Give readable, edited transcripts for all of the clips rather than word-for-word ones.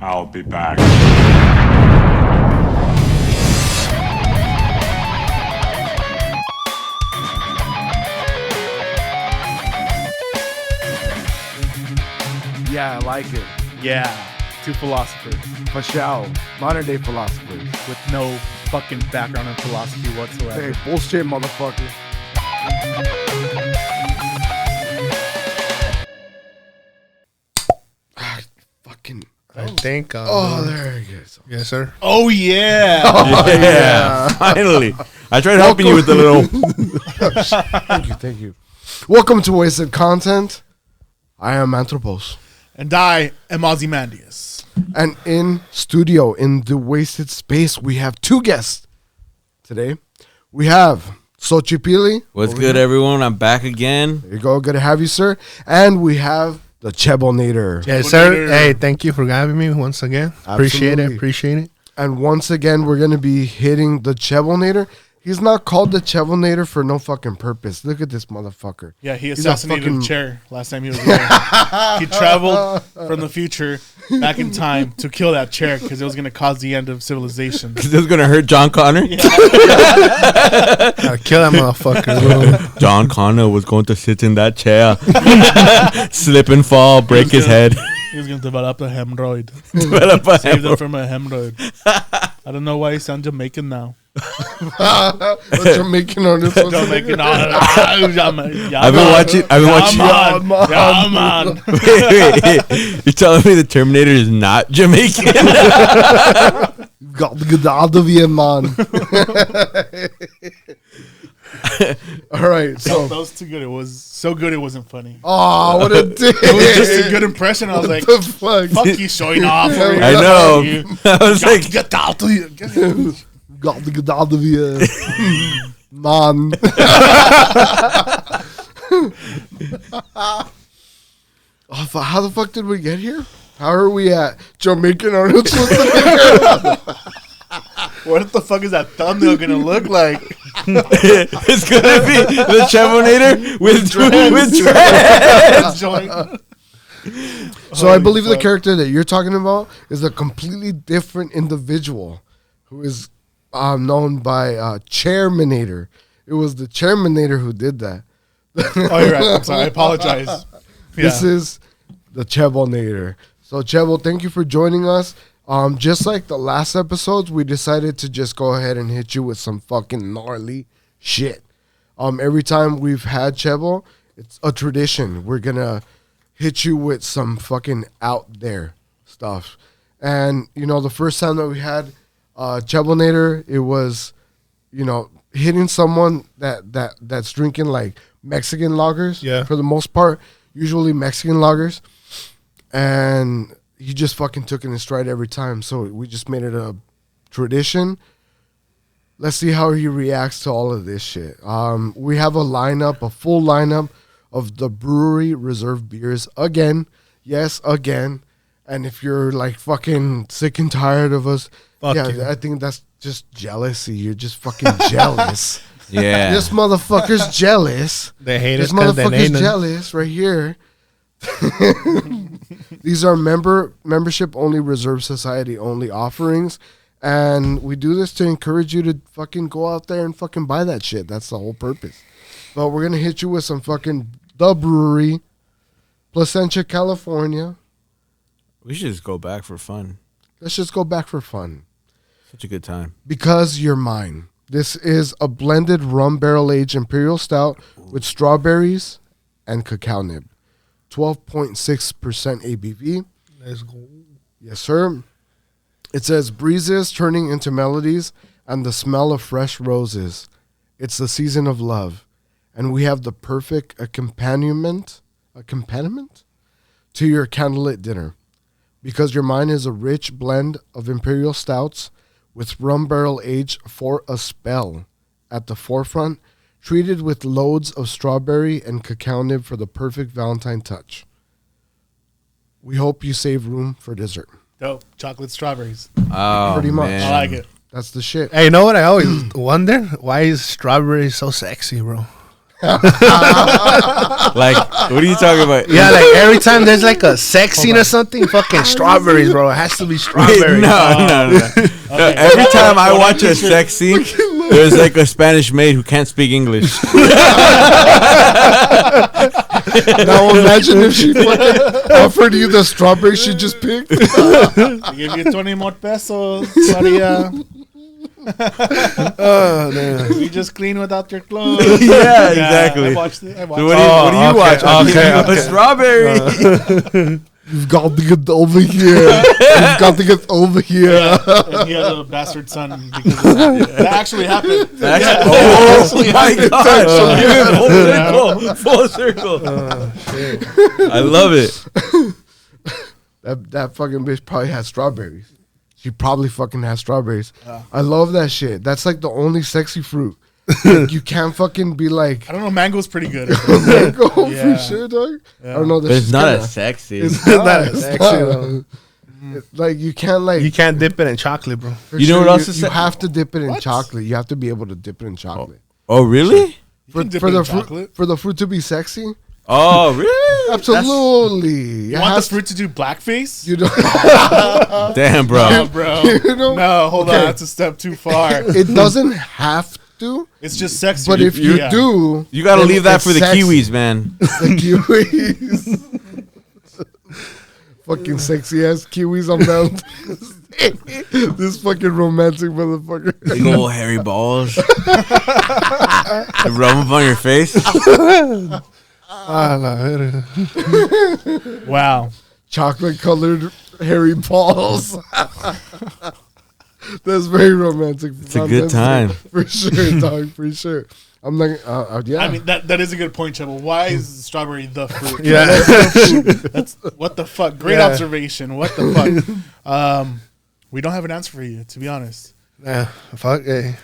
I'll be back. Yeah, I like it. Yeah, two philosophers For sure. Modern day philosophers. with no fucking background in philosophy whatsoever. Hey, bullshit, motherfucker. Fucking. I think. Oh, there it is. Yes, sir. Oh yeah. Yeah, finally. I tried helping you with the little. Thank you. Welcome to Wasted Content. I am Anthropos. And I am Ozymandias. And in studio, in the Wasted Space, we have two guests today. We have Xochipilli. What's good, everyone? I'm back again. There you go. Good to have you, sir. And we have the Chebonator. Yes, sir. Hey, thank you for having me once again. Absolutely. Appreciate it. And once again, we're going to be hitting the Chebonator. He's not called the Chebonator for no fucking purpose. Look at this motherfucker. Yeah, he He's a assassinated fucking- a chair last time he was here. He traveled from the future back in time to kill that chair because it was going to cause the end of civilization. This is going to hurt John Connor. Gotta kill that motherfucker, bro. John Connor was going to sit in that chair, slip and fall, break his head. He was going to develop a hemorrhoid. Develop a Save them hemorrhoid. from a hemorrhoid. I don't know why he sounds Jamaican now. What you're making on this one? Jamaican. I've been watching. Yeah, man. Wait. You're telling me the Terminator is not Jamaican? Got to get out of here, man. All right, so. That was too good. It was so good it wasn't funny. Oh, what a dick. It was just a good impression. I was like, What the fuck? fuck you showing off. over here. I know. You I was got like, to get out of here. Got to get out of here. Man. How the fuck did we get here? How are we at Jamaican Arnold Schwarzenegger? What the fuck is that thumbnail gonna look like? it's going to be the Chebonator with dreads. Joint. So I believe the character that you're talking about is a completely different individual who is known by Chairminator. It was the Chairminator who did that. Oh, you're right. I'm sorry. I apologize. This Yeah. is the Chebonator. So Chebo, thank you for joining us. Just like the last episodes, we decided to just go ahead and hit you with some fucking gnarly shit. Every time we've had Chebo, it's a tradition. We're gonna hit you with some fucking out there stuff. And you know, the first time that we had Chebonator, it was, you know, hitting someone that's drinking like Mexican lagers. Yeah. For the most part, usually Mexican lagers. And he just fucking took it in stride every time. So we just made it a tradition. Let's see how he reacts to all of this shit. We have a full lineup of the Bruery reserve beers again. Yes, again. And if you're like fucking sick and tired of us, Fuck yeah, you. I think that's just jealousy. You're just fucking jealous. Yeah. This motherfucker's jealous. They hate This us because they motherfucker's hate us. jealous right here. These are membership only, reserve society only offerings, and we do this to encourage you to fucking go out there and fucking buy that shit. That's the whole purpose. But we're gonna hit you with some fucking the Brewery, Placentia, California. We should just go back for fun. Let's just go back for fun Such a good time. because you're mine. This is a blended rum barrel aged Imperial Stout with strawberries and cacao nib. 12.6% ABV. Let's go. Yes, sir. It says breezes turning into melodies and the smell of fresh roses. It's the season of love. And we have the perfect accompaniment to your candlelit dinner. Because your mind is a rich blend of Imperial Stouts with rum barrel aged for a spell at the forefront, treated with loads of strawberry and cacao nib for the perfect Valentine touch. We hope you save room for dessert. Dope. Chocolate strawberries. Oh, Pretty much. man. I like it. That's the shit. Hey, you know what? I always wonder why is strawberry so sexy, bro? Like, what are you talking about? Yeah, like every time there's like a sex scene or something, fucking strawberries, bro. It has to be Wait, strawberries. no. Every time I watch a sex scene, there's like a Spanish maid who can't speak English. Now imagine if she fucking offered you the strawberry she just picked. I give you 20 more pesos, Maria. Oh, damn. You just clean without your clothes. Yeah, exactly. I watched it. So what do you watch? Okay. A strawberry. You've got to get over here. You've got to get over here. And he has a bastard son because of that. That actually happened. Oh my God! Full circle. I love it. That fucking bitch probably has strawberries. She probably fucking has strawberries. I love that shit. That's like the only sexy fruit. Like, you can't fucking be like I don't know. Mango's pretty good. mango Yeah. for sure, dog. I don't know. But it's not as sexy. It's not not. as It's sexy, not. though. Like you can't like. You can't dip it in chocolate, bro. for You know what else You, is you se- have to dip it in What? chocolate. You have to be able to dip it in chocolate. Oh, really? You can dip it in the chocolate. for the fruit to be sexy. Oh, really? Absolutely. You want the fruit to do blackface? You know. Damn, bro. No, bro. You know? No, hold Okay. on. That's a step too far. It doesn't have to, It's just sexy. but if you Yeah. do, You got to then leave that it's for the sexy. Kiwis, man. The kiwis. Fucking sexy ass kiwis on Valentine's Day. This fucking romantic motherfucker. Big old hairy balls. You rub them on your face. Wow. Chocolate colored hairy balls. That's very romantic. It's a good time. For sure, dog. For sure. I'm like, yeah. I mean, that is a good point, Chubble. Why is strawberry the fruit? Yeah. That's what the fuck. Great Yeah. observation. What the fuck? We don't have an answer for you, to be honest. Yeah, fuck. Hey.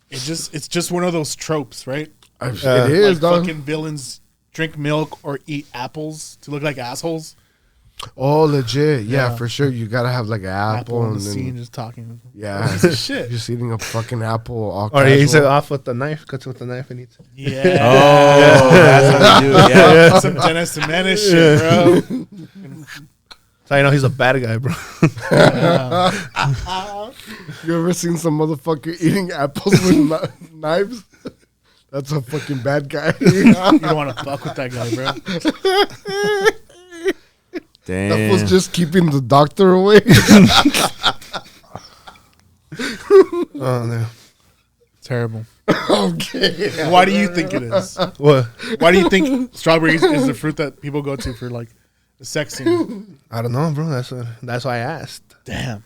It's just one of those tropes, right? it is, Like dog. fucking villains drink milk or eat apples to look like assholes. Oh, legit. Yeah, Yeah. for sure. You gotta have like an apple, Apple in and the then scene just talking. yeah, Shit. just eating a fucking apple. All Or he eats it casual. off with the knife, cuts it with the knife and eats it. Yeah. Oh, that's how you do it. Yeah. Some Dennis the Menace shit, bro. So I know he's a bad guy, bro. You ever seen some motherfucker eating apples with knives? That's a fucking bad guy. You don't want to fuck with that guy, bro. That was Damn. just keeping the doctor away. Oh, no. Terrible. Okay. Why do you think it is? What? Why do you think strawberries is the fruit that people go to for like the sex scene? I don't know, bro. That's why I asked. Damn.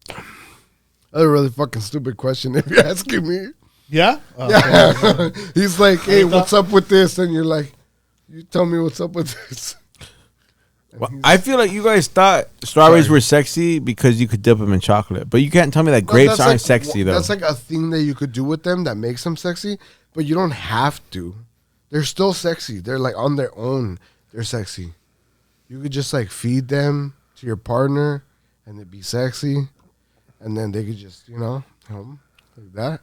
That's a really fucking stupid question if you're asking me. Yeah? Oh, okay. He's like, hey, what's up with this? And you're like, you tell me what's up with this. Well, I feel like you guys thought strawberries were sexy because you could dip them in chocolate, but you can't tell me that grapes That's aren't like- sexy though. That's like a thing that you could do with them that makes them sexy, but you don't have to. They're still sexy. They're like on their own. They're sexy. You could just like feed them to your partner and it'd be sexy. And then they could just, like that.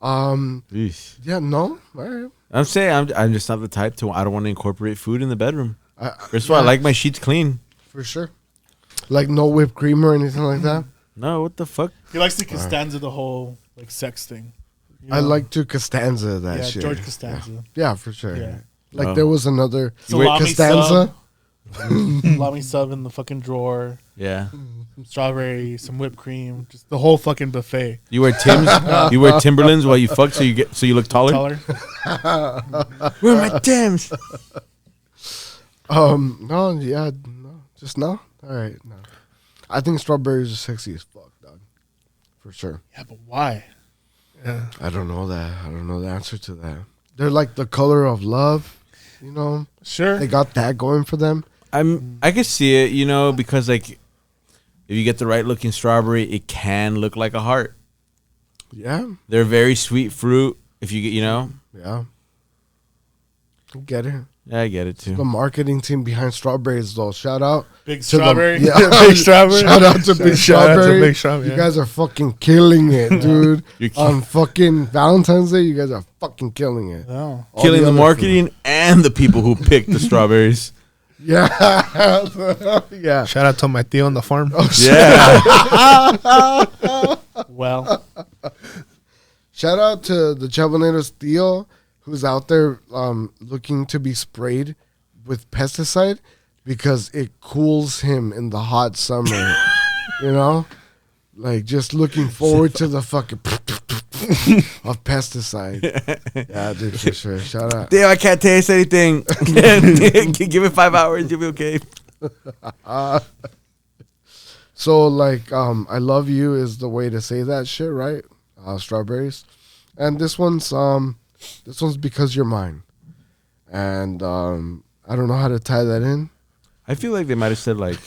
Yeesh. Yeah, no. All right. I'm saying I'm just not the type to. I don't want to incorporate food in the bedroom. I- First of all, I like my sheets clean. For sure. Like no whipped cream or anything like that. No, what the fuck? He likes to Costanza the whole like sex thing. You I know? like to Costanza that yeah, shit. George Costanza. Yeah, for sure. Yeah. Like Oh. there was another Salami Costanza. Salami sub in the fucking drawer. Yeah. Some strawberry, some whipped cream, just the whole fucking buffet. You wear Timbs. You wear Timberlands while you fuck, so you look taller. Taller. Where are my Timbs? No, yeah, no, just no. All right, no. I think strawberries are sexy as fuck, dog. For sure. Yeah, but why? I don't know that. I don't know the answer to that. They're like the color of love, you know. Sure. They got that going for them. I can see it, because like if you get the right looking strawberry, it can look like a heart. Yeah, They're very sweet fruit. If you get, yeah. I get it. Yeah, I get it too. The marketing team behind strawberries, though. Shout out. Big to strawberry. Big Strawberry. Shout out to Big Strawberry. Big Strawberry. You guys are fucking killing it, dude. You're On fucking Valentine's Day, you guys are fucking killing it. Oh. All killing the other marketing and the people who picked the strawberries. food. Yeah. Yeah. Shout out to my tío on the farm. Yeah. Well, Shout out to the Chaboneros Theo, who's out there looking to be sprayed with pesticide because it cools him in the hot summer. You know? Like, just looking forward to the fucking of pesticide. Yeah, dude, for sure. Shout out. Damn, I can't taste anything. Give it 5 hours, you'll be okay. So, like, I love you is the way to say that shit, right? Strawberries. And this one's because you're mine. And I don't know how to tie that in. I feel like they might have said, like,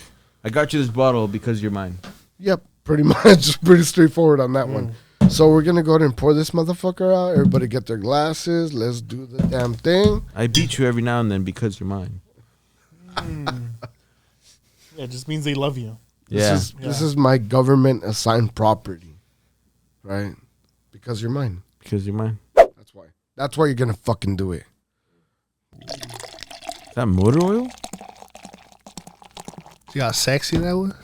I got you this bottle because you're mine. Yep, pretty much. Pretty straightforward on that one. So we're going to go ahead and pour this motherfucker out. Everybody get their glasses. Let's do the damn thing. I beat you every now and then because you're mine. yeah, it just means they love you. Yeah. This is my government assigned property. Right? Because you're mine. Because you're mine. That's why. That's why you're going to fucking do it. Is that motor oil? See how sexy that was?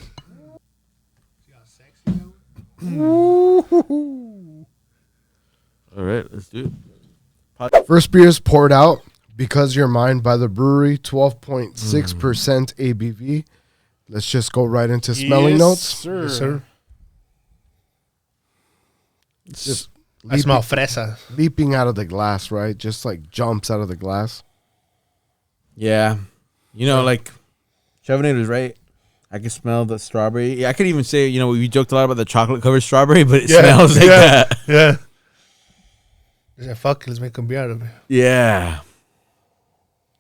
All right, let's do it. First beer is poured out. Because You're Mine by the Brewery. 12.6% ABV. Let's just go right into smelling notes. Sir. Yes, sir. It's just I smell fresa. leaping out of the glass, right? Just like jumps out of the glass. Yeah. You know, like, Chabonero's right. I can smell the strawberry. Yeah, I could even say, you know, we joked a lot about the chocolate-covered strawberry, but it smells like that. Yeah. I said, fuck it, let's make a beer out of it. Yeah.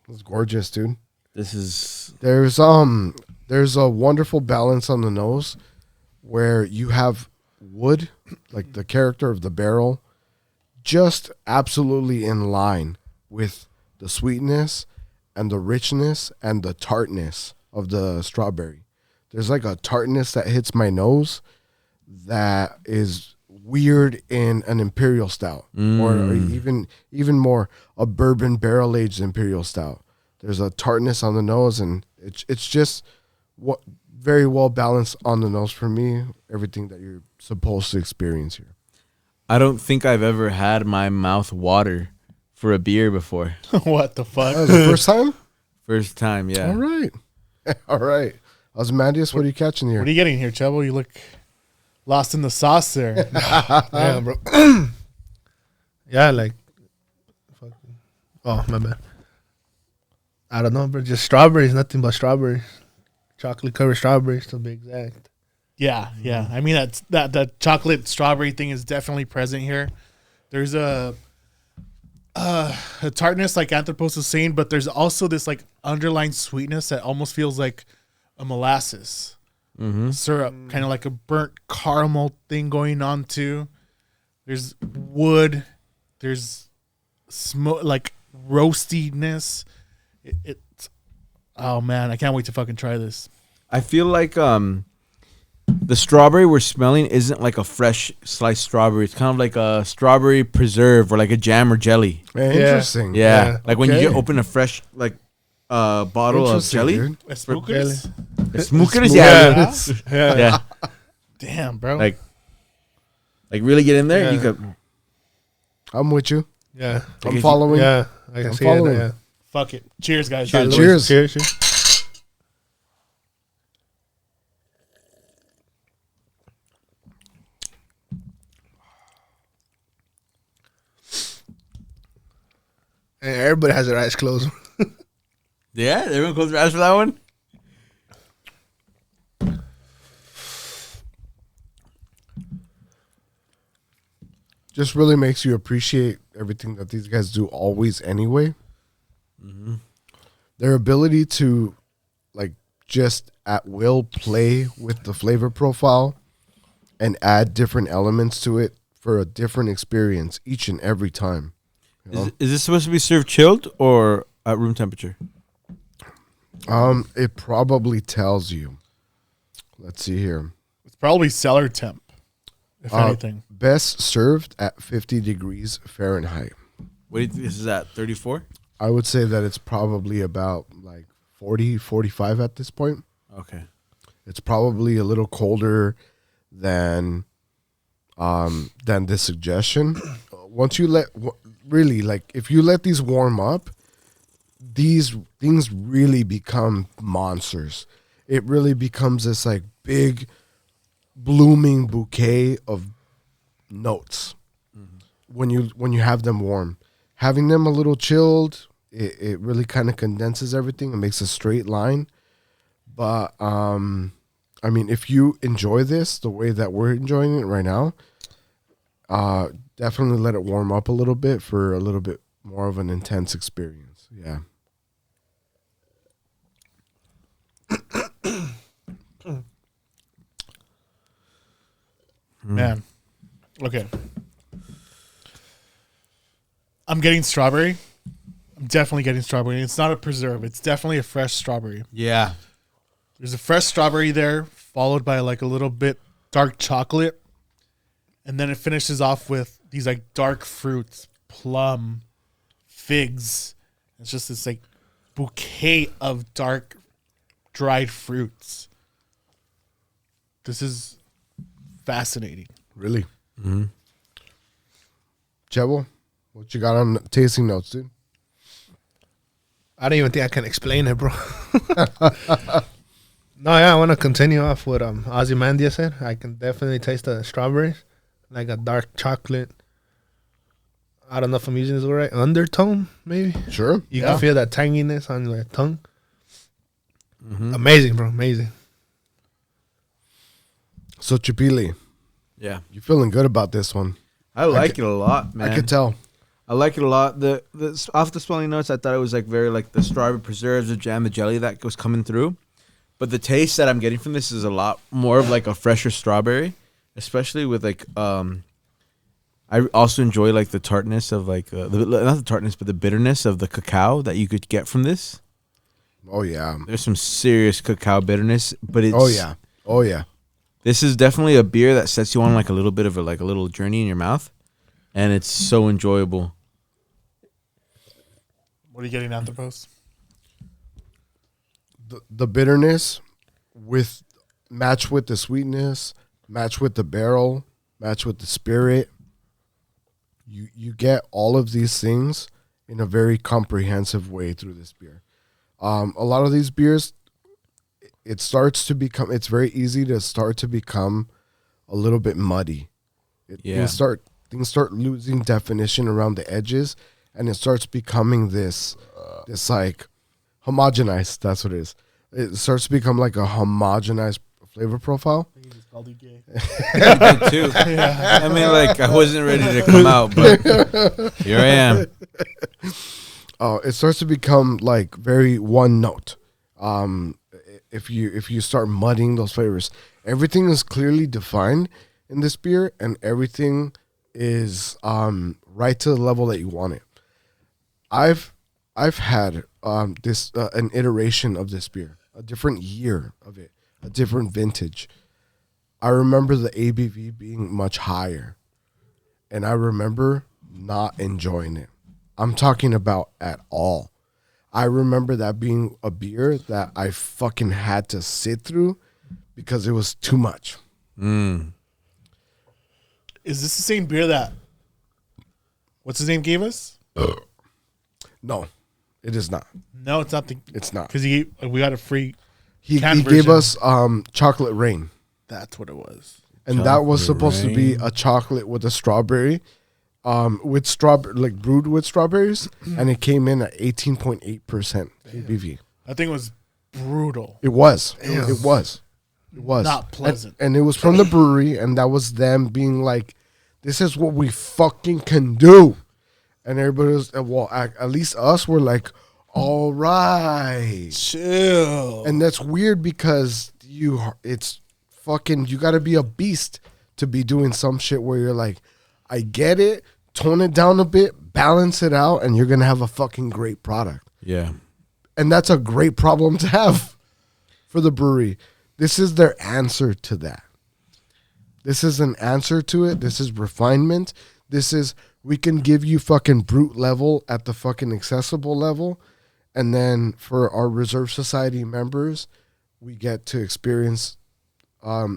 It's gorgeous, dude. This is... There's a wonderful balance on the nose where you have wood, like the character of the barrel, just absolutely in line with the sweetness and the richness and the tartness of the strawberry. There's like a tartness that hits my nose that is weird in an Imperial Stout or even more a bourbon barrel-aged Imperial Stout. There's a tartness on the nose, and it's just very well balanced on the nose for me, everything that you're supposed to experience here. I don't think I've ever had my mouth water for a beer before. What the fuck? That was the first time? First time, yeah. All right. All right. Osmandius, what are you catching here? What are you getting here, Chavo? You look lost in the sauce there. Yeah, bro. Yeah, like. Fucking, oh, my bad. I don't know, bro. Just strawberries, nothing but strawberries. Chocolate covered strawberries, to be exact. Yeah. I mean, that chocolate strawberry thing is definitely present here. There's a tartness, like Anthropos was saying, but there's also this like underlying sweetness that almost feels like a molasses syrup, kind of like a burnt caramel thing going on too. There's wood, there's smoke, like roastiness. It's oh man, I can't wait to fucking try this. I feel like the strawberry we're smelling isn't like a fresh sliced strawberry. It's kind of like a strawberry preserve or like a jam or jelly. Interesting. Yeah. Like when you Okay. open a fresh like bottle of Interesting, jelly. dude. Espookas? Smoothers, Yeah. yeah. Yeah. Damn, bro. Like really get in there. Yeah. You could. I'm with you. Yeah. I'm following. Yeah. I can I'm see following. it. Yeah. Fuck it. Cheers, guys. Cheers. Cheers. And everybody has their eyes closed. Yeah, everyone close their eyes for that one. Just really makes you appreciate everything that these guys do always anyway. Their ability to like just at will play with the flavor profile and add different elements to it for a different experience each and every time. You know? Is this supposed to be served chilled or at room temperature? It probably tells you. Let's see here. It's probably cellar temp, if anything. Best served at 50 degrees Fahrenheit. What do you think this is at? 34? I would say that it's probably about like 40, 45 at this point. Okay. It's probably a little colder than this suggestion. Once you really, like, if you let these warm up, these things really become monsters. It really becomes this like big blooming bouquet of notes when you have them warm. Having them a little chilled, it really kind of condenses everything and makes a straight line. But I mean, if you enjoy this the way that we're enjoying it right now, definitely let it warm up a little bit for a little bit more of an intense experience. Yeah. Man. Okay. I'm getting strawberry. I'm definitely getting strawberry. It's not a preserve. It's definitely a fresh strawberry. Yeah. There's a fresh strawberry there, followed by like a little bit dark chocolate. And then it finishes off with these like dark fruits, plum, figs. It's just this like bouquet of dark dried fruits. This is fascinating. Really? Mm-hmm. Chevo, what you got on the tasting notes, dude? I don't even think I can explain it, bro. No, yeah, I want to continue off what Ozymandias said. I can definitely taste the strawberries, like a dark chocolate. I don't know if I'm using this word right. Undertone, maybe. Sure. You can feel that tanginess on your tongue. Mm-hmm. Amazing, bro. Amazing. So, Chipili, Yeah. you feeling good about this one? I like it a lot, man. I could tell. I like it a lot. The off the spelling notes, I thought it was like very like the strawberry preserves, the jam, the jelly that was coming through. But the taste that I'm getting from this is a lot more of like a fresher strawberry, especially with like I also enjoy like the tartness of like not the tartness but the bitterness of the cacao that you could get from this. Oh yeah. There's some serious cacao bitterness, but it's Oh yeah. This is definitely a beer that sets you on like a little bit of a little journey in your mouth, and it's so enjoyable. What are you getting at the post? The bitterness match with the sweetness, match with the barrel, match with the spirit. You get all of these things in a very comprehensive way through this beer. A lot of these beers, it's very easy to start to become a little bit muddy. Things start losing definition around the edges, and it starts becoming this like homogenized. That's what it is. It starts to become like a homogenized flavor profile. I think he just called you gay. I did too. Yeah. I mean, like I wasn't ready to come out, but here I am. It starts to become like very one note. If you start mudding those flavors, everything is clearly defined in this beer, and everything is right to the level that you want it. I've had an iteration of this beer, a different year of it, a different vintage. I remember the ABV being much higher, and I remember not enjoying it. I'm talking about at all. I remember that being a beer that I fucking had to sit through because it was too much. Mm. Is this the same beer that what's his name gave us? No, it is not. No, it's not. It's not. Because we got a free. He can gave version. us chocolate rain, That's what it was. and that was supposed to be a chocolate with a strawberry, with strawberry, like brewed with strawberries, and it came in at 18.8% ABV. That thing was brutal. It was. It was. Not pleasant. And it was from the brewery, and that was them being like, "This is what we fucking can do." And everybody was, at least us were like, "All right, Chill. And that's weird because you got to be a beast to be doing some shit where you're like, I get it, tone it down a bit, balance it out, and you're going to have a fucking great product. Yeah. And that's a great problem to have for the brewery. This is their answer to that. This is an answer to it. This is refinement. This is, we can give you fucking brute level at the fucking accessible level. And then for our Reserve Society members, we get to experience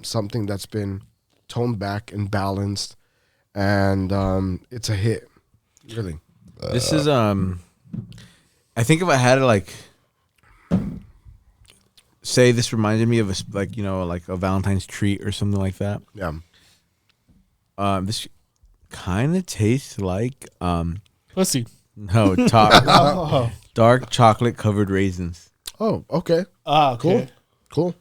something that's been toned back and balanced. And it's a hit, really. This is, I think if I had to, like, say this reminded me of a, like, you know, like a Valentine's treat or something like that. Yeah. This kind of tastes like Pussy. no dark chocolate covered raisins. Oh, okay. Okay. Cool.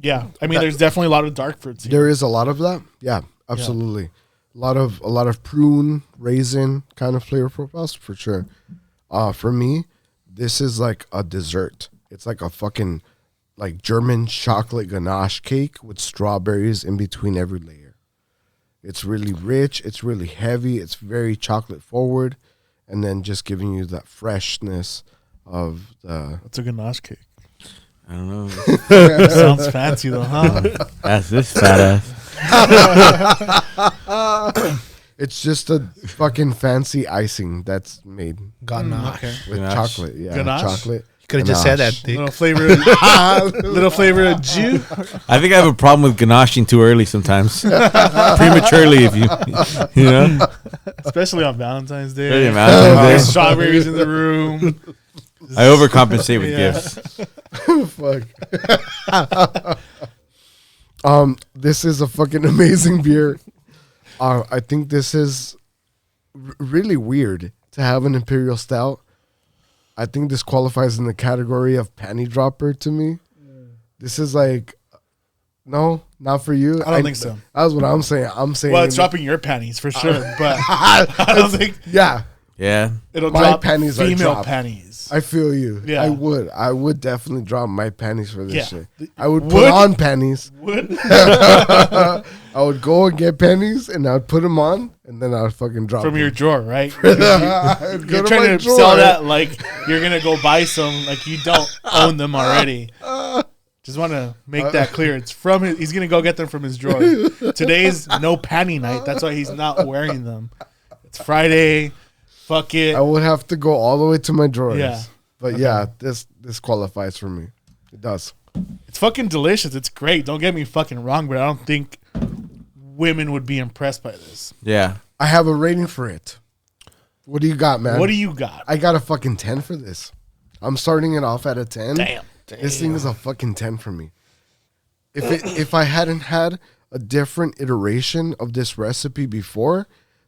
Yeah, I mean, there's definitely a lot of dark fruits here. There is a lot of that. Yeah, absolutely. A lot of prune, raisin kind of flavor profiles for sure. For me, this is like a dessert. It's like a fucking like German chocolate ganache cake with strawberries in between every layer. It's really rich. It's really heavy. It's very chocolate forward, and then just giving you that freshness of the. What's a ganache cake? I don't know. Sounds fancy though, huh? That's this fat ass. It's just a fucking fancy icing that's made Ganache. Okay. with Ganache. chocolate. Yeah, Ganache? chocolate. You could have just said that, Ganache. dick. Little flavor of Jew. I think I have a problem with ganaching too early sometimes. Prematurely, if you know. Especially on Valentine's Day. Really, Valentine's Day. There's strawberries in the room. I overcompensate with Yeah. gifts. Fuck. This is a fucking amazing beer. I think this is really weird to have an Imperial Stout. I think this qualifies in the category of panty dropper to me. This is like, no, not for you. I don't think so. That's what I'm saying. I'm saying. Well, it's dropping your panties for sure, but I don't think Yeah, Yeah. it'll My drop panties are female dropped. panties. I feel you. Yeah. I would definitely drop my panties for this Yeah. shit. I would put Would? on panties. Would? I would go and get panties, and I would put them on, and then I would fucking drop From them. your drawer, right? I'd go You're to trying my to drawer. sell that like you're gonna go buy some, like you don't own them already. Just want to make that clear. It's from his. He's gonna go get them from his drawer. Today's no panty night. That's why he's not wearing them. It's Friday. Fuck it. I would have to go all the way to my drawers. Yeah. But yeah, this qualifies for me. It does. It's fucking delicious. It's great. Don't get me fucking wrong, but I don't think women would be impressed by this. Yeah. I have a rating for it. What do you got, man? What do you got? I got a fucking 10 for this. I'm starting it off at a 10. Damn. This thing is a fucking 10 for me. If I hadn't had a different iteration of this recipe before,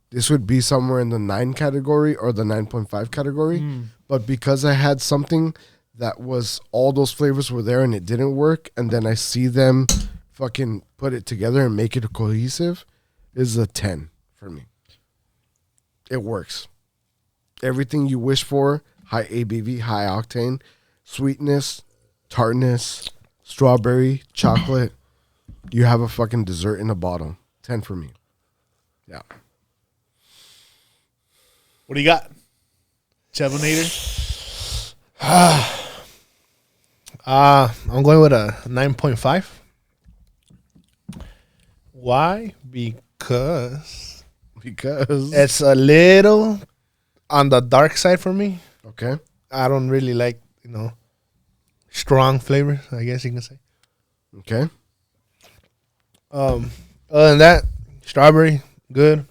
this would be somewhere in the 9 category or the 9.5 category. But because I had something that was all those flavors were there and it didn't work, and then I see them fucking put it together and make it cohesive, is a 10 for me. It works. Everything you wish for, high ABV, high octane, sweetness, tartness, strawberry, chocolate. You have a fucking dessert in a bottle. 10 for me. Yeah. What do you got? Chevinator? I'm going with a 9.5. Why? Because it's a little on the dark side for me. Okay. I don't really like, strong flavors, I guess you can say. Okay. Other than that, strawberry, good.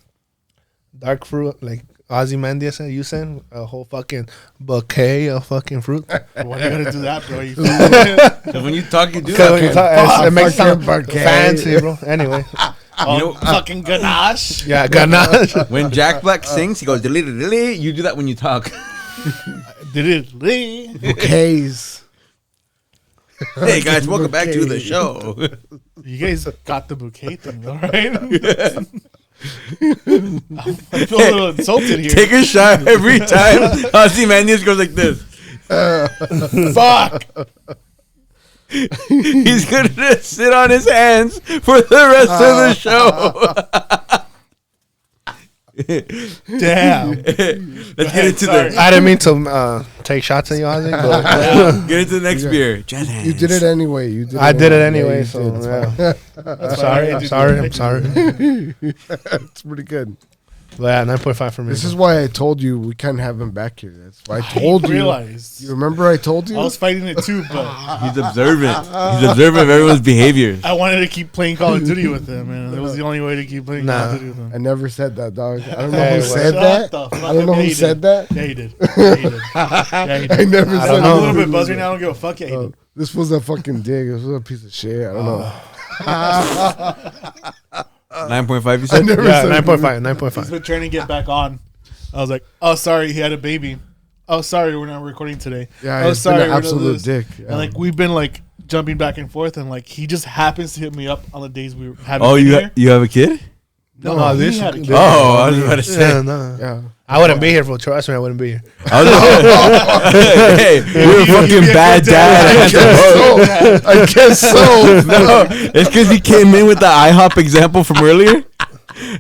Dark fruit, like Ozymandias said, you said, a whole fucking bouquet of fucking fruit. Why you gotta do that, bro? Because when you talk, you do that. It makes it fucking sound bouquet. fancy, bro. Anyway, Fucking ganache. yeah, ganache. When Jack Black sings, he goes, dilly. You do that when you talk. Did it? Bouquets. Hey, guys, welcome back to the show. You guys got the bouquet thing, though, right? I feel a little insulted here. Take a shot every time Ozymandias goes like this. Fuck. He's going to sit on his hands for the rest of the show. Damn. Let's get into sorry. the I didn't mean to take shots at you, Ozzy, but get into the next beer. Jazz You did it anyway. I did it Yeah, anyway. you So did. It's yeah. That's sorry. why I I'm did sorry. it. I'm sorry. It's pretty good. But yeah, 9.5 for me. This is why I told you we can't have him back here. That's why I I told you. realized. You remember I told you? I was fighting it too, but He's observant. He's observant of everyone's behavior. I wanted to keep playing Call of Duty with him, and it was the only way to keep playing Call Nah. of Duty with him. I never said that, dog. I don't know Hey, who well, said Shut that. the fuck I don't know up. Yeah, who he said did. that. Yeah, he did. Yeah, he did. Yeah, he did. I never I said don't I'm know. a little bit buzzed right now. I don't give a fuck. Yeah, he did. This was a fucking dig. This was a piece of shit. I don't know. 9.5, you I said? never yeah, said 9.5. He's 9.5. been trying to get back on. I was like, oh, sorry, he had a baby. Oh, sorry, we're not recording today. Yeah, oh, he's been an we're not absolute this. dick. Yeah. And like we've been like jumping back and forth, and like he just happens to hit me up on the days we haven't Oh, been you here. you have a kid? No, this- he had a kid. Oh, I was about to say. Yeah, no. yeah. I wouldn't be here for trust me. I wouldn't be here. I was hey, you're a fucking be a bad good dad. dad. I guess so. No, it's because he came in with the IHOP example from earlier.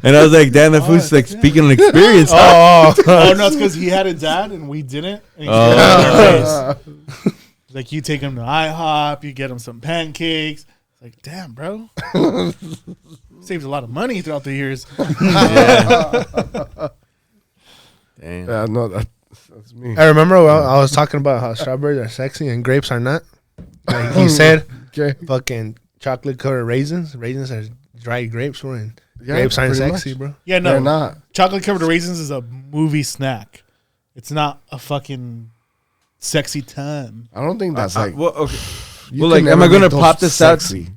And I was like, damn, that food's like speaking of experience. Huh? Oh no, it's because he had a dad and we didn't. And he's like, you take him to IHOP, you get him some pancakes. It's like, damn, bro, saves a lot of money throughout the years. Damn. Yeah, no, that's me. I remember I was talking about how strawberries are sexy and grapes are not. Like he said, Okay. fucking chocolate covered raisins. Raisins are dry grapes, bro, and Yeah, grapes aren't pretty sexy, much. bro. Yeah, They're no, not. chocolate covered raisins is a movie snack. It's not a fucking sexy time. I don't think that's like. Well, okay. you well, can like, am never I gonna make those pop this out? sexy.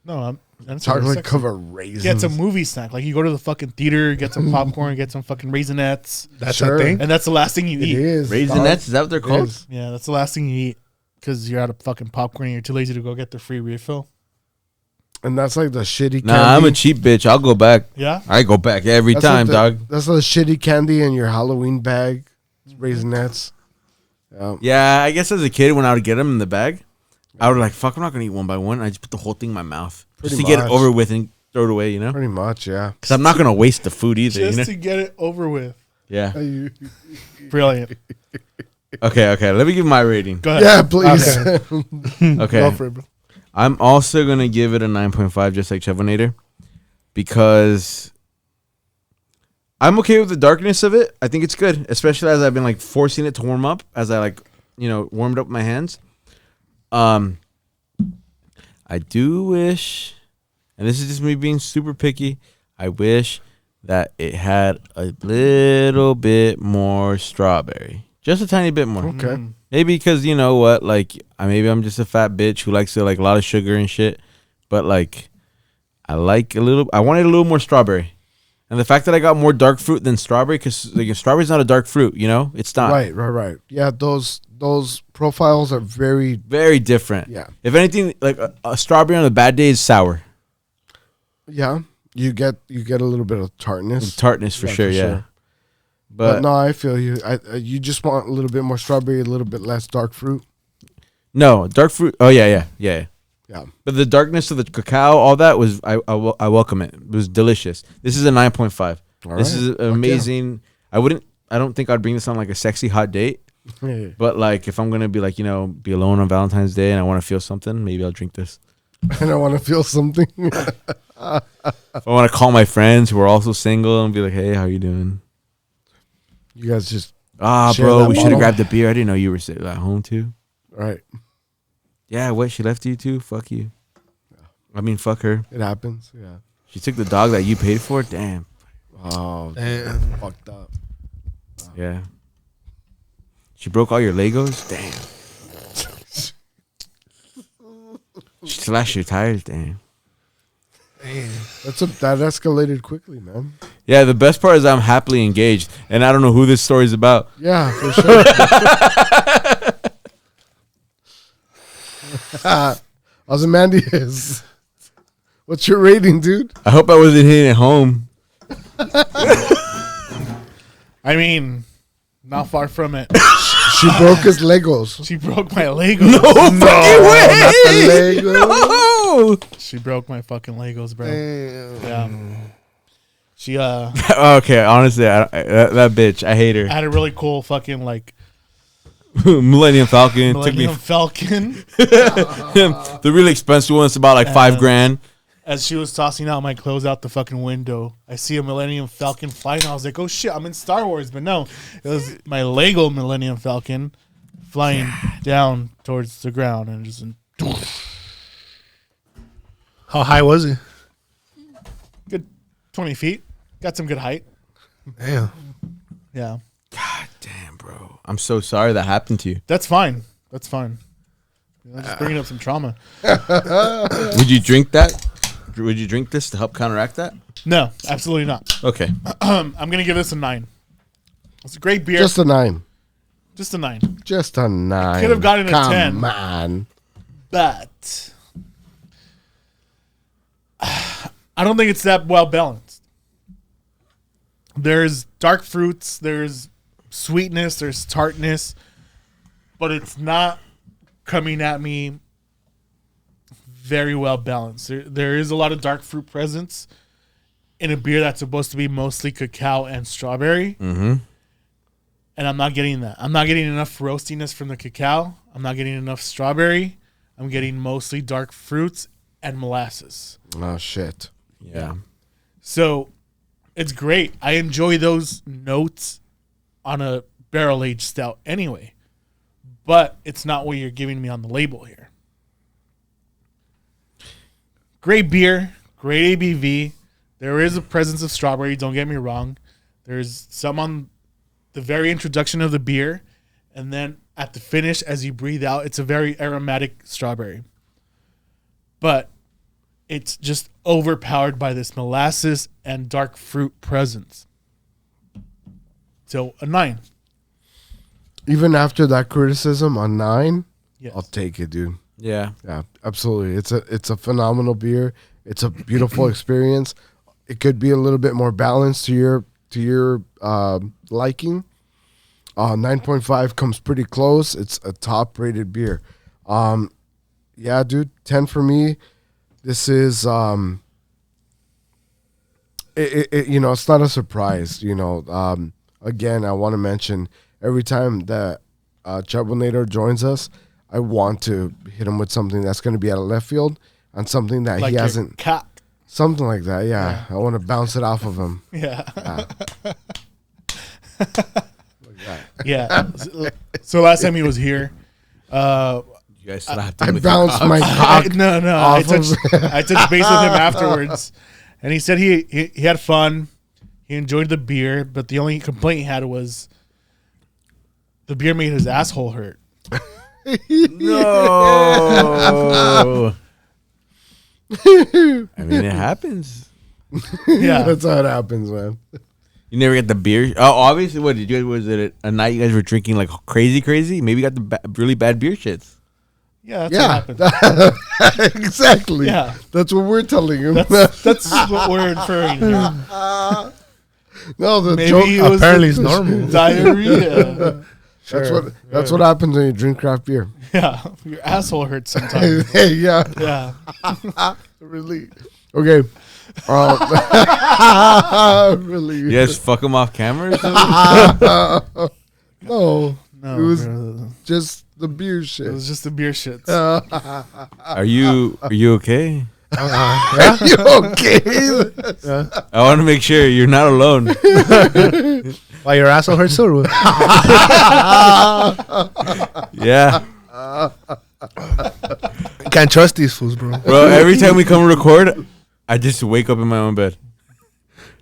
No, that's Chocolate sexy. covered raisins. Yeah, it's a movie snack. Like you go to the fucking theater, get some popcorn, get some fucking raisinets, That's Sure. a thing. and that's the last thing you It eat. is. Raisinets? Is that what they're It called? is. Yeah, that's the last thing you eat because you're out of fucking popcorn and you're too lazy to go get the free refill. And that's like the shitty candy. Nah, I'm a cheap bitch. I'll go back. Yeah, I go back every That's time, like dog. That's the shitty candy in your Halloween bag. It's raisinets. Yeah. Yeah, I guess as a kid, when I would get them in the bag, I would like, fuck, I'm not going to eat one by one. I just put the whole thing in my mouth. Pretty Just to get it much. over with and throw it away, you know? Pretty much, yeah. Because I'm not going to waste the food either, just you know? to get it over with. Yeah. Brilliant. Okay. Let me give my rating. Go ahead. Yeah, please. Okay. Go for it, bro. I'm also going to give it a 9.5, just like Chevonator, because I'm okay with the darkness of it. I think it's good, especially as I've been like forcing it to warm up as I like, warmed up my hands. I do wish, and this is just me being super picky, I wish that it had a little bit more strawberry. Just a tiny bit more. Okay. Maybe because, you know what, like, maybe I'm just a fat bitch who likes to like a lot of sugar and shit. But like, I wanted a little more strawberry. And the fact that I got more dark fruit than strawberry, because like, strawberry's not a dark fruit, you know? It's not. Right. Yeah, those profiles are very. Very different. Yeah. If anything, like a strawberry on a bad day is sour. Yeah, you get a little bit of tartness. Tartness for sure, yeah. But But no, I feel you. You just want a little bit more strawberry, a little bit less dark fruit. no, dark fruit. Oh, yeah. Yeah. But the darkness of the cacao, all that was, I welcome it. It was delicious. This is a 9.5. All This right. is amazing. I don't think I'd bring this on like a sexy hot date. Yeah. But like, if I'm gonna be like, be alone on Valentine's Day and I want to feel something, maybe I'll drink this. And I want to feel something. If I want to call my friends who are also single and be like, hey, how you doing? You guys just share Bro, that we should have bottle. grabbed the beer. I didn't know you were at home too. right. Yeah, what? She left you too? Fuck you. I mean, fuck her. It happens. Yeah. She took the dog that you paid for. Damn. Oh, Damn. fucked up. Yeah. She broke all your Legos. Damn. She slashed your tires. Damn. That escalated quickly, man. Yeah, the best part is I'm happily engaged, and I don't know who this story's about. Yeah, for sure. Ozymandias. What's your rating, dude? I hope I wasn't hitting it home. I mean, not far from it. She broke his Legos. She broke my Legos. Fucking way! Not the Legos. No! She broke my fucking Legos, bro. Damn. Yeah. She Okay, honestly, that bitch, I hate her. had a really cool fucking like Millennium Falcon took me. Millennium Falcon. The really expensive one's about like $5,000. As she was tossing out my clothes out the fucking window, I see a Millennium Falcon flying. I was like, oh shit, I'm in Star Wars. But no, it was my Lego Millennium Falcon flying down towards the ground and just. How high was he? Good 20 feet. Got some good height. Damn. Yeah. God damn, bro. I'm so sorry that happened to you. That's fine. That's fine. I'm just bringing up some trauma. Would you drink that? Would you drink this to help counteract that? No, absolutely not. Okay. I'm going to give this a 9. It's a great beer. Just a 9. Just a 9. Just a 9. Could have gotten a 10. Come on. But I don't think it's that well balanced. There's dark fruits, there's sweetness, there's tartness, but it's not coming at me very well balanced. There is a lot of dark fruit presence in a beer that's supposed to be mostly cacao and strawberry. Mm-hmm. And I'm not getting that. I'm not getting enough roastiness from the cacao. I'm not getting enough strawberry. I'm getting mostly dark fruits and molasses. Oh, shit. Yeah. So it's great. I enjoy those notes on a barrel-aged stout anyway. But it's not what you're giving me on the label here. Great beer, great ABV. There is a presence of strawberry, don't get me wrong. There's some on the very introduction of the beer. And then at the finish, as you breathe out, it's a very aromatic strawberry. But it's just overpowered by this molasses and dark fruit presence. So a 9. Even after that criticism, a 9, Yes. I'll take it, dude. Yeah. Yeah, absolutely. It's a phenomenal beer. It's a beautiful experience. It could be a little bit more balanced to your liking. 9.5 comes pretty close. It's a top rated beer. Yeah, dude, 10 for me. This is it's not a surprise. Again, I want to mention every time that Chairminator joins us, I want to hit him with something that's going to be out of left field and something that Like he a hasn't. cat. Something like that, yeah. I want to bounce it off of him. Yeah. Yeah. Yeah. So last time he was here, You guys slapped him I with your bounced cock. my cock. I touched base with him afterwards, and he said he had fun, he enjoyed the beer, but the only complaint he had was the beer made his asshole hurt. No. I mean, it happens. Yeah. That's how it happens, man. You never get the beer. Oh, obviously, what did you? Was it a night you guys were drinking like crazy? Maybe you got the really bad beer shits. Yeah, that's what happened. Exactly. Yeah. That's what we're telling him. That's what we're inferring here. No, the Maybe joke. it was Apparently it's normal. diarrhea. That's what happens when you drink craft beer. Yeah, your asshole hurts sometimes. Hey, yeah, Yeah. really. Okay. Really? You guys fuck him off camera or something? No, No, it was bro. just the beer It shit. was just the beer shits. Are you okay? Are you okay? I want to make sure you're not alone. Why your asshole hurts so? Yeah. Can't trust these fools, bro. Bro, every time we come record, I just wake up in my own bed.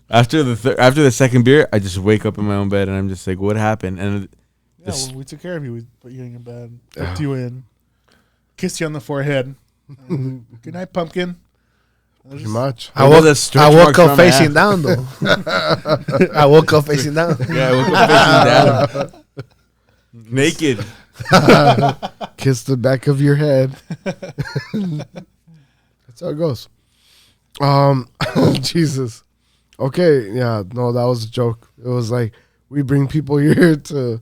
After the second beer, I just wake up in my own bed and I'm just like, what happened? And Yeah, well, we took care of you. We put you in your bed, tucked you in, kissed you on the forehead. Good night, pumpkin. Pretty much. I woke up facing down, though. I woke up facing down. Yeah, I woke up facing down. Naked. Kiss the back of your head. That's how it goes. Jesus. Okay, yeah, no, that was a joke. It was like we bring people here to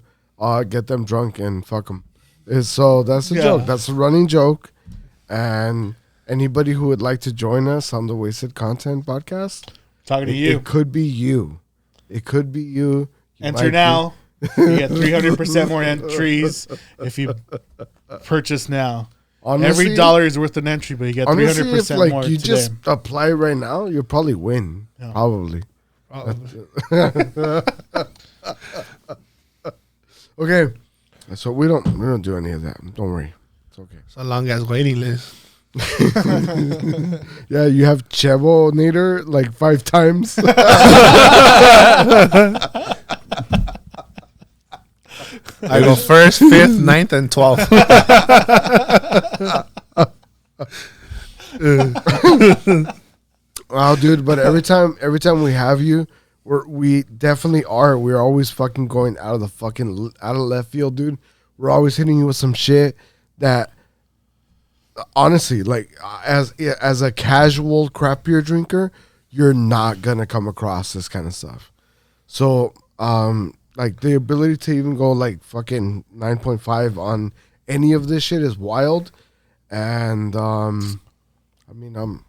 get them drunk and fuck them. So that's a joke. That's a running joke. And anybody who would like to join us on the Wasted Content podcast, Talking to you. It could be you. It could be you. You Enter might now. You get 300% more entries if you purchase now. Honestly, Every dollar is worth an entry, but you get 300% honestly, if like more you today. just apply right now, you'll probably win. Yeah. Probably. Okay. So we don't do any of that. Don't worry. It's okay. It's a long ass waiting list. Yeah, you have Chevonator like 5 times. I go first, fifth, ninth, and 12th. Wow, dude! But every time we have you, we definitely are. We're always fucking going out of left field, dude. We're always hitting you with some shit that, honestly, like as a casual craft beer drinker, you're not gonna come across this kind of stuff. So, like the ability to even go like fucking 9.5 on any of this shit is wild, and I mean I'm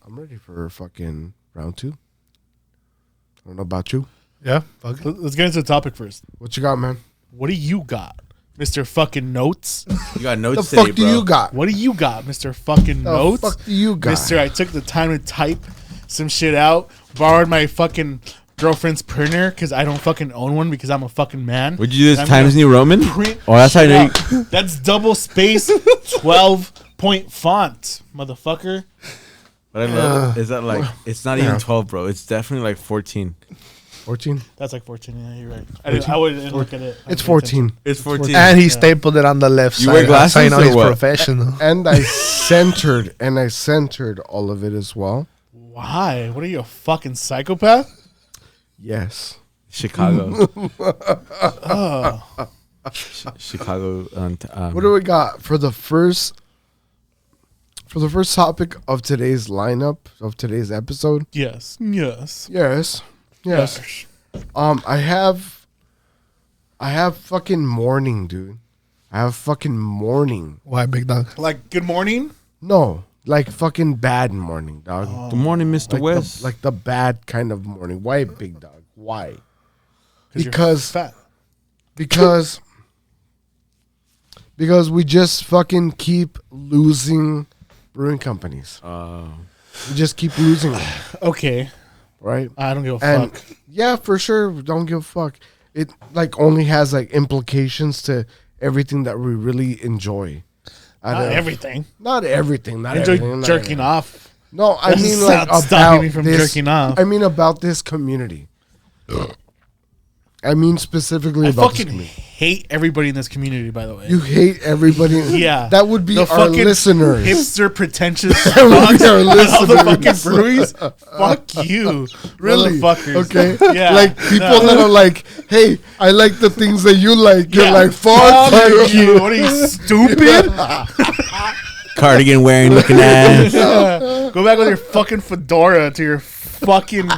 ready for fucking round 2. I don't know about you. Yeah, fuck it. Let's get into the topic first. What you got, man? What do you got, Mr. Fucking Notes? You got The notes today, fuck do bro. you got? What do you got, Mr. Fucking The Notes? fuck do you got? Mister, I took the time to type some shit out, borrowed my fucking girlfriend's printer because I don't fucking own one because I'm a fucking man. Would you do And this I'm Times gonna New Roman? print Oh, that's how shit you. out. That's double space, 12-point font, motherfucker. What I love is that like it's not even 12, bro. It's definitely like 14. 14. That's like 14. Yeah, you're right. I wouldn't look at it. It's 14. It's 14. And he stapled it on the left You side. wear glasses so you know or he's what? professional. And I centered all of it as well. Why? What are you, a fucking psychopath? Yes. Chicago. Oh, Chicago. What do we got for the first topic of today's lineup of today's episode? yes. Yes. I have fucking morning, dude. I have fucking morning. Why, big dog? Like, good morning? No, like fucking bad morning, dog. Good morning, Mr. Like West. like the bad kind of morning. Why, big dog? Why? You're Because fat. because we just fucking keep losing brewing companies. We just keep losing them, Okay. right? I don't give a And fuck. yeah, for sure, don't give a fuck. It like only has like implications to everything that we really enjoy. Not everything. Not everything. Not I everything. enjoy not jerking everything. off. No, I That's mean like not stopping about me from this. jerking off. I mean about this community. I mean specifically I about this fucking community. hate everybody in this community, by the way. You hate everybody. Yeah. That would be The our fucking listeners. hipster, pretentious That would be our fucks at all the fucking listeners. breweries. Fuck you. Really? Motherfuckers. Okay. Yeah. Like people that are like, hey, I like the things that you like. You're Yeah. like, fuck Fuck you. you. What are you, stupid? Cardigan wearing, looking ass. Go back with your fucking fedora to your fucking.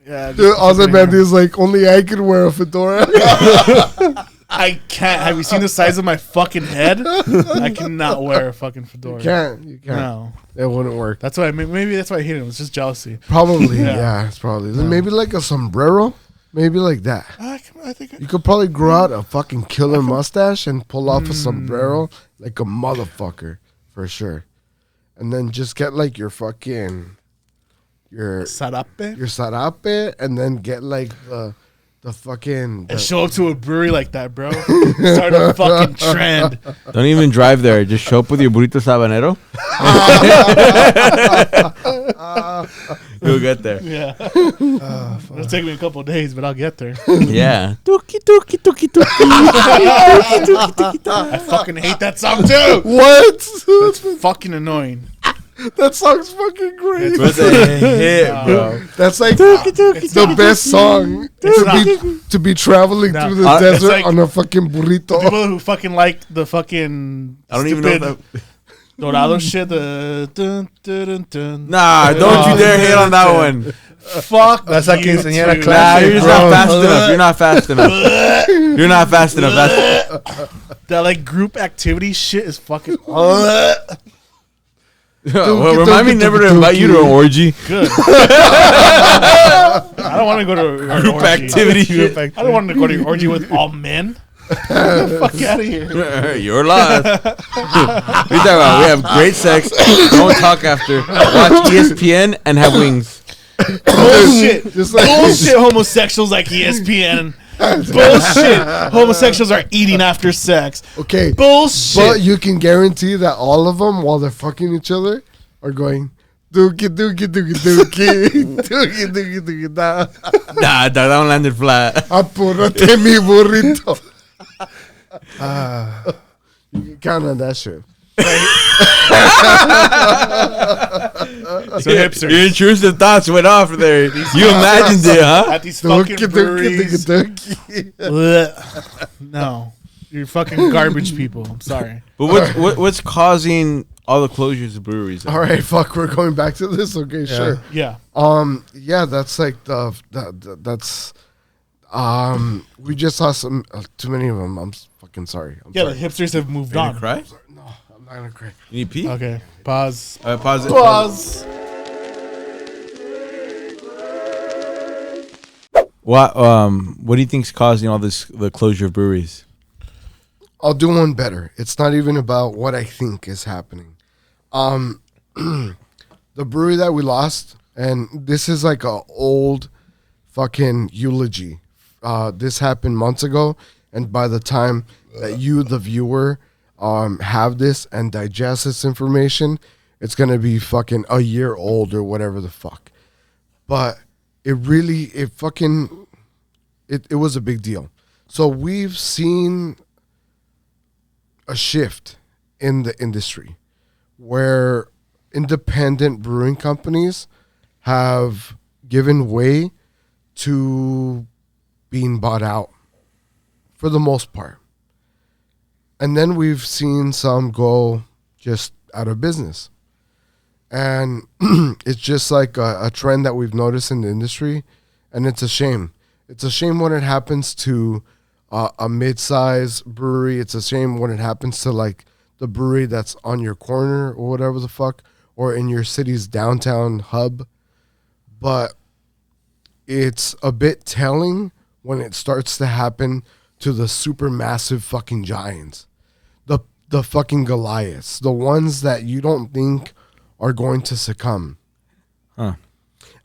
Yeah, The other man is like, only I can wear a fedora. I can't. Have you seen the size of my fucking head? I cannot wear a fucking fedora. You can't. No. It wouldn't work. That's why. Maybe that's why I hate him. It's just jealousy. Probably, Yeah. yeah. It's probably maybe like a sombrero, maybe like that. I think. You could probably grow out a fucking killer mustache and pull off a sombrero like a motherfucker for sure, and then just get like your fucking your Sarape. sarape, and then get like the fucking And show up to a brewery like that, bro. Start a fucking trend. Don't even drive there. Just show up with your burrito sabanero. You'll get there. Yeah. It'll take me a couple of days, but I'll get there. Yeah. Tuki, tuki, tuki, tuki. I fucking hate that song too. what? It's fucking annoying. That song's fucking great. What's a hit, bro? That's like It's the not. best song to be traveling No. through the It's desert like- on a fucking burrito. People who fucking like the fucking I don't even know stupid that. Dorado shit. The dun, dun, dun, dun. Nah, don't you dare hate on that one. Fuck. That's like you quinceañera too. Nah, classic, you're just bro. not fast enough. You're not fast enough. You're not fast enough. That's That like group activity shit is fucking. Well, remind me never to invite you to an orgy. Good. I don't want to go to a Group activity. I don't want to go to your orgy with all men. Get the fuck out of here. You're lost. We talk about we have great sex. Don't talk after. Watch ESPN and have wings. Bullshit. Just like Bullshit. Homosexuals like ESPN. Bullshit. Homosexuals are eating after sex. okay, Bullshit. but you can guarantee that all of them, while they're fucking each other, are going dookie dookie dookie dookie dookie dookie dookie da. Nah, that one landed flat. Apúrate mi burrito. You can count on that shit. So hipsters. Your intrusive thoughts went off there. You imagined it, huh? At these fucking Dookie dookie breweries. dookie dookie. Blech. No. You're fucking garbage people. I'm sorry. But what's causing all the closures of breweries? All right, fuck. We're going back to this. Okay, sure. Yeah. Yeah, that's like that's we just saw some too many of them. I'm fucking sorry. I'm Yeah, sorry. the hipsters have moved You on. gonna cry? No, I'm not gonna cry. You need pee? Okay. Pause. Pause it. Pause. What do you think's causing all this the closure of breweries? I'll do one better. It's not even about what I think is happening. The brewery that we lost, and this is like a old fucking eulogy. This happened months ago, and by the time that you, the viewer, have this and digest this information, it's gonna be fucking a year old or whatever the fuck. But it was a big deal. So we've seen a shift in the industry where independent brewing companies have given way to being bought out for the most part. And then we've seen some go just out of business. And it's just like a trend that we've noticed in the industry, and it's a shame. It's a shame when it happens to a mid-size brewery. It's a shame when it happens to like the brewery that's on your corner or whatever the fuck, or in your city's downtown hub. But it's a bit telling when it starts to happen to the super massive fucking giants, the fucking Goliaths, the ones that you don't think are going to succumb. Huh.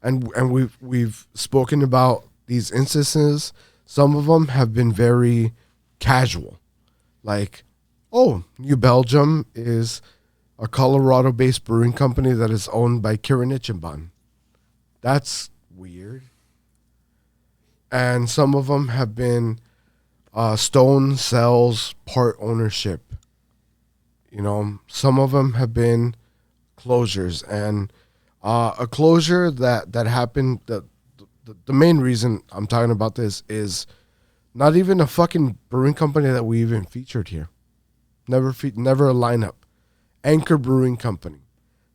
And we've spoken about these instances. Some of them have been very casual, like, oh, New Belgium is a Colorado-based brewing company that is owned by Kieran. That's weird. And some of them have been Stone sells part ownership. You know, some of them have been closures, and a closure that happened. The main reason I'm talking about this is not even a fucking brewing company that we even featured here. Never a lineup. Anchor Brewing Company,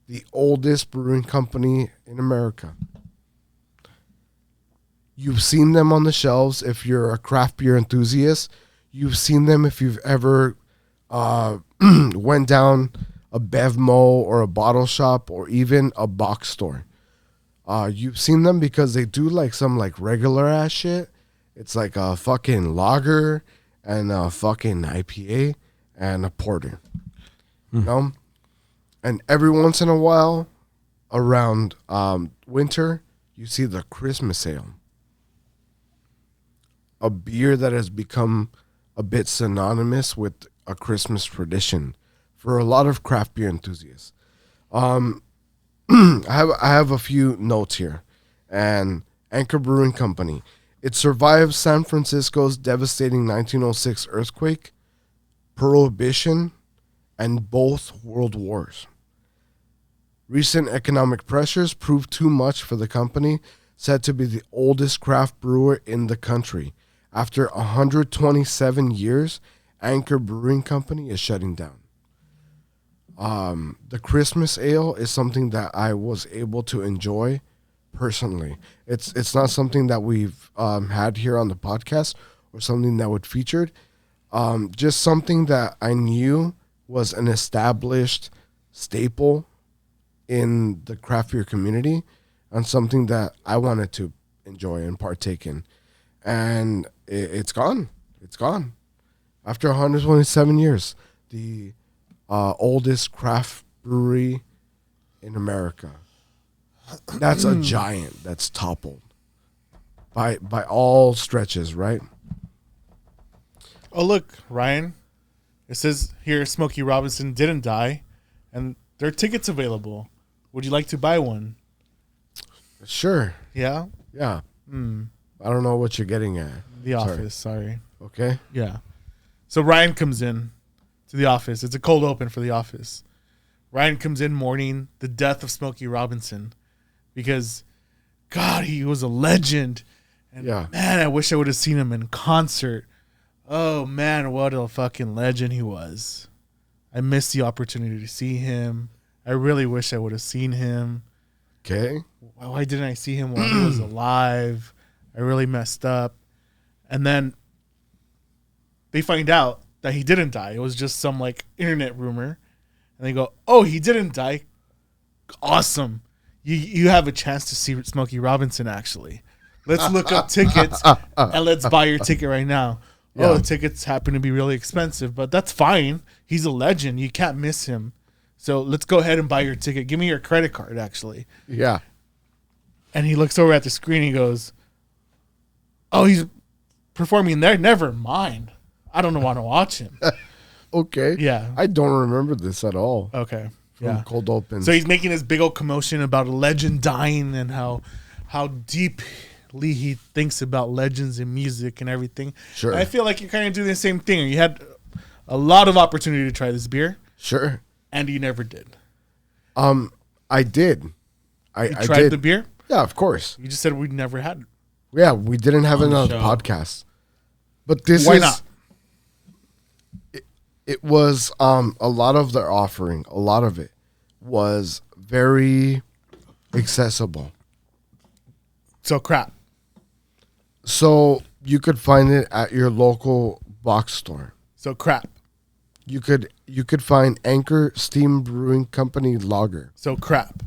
the oldest brewing company in America. You've seen them on the shelves if you're a craft beer enthusiast. You've seen them if you've ever went down a Bevmo or a bottle shop or even a box store. You've seen them because they do like some like regular ass shit. It's like a fucking lager and a fucking IPA and a porter. You know? And every once in a while around winter, you see the Christmas ale. A beer that has become a bit synonymous with a Christmas tradition for a lot of craft beer enthusiasts. I have a few notes here. And Anchor Brewing Company. It survived San Francisco's devastating 1906 earthquake, Prohibition, and both world wars. Recent economic pressures proved too much for the company, said to be the oldest craft brewer in the country. After 127 years, Anchor Brewing Company is shutting down. The Christmas ale is something that I was able to enjoy personally. It's not something that we've had here on the podcast or something that would featured. Just something that I knew was an established staple in the craft beer community and something that I wanted to enjoy and partake in. And it's gone. It's gone. After 127 years, the oldest craft brewery in America. That's a giant that's toppled by all stretches, right? Oh, look, Ryan. It says here Smokey Robinson didn't die, and there are tickets available. Would you like to buy one? Sure. Yeah? Yeah. I don't know what you're getting at. The office, sorry. Okay. Yeah. So Ryan comes in to the office. It's a cold open for the office. Ryan comes in mourning the death of Smokey Robinson because, God, he was a legend. And, man, I wish I would have seen him in concert. Oh, man, what a fucking legend he was. I missed the opportunity to see him. I really wish I would have seen him. Okay. Why didn't I see him while he was alive? I really messed up. And then they find out that he didn't die. It was just some like internet rumor. And they go, oh, he didn't die. Awesome. You have a chance to see Smokey Robinson, actually. Let's look up tickets and let's buy your ticket right now. Yeah. Oh, the tickets happen to be really expensive, but that's fine. He's a legend. You can't miss him. So let's go ahead and buy your ticket. Give me your credit card, actually. Yeah. And he looks over at the screen and he goes, oh, he's performing there? Never mind. I don't want to watch him. Okay. Yeah. I don't remember this at all. Okay. From Yeah. Cold Open. So he's making this big old commotion about a legend dying and how deeply he thinks about legends in music and everything. Sure. I feel like you're kind of doing the same thing. You had a lot of opportunity to try this beer, Sure. and you never did. I did. I Tried did. the beer? Yeah, of course. You just said we never had it. Yeah, we didn't have it On the on the show. podcast. But this Why is not? It was a lot of their offering, a lot of it was very accessible. So crap. So you could find it at your local box store. So crap. You could find Anchor Steam Brewing Company lager. So crap.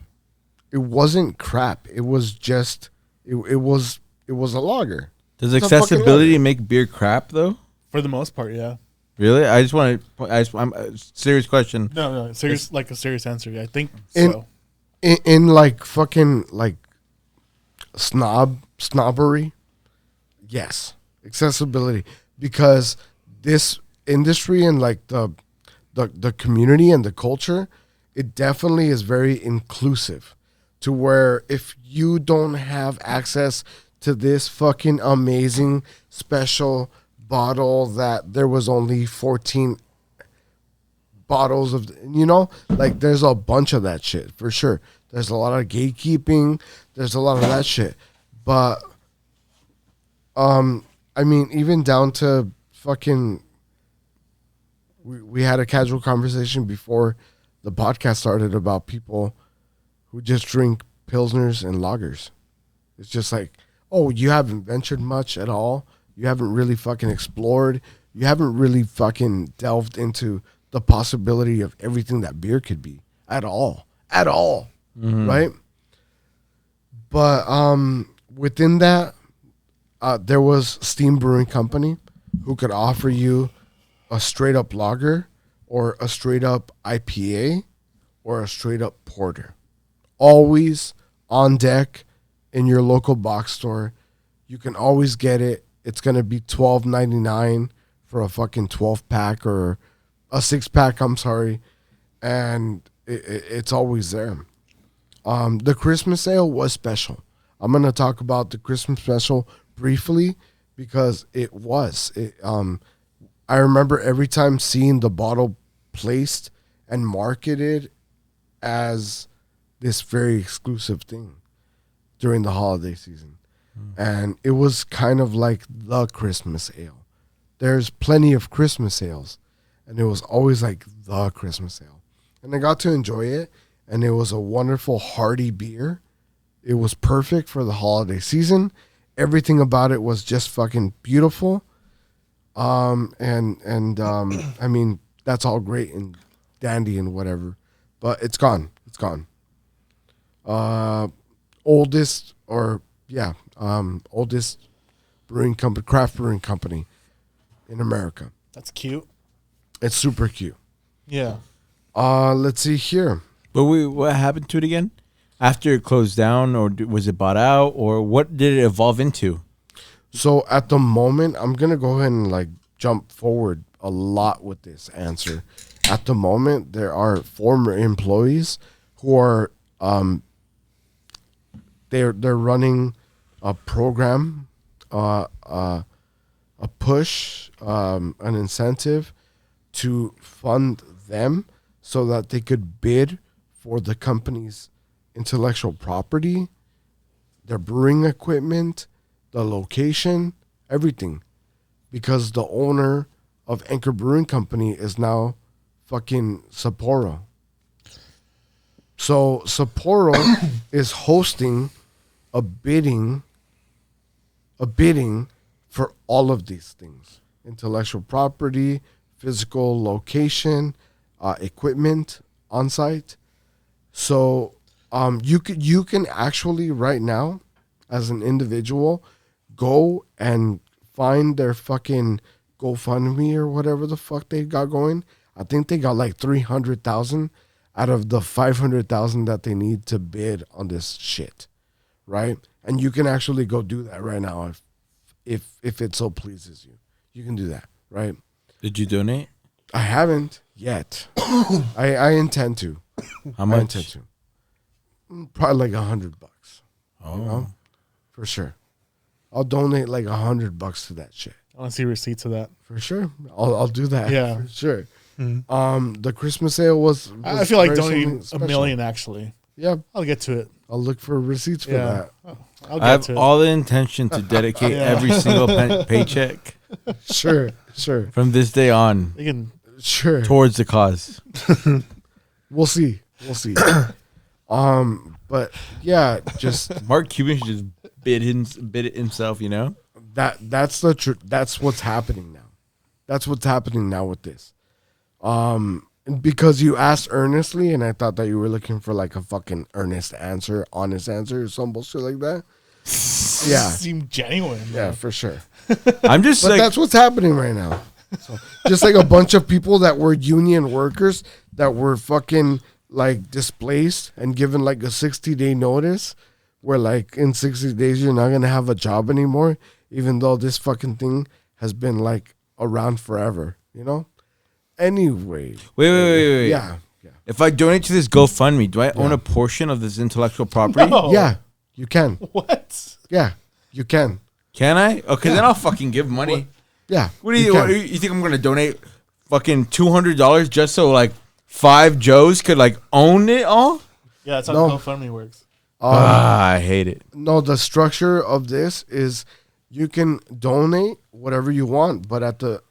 It wasn't crap. It was just it was a lager. Does It's a fucking accessibility lager. make beer crap though? For the most part, yeah. Really? I just want to. I'm serious question. No, serious, like a serious answer. I think In- so. In like fucking like snobbery. Yes, accessibility, because this industry and like the community and the culture, it definitely is very inclusive, to where if you don't have access to this fucking amazing special bottle that there was only 14 bottles of, like there's a bunch of that shit for sure. There's a lot of gatekeeping, there's a lot of that shit, but I mean, even down to fucking, we had a casual conversation before the podcast started about people who just drink pilsners and lagers. It's just like, oh, you haven't ventured much at all. You haven't really fucking explored. You haven't really fucking delved into the possibility of everything that beer could be at all, right? But within that, there was Steam Brewing Company who could offer you a straight up lager or a straight up IPA or a straight up porter. Always on deck in your local box store. You can always get it. It's going to be $12.99 for a fucking 12 pack or a 6 pack, I'm sorry. And it's always there. The Christmas ale was special. I'm going to talk about the Christmas special briefly because it was. I remember every time seeing the bottle placed and marketed as this very exclusive thing during the holiday season. And it was kind of like the Christmas ale. There's plenty of Christmas ales, and it was always like the Christmas ale. And I got to enjoy it, and it was a wonderful hearty beer. It was perfect for the holiday season. Everything about it was just fucking beautiful. I mean, that's all great and dandy and whatever, but it's gone. It's gone. oldest brewing company, craft brewing company in America. That's cute. It's super cute. Yeah. Let's see here. But what happened to it again? After it closed down, or was it bought out, or what did it evolve into? So at the moment, I'm gonna go ahead and like jump forward a lot with this answer. At the moment, there are former employees who are they're running a program, a push, an incentive to fund them so that they could bid for the company's intellectual property, their brewing equipment, the location, everything. Because the owner of Anchor Brewing Company is now fucking Sapporo. So Sapporo is hosting a bidding for all of these things: intellectual property, physical location, equipment on site. So you can actually right now, as an individual, go and find their fucking GoFundMe or whatever the fuck they got going. I think they got like 300,000 out of the 500,000 that they need to bid on this shit, right? And you can actually go do that right now if it so pleases you. You can do that, right? Did you donate? I haven't yet. I intend to. How I much? intend to. Probably like $100. Oh, You know? For sure. I'll donate like $100 to that shit. I want to see receipts of that. For sure. I'll do that. Yeah. For sure. The Christmas sale was I feel like very donating something $1 special. million, actually. Yeah. I'll get to it. I'll look for receipts for Yeah. that. I'll I have get to it. all the intention to dedicate Yeah. every single paycheck Sure. from this day on You can, Sure. towards the cause. We'll see. But yeah, just Mark Cuban should just bid it himself, you know? that's what's happening now. That's what's happening now with this. Because you asked earnestly, and I thought that you were looking for like a fucking honest answer, or some bullshit like that. Yeah. seem genuine. Yeah, for sure. I'm just But like, that's what's happening right now. So, just like a bunch of people that were union workers that were fucking like displaced and given like a 60-day notice, where like in 60 days you're not gonna have a job anymore, even though this fucking thing has been like around forever, you know? Anyway. wait. Yeah. If I donate to this GoFundMe, do I own a portion of this intellectual property? No. Yeah, you can. What? Yeah, you can. Can I? Okay, then I'll fucking give money. Yeah. What do you think I'm gonna donate fucking $200 just so like 5 Joes could like own it all? Yeah, that's how No. GoFundMe works. I hate it. No, the structure of this is you can donate whatever you want, but at the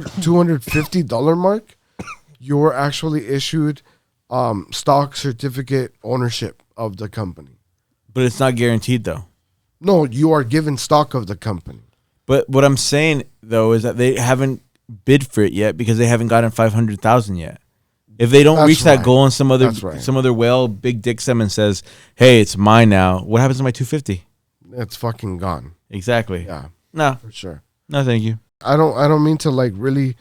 $250 mark, you're actually issued stock certificate ownership of the company. But it's not guaranteed though. No, you are given stock of the company. But what I'm saying though is that they haven't bid for it yet because they haven't gotten 500,000 yet. If they don't That's reach that right. goal and some other That's right. whale big dicks them and says, "Hey, it's mine now." What happens to my 250? It's fucking gone. Exactly. Yeah, No, for sure. no, thank you. I don't mean to like really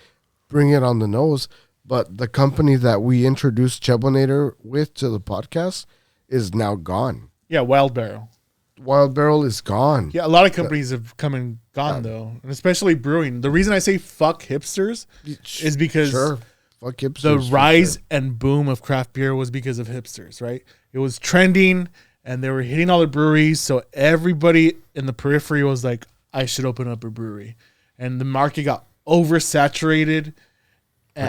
bring it on the nose, but the company that we introduced Chebonator with to the podcast is now gone. Yeah, Wild Barrel. Wild Barrel is gone. Yeah, a lot of companies have come and gone though, and especially brewing. The reason I say fuck hipsters is because Sure. Fuck the hipsters, for rise sure. and boom of craft beer was because of hipsters, right? It was trending, and they were hitting all the breweries, so everybody in the periphery was like, "I should open up a brewery," and the market got oversaturated. Pretty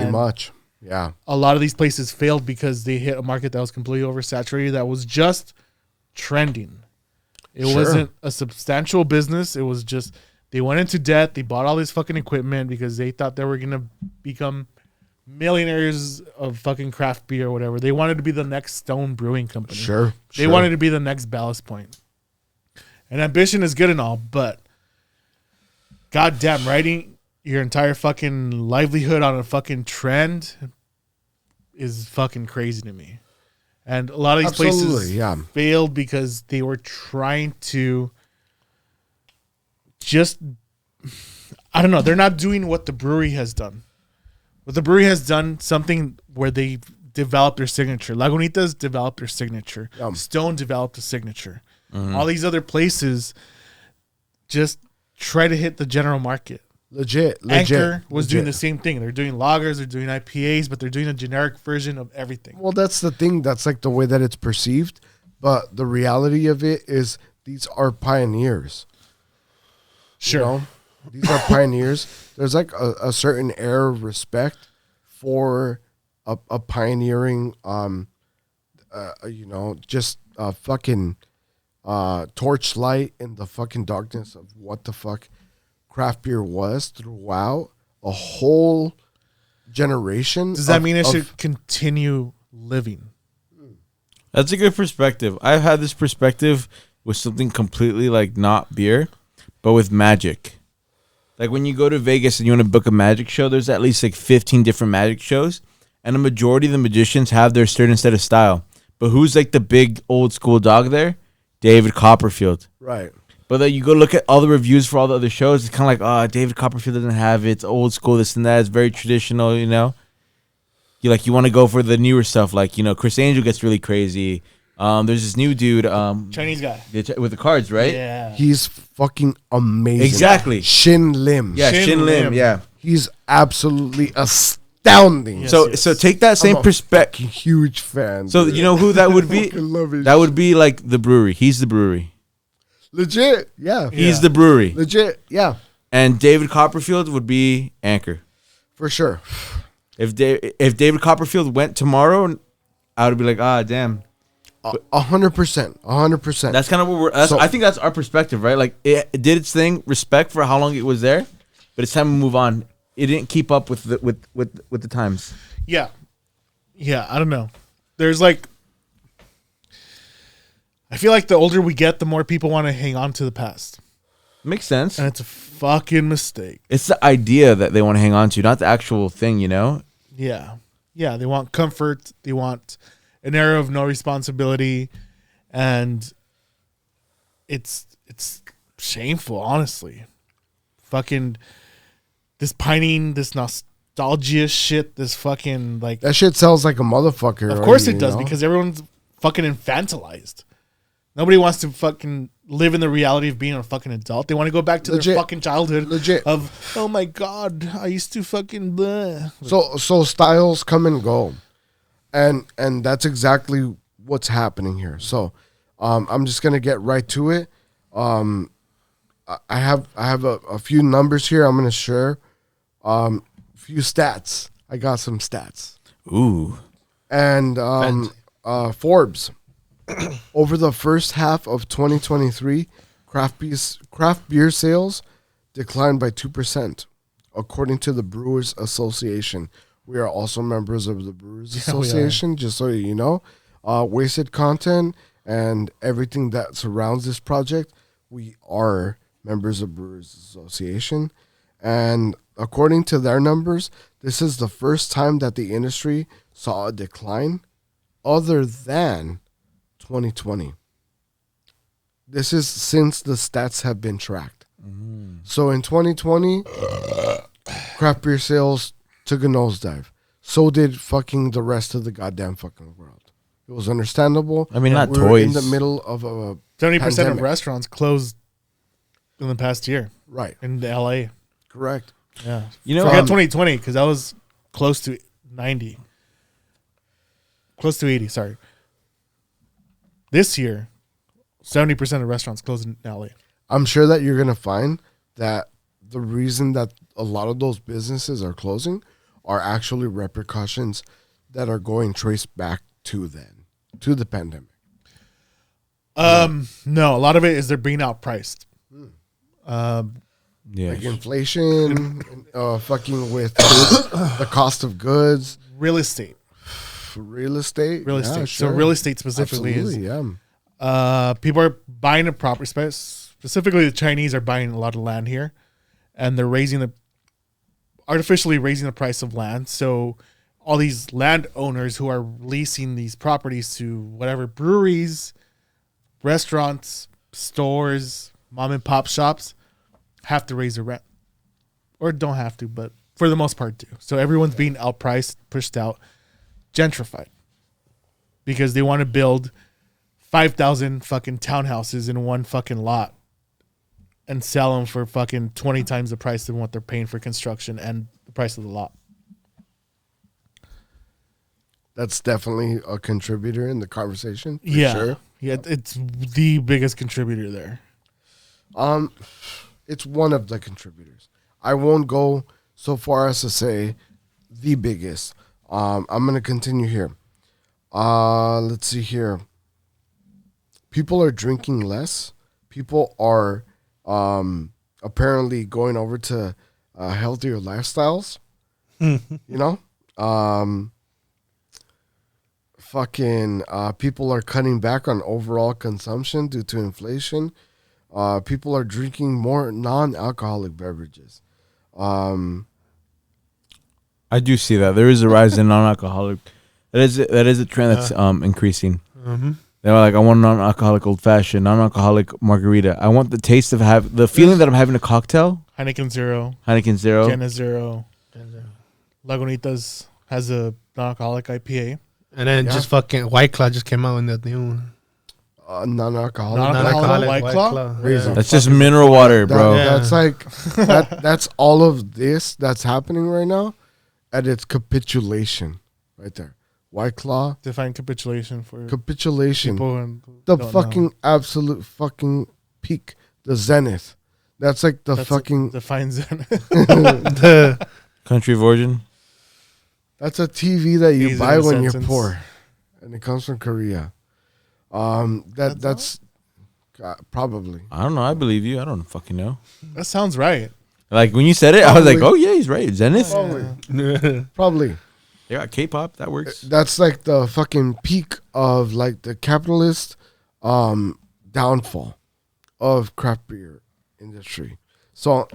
And much. Yeah. a lot of these places failed because they hit a market that was completely oversaturated, that was just trending. It Sure. wasn't a substantial business. It was just they went into debt. They bought all this fucking equipment because they thought they were going to become millionaires of fucking craft beer or whatever. They wanted to be the next Stone Brewing Company. Sure. They wanted to be the next Ballast Point. And ambition is good and all, but goddamn, writing your entire fucking livelihood on a fucking trend is fucking crazy to me. And a lot of these places Absolutely, yeah. failed because they were trying to just, I don't know, they're not doing what the brewery has done. What the brewery has done, something where they developed their signature. Lagunitas developed their signature. Stone developed a signature. All these other places just try to hit the general market. Legit. Anchor was doing the same thing. They're doing lagers, they're doing IPAs, but they're doing a generic version of everything. Well, that's the thing. That's like the way that it's perceived. But the reality of it is these are pioneers. Sure. You know? These are pioneers. There's like a certain air of respect for a pioneering, just a fucking torchlight in the fucking darkness of what the fuck craft beer was throughout a whole generation. Does that mean it should continue living? That's a good perspective. I've had this perspective with something completely like not beer, but with magic. Like when you go to Vegas and you want to book a magic show, there's at least like 15 different magic shows, and a majority of the magicians have their certain set of style. But who's like the big old school dog there? David Copperfield. Right. But then you go look at all the reviews for all the other shows, it's kind of like, oh, David Copperfield doesn't have it. It's old school, this and that. It's very traditional, you know? You want to go for the newer stuff. Like, Chris Angel gets really crazy. There's this new dude. Chinese guy. With the cards, right? Yeah. He's fucking amazing. Exactly. Shin Lim. Yeah, Shin Lim. Lim. Yeah. He's absolutely astounding. Yes, So take that same perspective. Huge fan. So dude. you know who that would be? Fucking love his That would be like the brewery. He's the brewery. legit. Yeah. He's the brewery. Legit. Yeah. And David Copperfield would be Anchor. For sure. If David Copperfield went tomorrow, I would be like, damn. 100%. 100%. That's kind of what I think that's our perspective, right? Like it did its thing, respect for how long it was there, but it's time to move on. It didn't keep up with the times. Yeah. Yeah, I don't know. There's like, I feel like the older we get, the more people want to hang on to the past. Makes sense. And it's a fucking mistake. It's the idea that they want to hang on to, not the actual thing, Yeah. Yeah, they want comfort. They want an era of no responsibility. And it's shameful, honestly. Fucking this pining, this nostalgia shit, this fucking like... That shit sells like a motherfucker. Of course already, it does, because everyone's fucking infantilized. Nobody wants to fucking live in the reality of being a fucking adult. They want to go back to their fucking childhood. Legit. Of, oh my God, I used to fucking... Bleh. So styles come and go. And that's exactly what's happening here. So I'm just going to get right to it. I have a few numbers here I'm going to share. A few stats. I got some stats. Ooh. And Forbes, over the first half of 2023, craft beer sales declined by 2%, according to the Brewers Association. We are also members of the Brewers Association, just so you know. Wasted content and everything that surrounds this project, we are members of Brewers Association. And according to their numbers, this is the first time that the industry saw a decline other than 2020. This is since the stats have been tracked. So in 2020, craft beer sales took a nosedive. So did fucking the rest of the goddamn fucking world. It was understandable. I mean, not We're toys. in the middle of a 70% of pandemic. restaurants closed in the past year Right. in LA. Correct. Yeah. You know, Forget 2020 because that was close to 90. Close to 80, sorry. This year, 70% of restaurants closed in LA. I'm sure that you're going to find that the reason that a lot of those businesses are closing are actually repercussions that are going traced back to the pandemic. No, a lot of it is they're being outpriced. Like inflation, fucking with the cost of goods, Real estate. real estate. Real Yeah, estate. sure. So real estate specifically Absolutely, yeah. people are buying a property space. Specifically, the Chinese are buying a lot of land here, and they're artificially raising the price of land. So all these landowners who are leasing these properties to whatever breweries, restaurants, stores, mom and pop shops have to raise the rent. Or don't have to, but for the most part do. So everyone's being outpriced, pushed out, gentrified. Because they want to build 5,000 fucking townhouses in one fucking lot and sell them for fucking 20 times the price than what they're paying for construction and the price of the lot. That's definitely a contributor in the conversation. For Yeah. Sure. Yeah, it's the biggest contributor there. It's one of the contributors. I won't go so far as to say the biggest. I'm going to continue here. Let's see here. People are drinking less. People are apparently going over to healthier lifestyles. You know? People are cutting back on overall consumption due to inflation. People are drinking more non-alcoholic beverages. I do see that there is a rise in non-alcoholic. That is a trend that's increasing. Mm-hmm. They're like, I want non-alcoholic old fashioned, non-alcoholic margarita. I want the taste of the feeling that I'm having a cocktail. Heineken Zero, Heineken Zero. Guinness Zero, Lagunitas has a non-alcoholic IPA. And then just fucking White Claw just came out in that new non-alcoholic. Non-alcoholic White Claw? Yeah. That's just mineral water, bro. That's like that's all of this that's happening right now, at its capitulation, right there. White Claw. Define capitulation for Capitulation. people who The don't fucking know. absolute fucking peak. The zenith. That's like the fucking. Defines it. the Country of origin. That's a TV that you Easy buy in a when you're sentence. poor, and it comes from Korea. That's probably. I don't know. I believe you. I don't fucking know. That sounds right. Like when you said it, I was like, Probably. oh yeah, he's right. Zenith. Probably. Yeah, K-pop. That works. That's like the fucking peak of like the capitalist downfall of craft beer industry. So,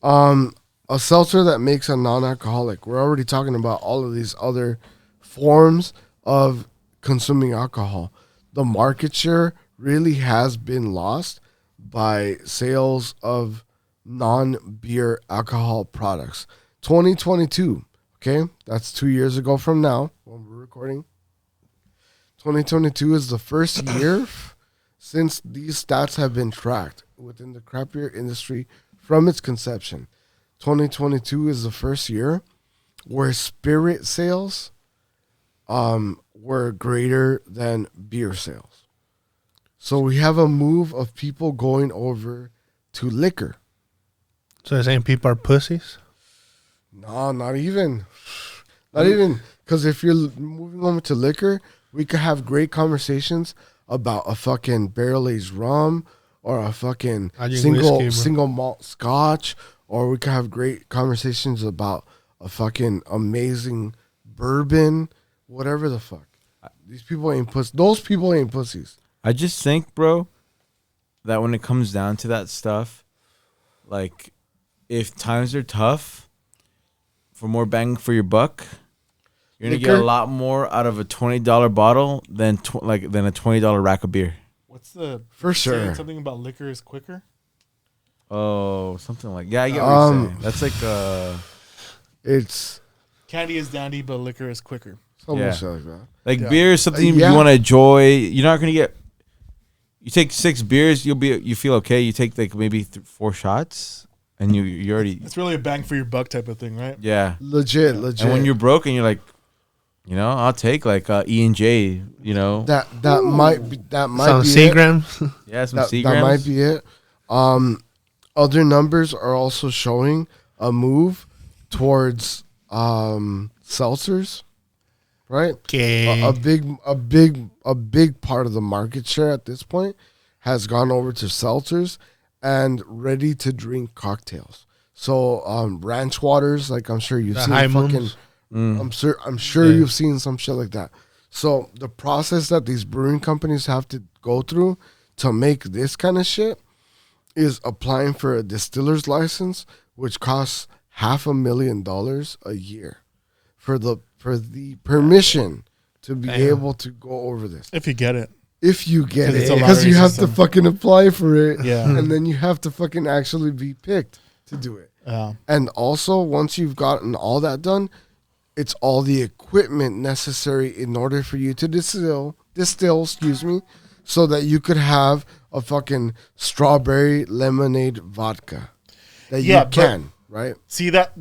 a seltzer that makes a non-alcoholic. We're already talking about all of these other forms of consuming alcohol. The market share really has been lost by sales of non-beer alcohol products. 2022, okay? That's 2 years ago from now when we're recording. 2022 is the first year since these stats have been tracked within the craft beer industry from its conception. 2022 is the first year where spirit sales were greater than beer sales. So we have a move of people going over to liquor. So you're saying people are pussies? No, not even. Not even. Because if you're moving over to liquor, we could have great conversations about a fucking barrel-aged rum or a fucking I drink whiskey, bro. single malt scotch, or we could have great conversations about a fucking amazing bourbon, whatever the fuck. These people ain't pussies. Those people ain't pussies. I just think, bro, that when it comes down to that stuff, like, if times are tough, for more bang for your buck, you're gonna get Liquor? a lot more out of a $20 bottle than a $20 rack of beer. What's the For saying sure. something about liquor is quicker? Oh, something like I get what you're saying. That's like It's Candy is dandy, but liquor is quicker. something Yeah. shit like that. like beer is something Yeah. you want to enjoy. You're not gonna get. You take 6 beers, you feel okay. You take like maybe 4 shots, and you already It's really a bang for your buck type of thing, right? yeah. Legit. And when you're broke and you're like, I'll take like E&J, that might be Some it. Seagrams? yeah, some That Seagrams. might be it. Other numbers are also showing a move towards seltzers, right? Okay. A big part of the market share at this point has gone over to seltzers and ready to drink cocktails. So ranch waters, like I'm sure you've The seen High fucking Moons. I'm sure Yeah. you've seen some shit like that. So the process that these brewing companies have to go through to make this kind of shit is applying for a distiller's license, which costs $500,000 a year for for the permission to be able to go over this. If you get it. If you get It's it, a because lottery you have system. to fucking apply for it, Yeah. and then you have to fucking actually be picked to do it. And also, once you've gotten all that done, it's all the equipment necessary in order for you to distill, excuse me, so that you could have a fucking strawberry lemonade vodka that Yeah, you can, right? See, that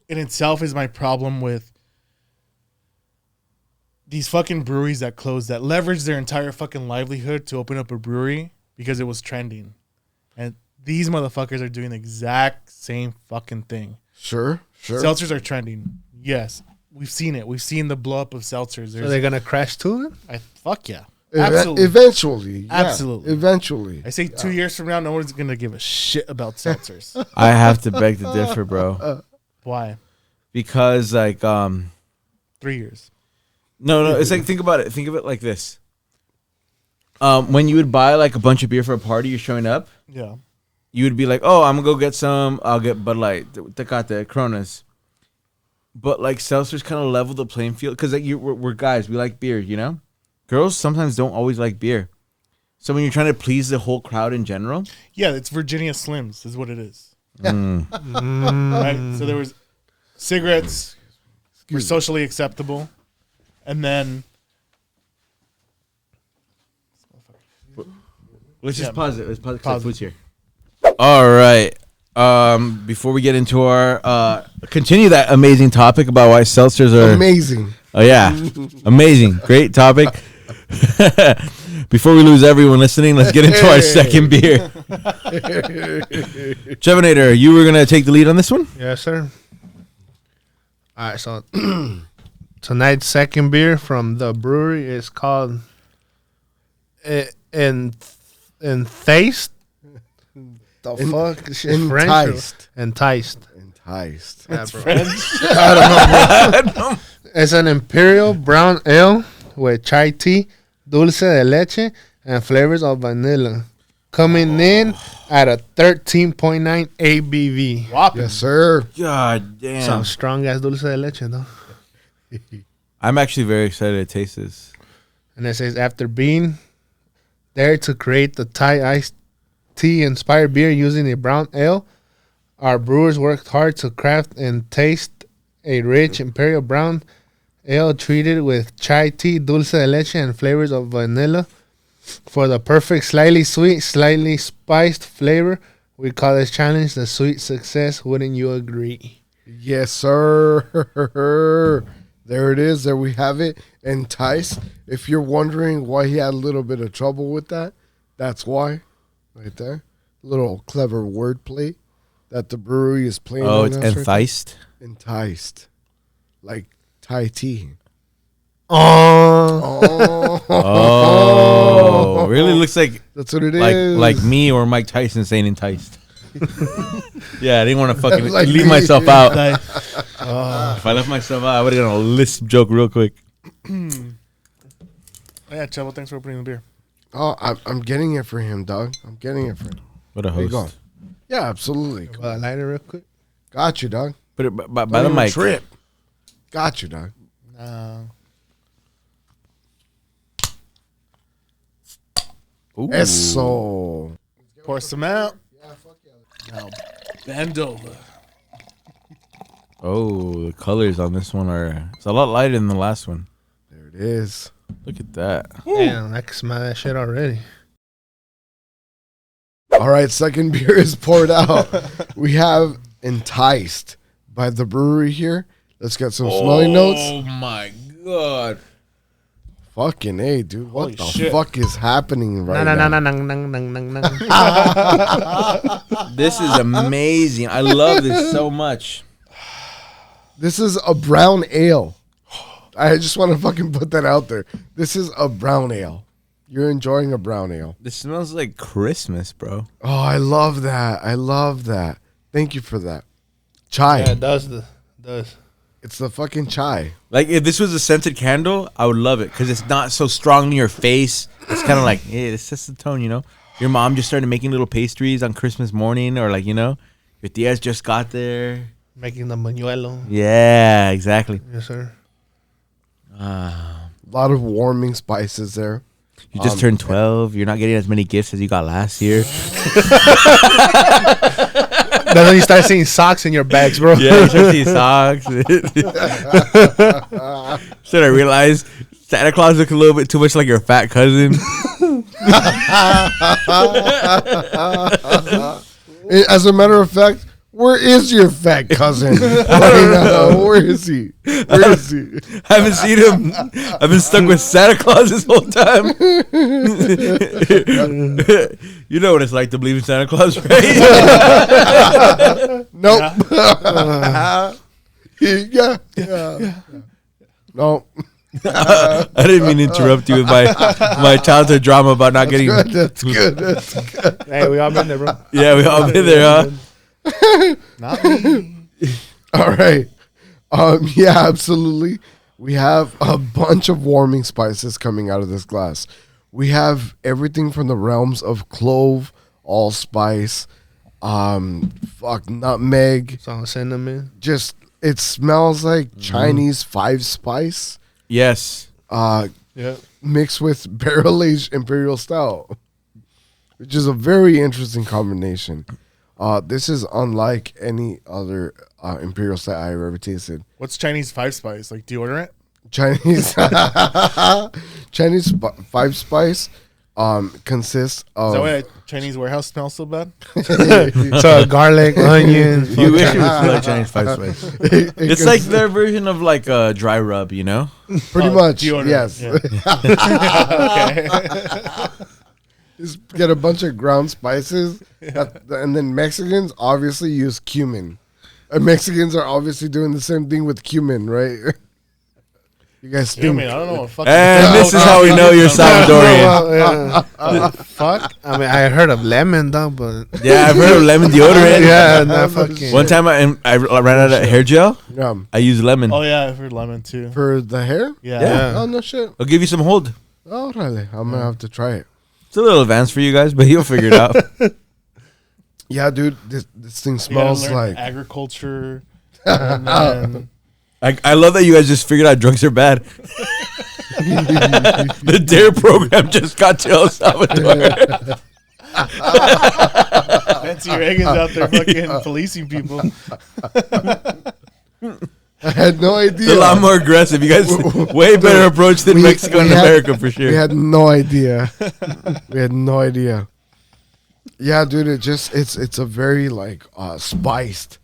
in itself is my problem with these fucking breweries that close, that leverage their entire fucking livelihood to open up a brewery because it was trending. And these motherfuckers are doing the exact same fucking thing. Sure. Seltzers are trending. Yes. We've seen it. We've seen the blow up of seltzers. So they're gonna crash too? Fuck yeah. Absolutely. Eventually. Yeah, Absolutely. Eventually. I say 2 years from now, no one's going to give a shit about seltzers. I have to beg to differ, bro. Why? Because like 3 years. no, it's like think about it. Think of it like this. When you would buy like a bunch of beer for a party, you're showing up. Yeah. You would be like, "Oh, I'm gonna go get some. I'll get Bud Light, Tecate, Coronas." But like seltzers kind of level the playing field because like we're guys, we like beer, you know. Girls sometimes don't always like beer, so when you're trying to please the whole crowd in general, Yeah, it's Virginia Slims is what it is. mm, Right? So there was cigarettes were socially acceptable. And then let's just pause it. Let's pause it. 'Cause Pause the food's here. All right. Before we get into our continue that amazing topic about why seltzers are Amazing. Oh yeah, amazing, great topic. Before we lose everyone listening, let's get into our second beer. Chairminator, you were gonna take the lead on this one. Yes, sir. All right, so tonight's second beer from the brewery is called Enthaiced. The fuck? This shit's French. Enticed. Enticed. Enticed. Yeah, bro. I don't know, bro. It's an Imperial brown ale with chai tea, dulce de leche, and flavors of vanilla. Coming in at a 13.9 ABV. whopping. Yes, sir. God damn! Some strong ass dulce de leche, though. I'm actually very excited to taste this. And it says, after being there to create the Thai iced tea inspired beer using a brown ale, our brewers worked hard to craft and taste a rich Imperial brown ale treated with chai tea, dulce de leche, and flavors of vanilla. For the perfect, slightly sweet, slightly spiced flavor, we call this challenge the sweet success. Wouldn't you agree? Yes, sir. There it is. There we have it. Entice. If you're wondering why he had a little bit of trouble with that, that's why. Right there. Little clever wordplay that the brewery is playing. Oh, on it's us right enticed. there. Enticed. Like Thai tea. Oh, Oh, really looks like That's what it is. like me or Mike Tyson saying enticed. Yeah, I didn't want to fucking Like leave me. myself out. Like, If I left myself out, I would have done a lisp joke real quick. yeah, Chavo, thanks for opening the beer. Oh, I'm getting it for him, dog. I'm getting it for him. What a There you go. host. Yeah, absolutely. lighter real quick. Got you, dog. Put it by Don't the even mic. Trip. Got you, dog. Ooh. Eso. Pour some out. Now bend over. Oh, the colors on this one are it's a lot lighter than the last one. There it is. Look at that. Damn, I can smell that shit already. All right, second beer is poured out. We have Enticed by the brewery here. Let's get some smelling notes. Oh my god. Fucking A, dude. What Holy the shit. fuck is happening right Nang, now? nang, nang, nang, nang, nang, nang. This is amazing. I love this so much. This is a brown ale. I just want to fucking put that out there. This is a brown ale. You're enjoying a brown ale. This smells like Christmas, bro. Oh, I love that. I love that. Thank you for that. Chai. Yeah, it does. Does. It's the fucking chai. Like if this was a scented candle, I would love it because it's not so strong in your face. It's kind of like, hey, this sets the tone, you know. Your mom just started making little pastries on Christmas morning, or like, you know, your tias just got there. Making the manuelo. Yeah, exactly. Yes, sir. A lot of warming spices there. You just turned 12. You're not getting as many gifts as you got last year. That's when you start seeing socks in your bags, bro. Yeah, you start seeing socks. Should I realize Santa Claus looks a little bit too much like your fat cousin? As a matter of fact, where is your fat cousin? Right now? Where is he? Where is he? I haven't seen him. I've been stuck with Santa Claus this whole time. You know what it's like to believe in Santa Claus, right? Nope. Yeah. No. I didn't mean to interrupt you with my childhood drama about not getting. That's good. That's good. Hey, we all been there, bro. Yeah, we all been there, huh? Not me. All right. Yeah, absolutely. We have a bunch of warming spices coming out of this glass. We have everything from the realms of clove, allspice, nutmeg. Some cinnamon. Just it smells like Chinese 5-spice. Yes. Yeah. Mixed with barrel-aged Imperial Stout, which is a very interesting combination. This is unlike any other Imperial Stout I've ever tasted. What's Chinese 5-spice? Like deodorant? Chinese 5-spice consists Is that of why a Chinese warehouse smells so bad? So garlic, onion. You wish it was like Chinese 5-spice. It's like consists- their version of like a dry rub, you know? pretty much deodorant, yes. yeah. Okay. Just get a bunch of ground spices, and then Mexicans obviously use cumin. And Mexicans are obviously doing the same thing with cumin, right? You guys I stink. mean, I don't know what fucking. And this is how we know you're Salvadorian. Yeah. Fuck. I mean, I heard of lemon though, but Yeah, I've heard of lemon deodorant. yeah, not fucking. One time I ran out of hair gel. Yeah. I used lemon. Oh yeah, I've heard lemon too. For the hair? Yeah. Yeah. Oh, no shit. I'll give you some hold. Oh, really? I'm going to have to try it. It's a little advanced for you guys, but you'll figure it out. Yeah, dude, this thing You gotta smells learn like... agriculture. And then, I love that you guys just figured out drugs are bad. The DARE program just got to El Salvador. Nancy Reagan's out there fucking policing people. I had no It's idea. a lot more aggressive. You guys, way better approach than Mexico and America for sure. We had no idea. We had no idea. Yeah, dude, it's a very like spiced,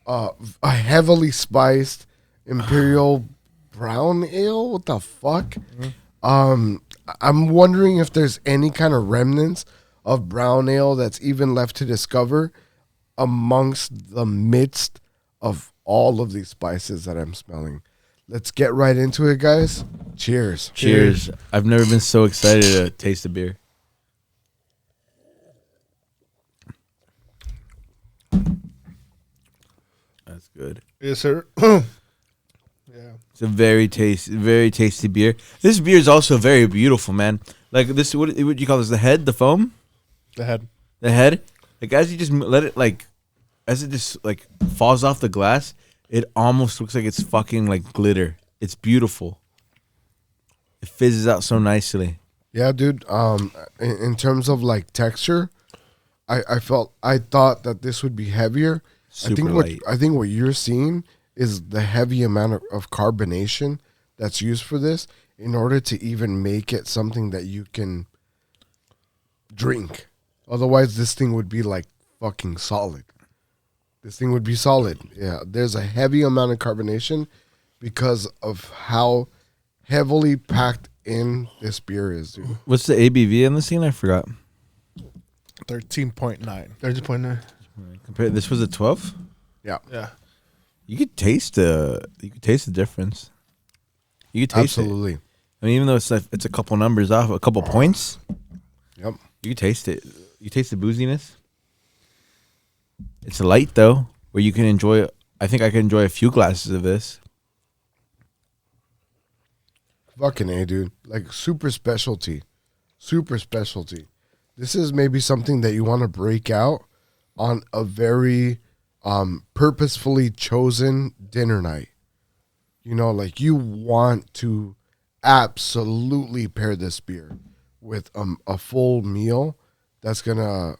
a heavily spiced Imperial brown ale. What the fuck? I'm wondering if there's any kind of remnants of brown ale that's even left to discover amongst the midst of all of these spices that I'm smelling. Let's get right into it, guys. Cheers. Cheers. I've never been so excited to taste a beer. That's good. Yes, sir. Yeah. It's a very tasty beer. This beer is also very beautiful, man. Like this, what would you call this? The head, the foam, The head. the head. Like as you just let it as it just like falls off the glass, it almost looks like it's fucking like glitter. It's beautiful. It fizzes out so nicely. Yeah, dude. In terms of like texture, I thought that this would be heavier. Super light. I think what you're seeing is the heavy amount of carbonation that's used for this in order to even make it something that you can drink. Otherwise, this thing would be like fucking solid. This thing would be solid. Yeah, there's a heavy amount of carbonation because of how heavily packed in this beer is, dude. What's the ABV in this thing? I forgot. 13.9. 30.9. Compare. This was a 12. Yeah, Yeah. You could taste the difference. You could taste it. absolutely. I mean, even though it's a couple numbers off, a couple points, Yep. you could taste it. You taste the booziness. It's light though, where you can enjoy. I think I could enjoy a few glasses of this. Fucking A, dude. Like super specialty. Super specialty. This is maybe something that you want to break out on a very purposefully chosen dinner night. You know, like you want to absolutely pair this beer with a full meal that's gonna,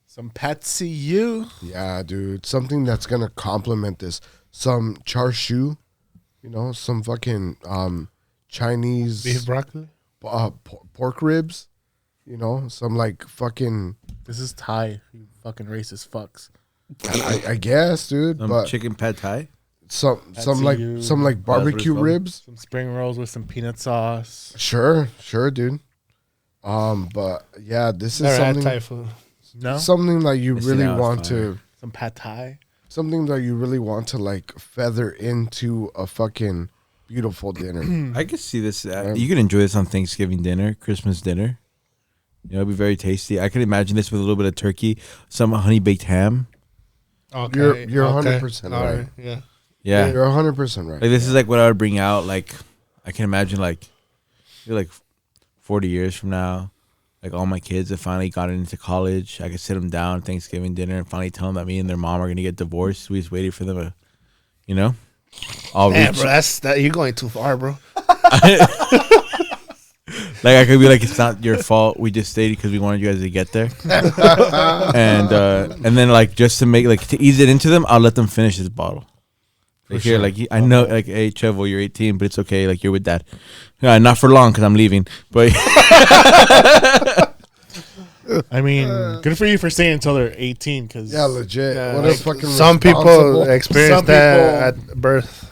Some Patsy you. yeah, dude, something that's gonna complement this. Some char siu, you know, some fucking Chinese Beef broccoli. pork ribs, you know, some like fucking, This is Thai. You fucking racist fucks. I guess, dude, but Chicken pad thai. some you. like barbecue Raspberry ribs. Some spring rolls with some peanut sauce. Sure, dude. But yeah, this is Never had something Thai food. No? something that you Missing really out is want fire. to Some pad thai. something that you really want to like feather into a fucking beautiful dinner. I could see this. You could enjoy this on Thanksgiving dinner, Christmas dinner. You know, it'd be very tasty. I could imagine this with a little bit of turkey, some honey baked ham. Okay, You're okay. 100% All right. Yeah. Yeah, You're 100% right. like this is like what I would bring out. Like I can imagine like, you're like 40 years from now, like all my kids have finally gotten into college. I could sit them down at Thanksgiving dinner and finally tell them that me and their mom are gonna get divorced. We just waited for them to, you know, all Damn, reach. bro, you're going too far, bro. Like I could be like, it's not your fault. We just stayed because we wanted you guys to get there. and then like just to make like to ease it into them, I'll let them finish this bottle. Like here, like I know, like hey Trevo, you're 18, but it's okay. Like you're with dad. Not for long because I'm leaving. But I mean, good for you for staying until they're 18. Cause Yeah, legit. Yeah, What like, a fucking some people responsible- experience Some that people- at birth.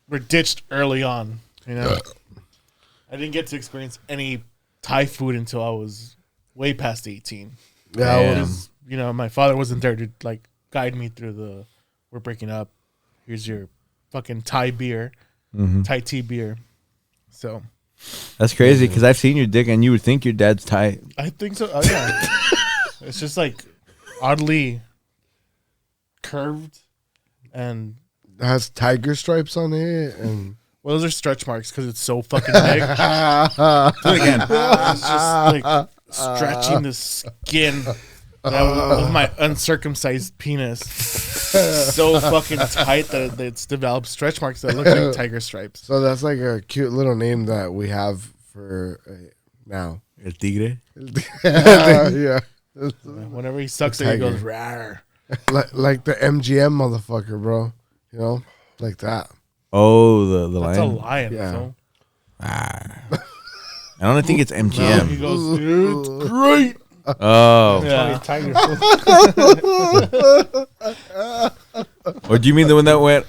we're ditched early on. You know, I didn't get to experience any Thai food until I was way past 18. Yeah, Damn. well, You know, my father wasn't there to like guide me through the. We're breaking up. Here's your fucking Thai beer, Thai tea beer. So that's crazy because I've seen your dick and you would think your dad's Thai. I think so. Oh, yeah. It's just like oddly curved, and it has tiger stripes on it, and well, those are stretch marks because it's so fucking big. Do it again. It's just like stretching the skin of my uncircumcised penis so fucking tight that it's developed stretch marks that look like tiger stripes. so that's like a cute little name that we have for now. El tigre. Yeah, Whenever he sucks it, he tiger. goes rawr. like the MGM motherfucker, bro. You know, like that. Oh, the That's a lion. lion. Yeah. So. I don't think it's He MGM. goes, dude, it's great. Oh, Yeah. Tiger food. or do you mean the one that went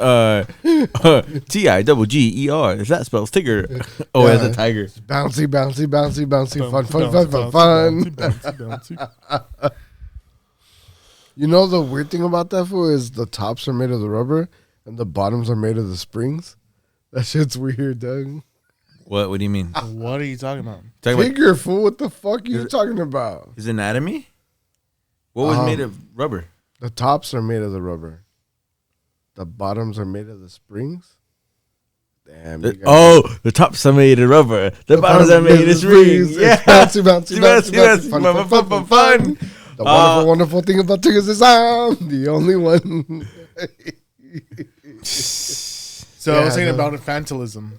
TIGGER? Is that spells tiger? Oh, it's a tiger. Bouncy, bouncy, bouncy, bouncy, fun, fun, Bouncy, fun, fun, fun. bouncy, bouncy. You know the weird thing about that food is the tops are made of the rubber and the bottoms are made of the springs. That shit's weird, dog. What do you mean? What are you talking about? Talking about Figure fool, what the fuck are you talking about? his anatomy? What was made of rubber? The tops are made of the rubber. The bottoms are made of the springs. Damn. you guys- The tops are made of rubber. The bottoms are made of springs. It's Yeah. bouncy, bouncy, bouncy, bouncy, fun, fun, fun, fun, fun. fun. The wonderful, wonderful thing about chickens is I'm the only one. So I Yeah, was saying no. about infantilism.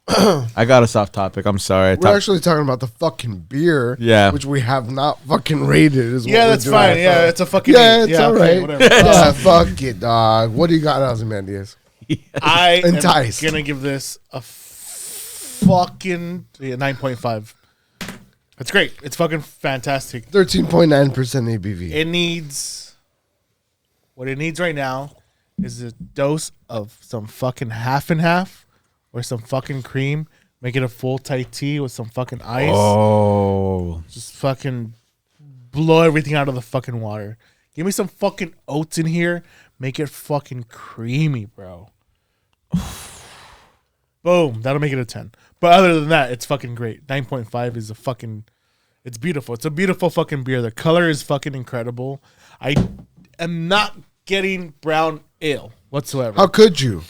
I got us off topic. I'm sorry. We're actually talking about the fucking beer, Yeah. which we have not fucking rated. Is what Yeah, we're that's doing. fine. Yeah, it's a fucking Yeah, it's all okay, right. whatever. Yeah, fuck it, dog. What do you got, Ozymandias? I Enthaiced. am gonna give this a fucking 9.5. It's great. It's fucking fantastic. 13.9% ABV. It needs what it needs right now is a dose of some fucking half and half or some fucking cream. Make it a full Thai tea with some fucking ice. Oh. Just fucking blow everything out of the fucking water. Give me some fucking oats in here. Make it fucking creamy, bro. Boom. That'll make it a 10. But other than that, it's fucking great. 9.5 is a fucking... It's beautiful. It's a beautiful fucking beer. The color is fucking incredible. I am not getting brown ale whatsoever. How could you?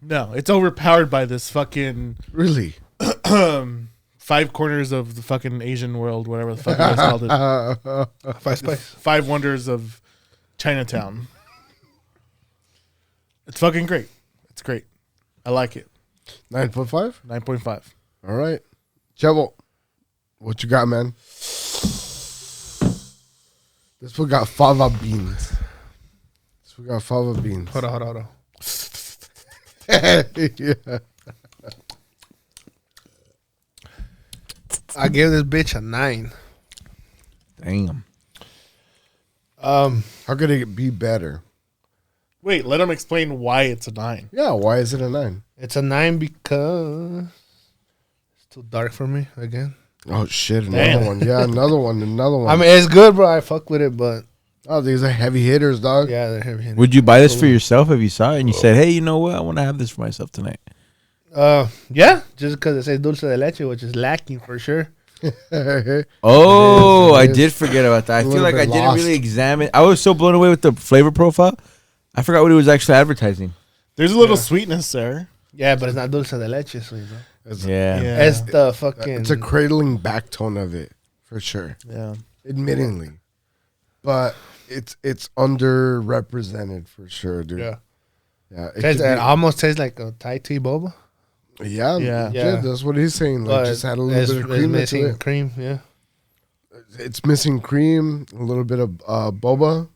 No, it's overpowered by this fucking... Really? 5 corners of the fucking Asian world, whatever the fuck you guys called it. 5 Spice. 5 wonders of Chinatown. It's fucking great. It's great. I like it. 9.5? 9.5. All right. Chevo, what you got, man? This one got fava beans. Hold on. Yeah. I gave this bitch a 9. Damn. How could it be better? Wait, let him explain why it's a 9. Yeah, why is it a 9? It's a 9 because it's too dark for me again. Oh, shit, another Damn. one. Yeah, another one. I mean, it's good, bro. I fuck with it, but Oh, these are heavy hitters, dog. yeah, they're heavy. Would you buy this for yourself if you saw it and you said, "Hey, you know what? I want to have this for myself tonight." Yeah, just because it says dulce de leche, which is lacking for sure. Oh, I It is. did forget about that. I A feel little like I bit didn't lost. really examine. I was so blown away with the flavor profile. I forgot what he was actually advertising. There's a little sweetness there. Yeah, but it's not dulce de leche, sweet, bro. It's, Yeah. Yeah. It's the fucking. it's a cradling back tone of it, for sure. Yeah. Admittingly. But it's underrepresented for sure, dude. Yeah. Yeah. It almost tastes like a Thai tea boba. Yeah, Yeah. yeah, that's what he's saying. Like, But just had a little it's bit of cream missing into it. cream, yeah. It's missing cream, a little bit of boba.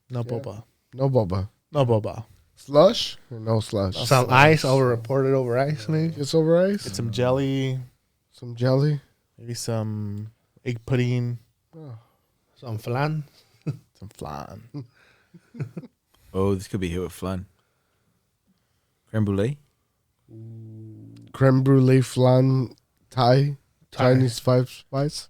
No boba. No boba. No boba. Slush? Or no slush? Some ice reported over ice, maybe. Just over ice? Get some jelly, Some jelly? maybe some egg pudding, Some flan. some flan. Oh, this could be hit with flan. Creme brulee. Creme brulee flan Thai? Thai. Chinese 5 spice?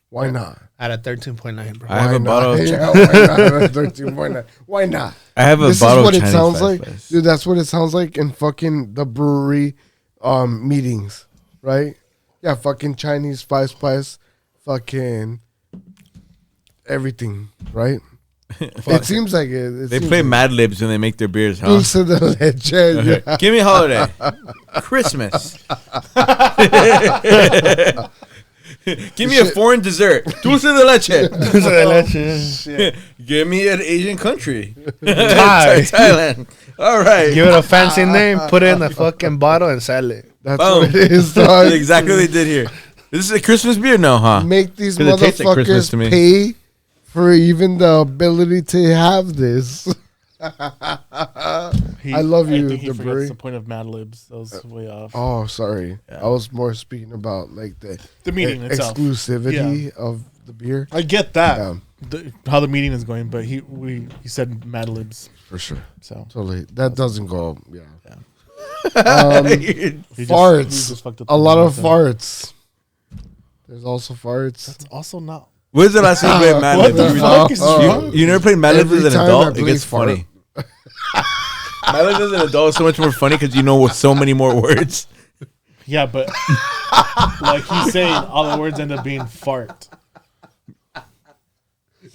Why not? At a 13.9, bro. I have a Why bottle not? of Yeah, why not? 13.9. Why not? I have a This is bottle what of it Chinese sounds Five like. Spice. Dude, that's what it sounds like in fucking the brewery meetings, right? Yeah, fucking Chinese 5 spice, fucking everything, right? It seems like it. They seems play like Mad Libs when they make their beers, huh? Dulce de leche. Yeah. Give me a holiday. Christmas. Give me a foreign dessert. Dulce de leche. Dulce de leche. Give me an Asian country. Thai. Thailand. All right. Give it a fancy name, put it in the fucking bottle, and sell it. That's Boom. what it is, That's dog. exactly what they did here. This is a Christmas beer? No, huh? Make these 'Cause it tastes like Christmas motherfuckers to me. pay for even the ability to have this. I love you, I think he the forgets brewery. the point of Mad Libs. That was way off. Oh, sorry. Yeah. I was more speaking about like the The meeting itself. exclusivity of the beer. I get that. Yeah, How the meeting is going, but he said Mad Libs. for sure. So Totally. That doesn't go. Yeah. he Farts. just fucked up A the lot of meeting. farts. There's also farts. It's also not. When's the last time you played Mad What Libs? the fuck is wrong? You never played Mad Libs Every as an time adult? I It play gets fart. funny. Mad Libs as an adult is so much more funny because you know so many more words. Yeah, but like he's saying, all the words end up being fart.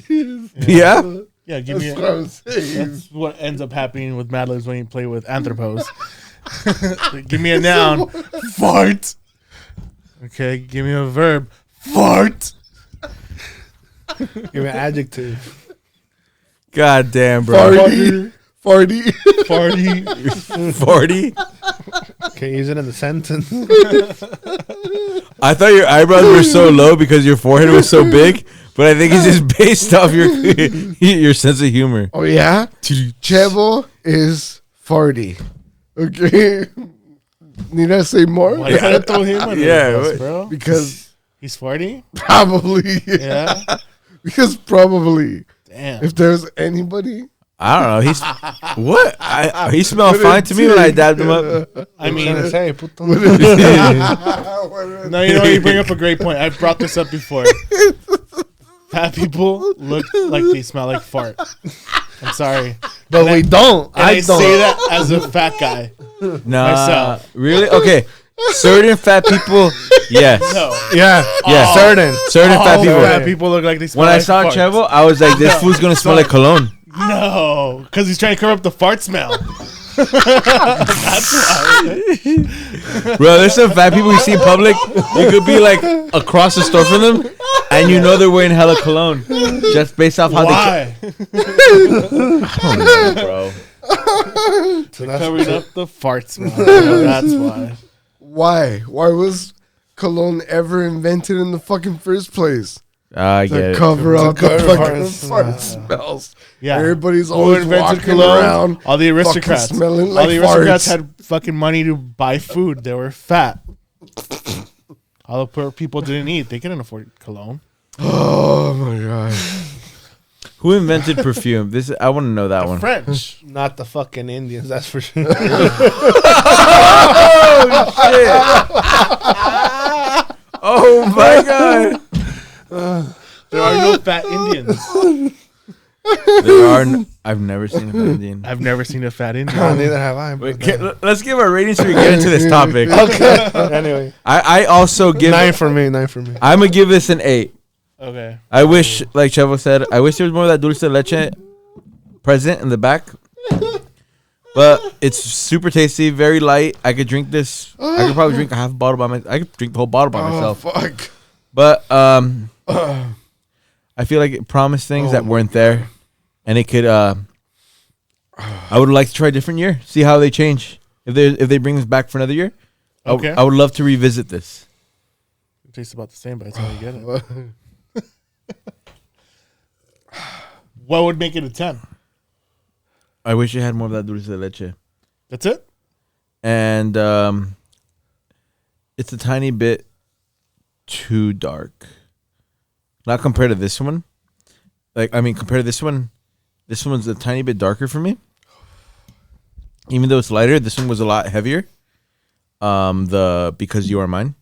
Yeah? Yeah, give me. That's what I'm saying. That's what ends up happening with Mad Libs when you play with anthropos. Give me a noun, fart. Okay, give me a verb, fart. Give me an adjective. God damn, bro. Farty. Farty. Farty. 40? Can you use it in the sentence? I thought your eyebrows were so low because your forehead was so big, but I think it's just based off your sense of humor. Oh, yeah? Chevo is farty. Okay. Need I say more? Why you gotta throw him under Yeah, the bus, what- bro? Because He's farty. probably. Yeah. Because probably. Damn. If there's anybody. I don't know. He's what? He smelled fine to me when I dabbed him up. I mean, Trying to say, puto. no, you know, you bring up a great point. I've brought this up before. Fat people look like they smell like fart. I'm sorry. But we don't. And I I don't. say that as a fat guy. Nah, Myself. really? Okay, certain fat people, yes, No. Yeah. yeah, Certain. fat All people. fat people look like they smell When I like saw farts. Chevo, I was like, this fool's gonna smell like cologne. No, because he's trying to cover up the fart smell. Bro, there's some fat people you see in public. You could be like across the store from them, and you know they're wearing hella cologne just based off how Why? I don't know, bro. Covering up the fart smell. That's why. Why? Why was cologne ever invented in the fucking first place? I get To it. cover up the cover fucking farts. fart smells. Yeah. Everybody's Who always invented walking cologne? around. All the aristocrats. fucking smelling All like the aristocrats farts. had fucking money to buy food. They were fat. All the poor people didn't eat. They couldn't afford cologne. Oh my god. Who invented perfume? This I want to know that one. French. Not the fucking Indians, that's for sure. Oh my god. There are no fat Indians. There are. I've never seen an Indian. I've never seen a fat Indian. Neither have I. Wait, let's give our ratings so we get into this topic. Okay. Anyway, I also give. 9 for me. 9 for me. I'm gonna give this an 8. Okay. I wish, like Chevo said, I wish there was more of that dulce de leche present in the back. But it's super tasty, very light. I could drink this. I could probably drink a half bottle by myself. I could drink the whole bottle by myself. Fuck. But I feel like it promised things that weren't there, and it could. I would like to try a different year, see how they change. If they bring this back for another year, Okay. I would love to revisit this. It tastes about the same by the time you get it. What would make it a 10? I wish it had more of that dulce de leche, That's it? and it's a tiny bit too dark. Not compared to this one. Compared to this one one's a tiny bit darker for me. Even though it's lighter, this one was a lot heavier. The Because You Are Mine.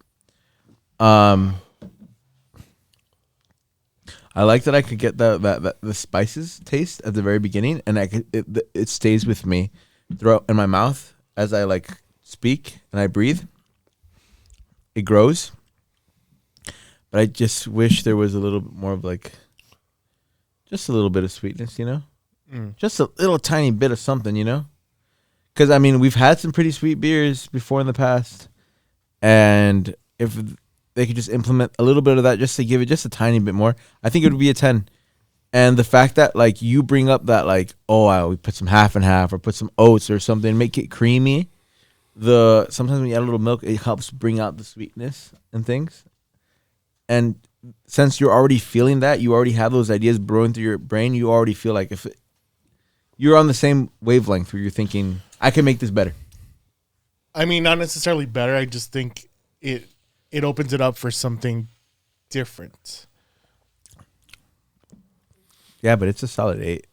I like that I could get the spices taste at the very beginning, and it stays with me throughout in my mouth as I like speak and I breathe. It grows. But I just wish there was a little bit more of like, just a little bit of sweetness, you know? Just a little tiny bit of something, you know? Because, I mean, we've had some pretty sweet beers before in the past. And if they could just implement a little bit of that just to give it just a tiny bit more, I think it would be a 10. And the fact that, like, you bring up that, like, we put some half and half or put some oats or something, make it creamy. Sometimes when you add a little milk, it helps bring out the sweetness and things. And since you're already feeling that, you already have those ideas brewing through your brain, you already feel like you're on the same wavelength where you're thinking, I can make this better. I mean, not necessarily better. I just think it opens it up for something different. Yeah, but it's a solid 8.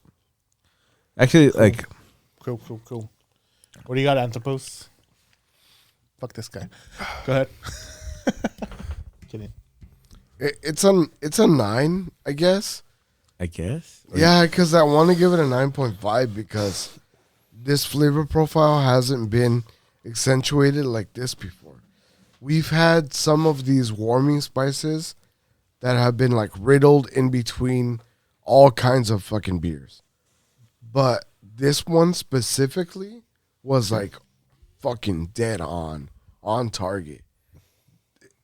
Actually, like... Cool. What do you got, Anthropos? Fuck this guy. Go ahead. Kidding. It's a 9, I guess. I guess? Yeah, because I want to give it a 9.5 because this flavor profile hasn't been accentuated like this before. We've had some of these warming spices that have been like riddled in between all kinds of fucking beers. But this one specifically was like fucking dead on target.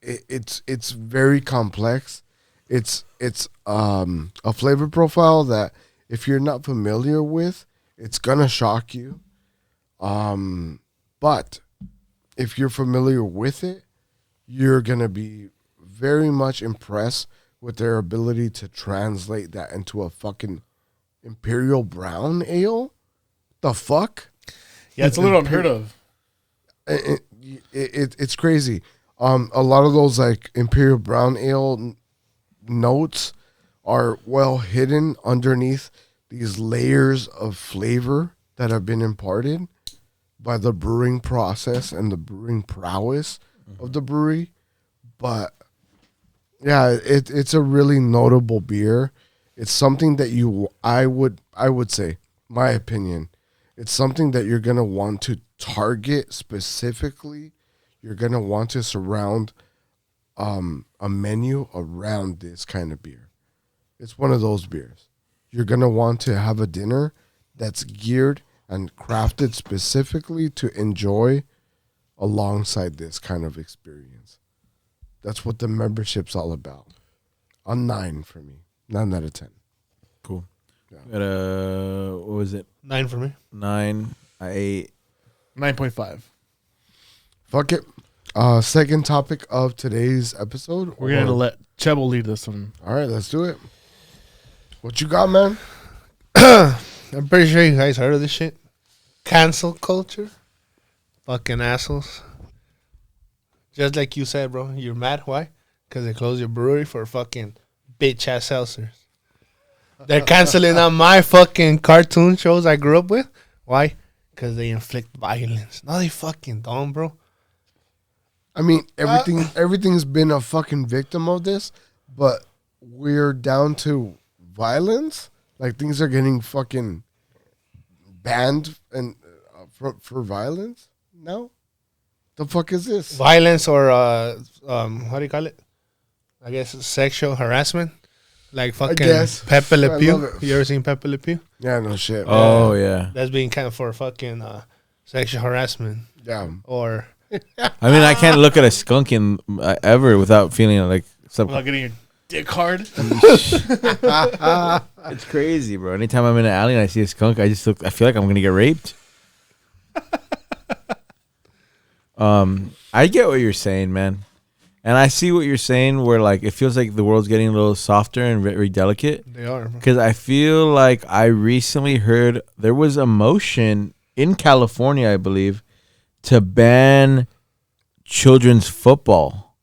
It's very complex. It's a flavor profile that if you're not familiar with, it's gonna shock you. But if you're familiar with it, you're gonna be very much impressed with their ability to translate that into a fucking Imperial brown ale. The fuck? Yeah, it's a little unheard of. It's crazy. A lot of those like Imperial brown ale notes are well hidden underneath these layers of flavor that have been imparted by the brewing process and the brewing prowess of the brewery. But yeah, it's a really notable beer. It's something that I would say, my opinion, it's something that you're gonna want to target specifically. You're gonna want to surround a menu around this kind of beer. It's one of those beers. You're gonna want to have a dinner that's geared and crafted specifically to enjoy alongside this kind of experience. That's what the membership's all about. A 9 for me. 9 out of 10. Cool. Yeah. Got a, what was it? 9 for me. 9. I ate 9.5. Fuck it. Second topic of today's episode. We're going to let Chebo lead this one. All right, let's do it. What you got, man? I'm pretty sure you guys heard of this shit. Cancel culture. Fucking assholes. Just like you said, bro. You're mad. Why? Because they closed your brewery for fucking bitch-ass seltzers. They're canceling on my fucking cartoon shows I grew up with. Why? Because they inflict violence. No, they fucking don't, bro. I mean, everything's been a fucking victim of this, but we're down to violence. Like, things are getting fucking banned and for violence now. The fuck is this? Violence or, how do you call it? I guess sexual harassment. Like fucking guess. Pepe Le I Pew. love it. You ever seen Pepe Le Pew? Yeah, no shit. Oh, yeah. That's being kind of for fucking sexual harassment. Yeah. Or I mean, I can't look at a skunk in ever without feeling like something. Without getting your dick hard. It's crazy, bro. Anytime I'm in an alley and I see a skunk, I feel like I'm gonna get raped. I get what you're saying, man, and I see what you're saying. Where like it feels like the world's getting a little softer and very delicate. they are. Because I feel like I recently heard there was a motion in California, I believe, to ban children's football.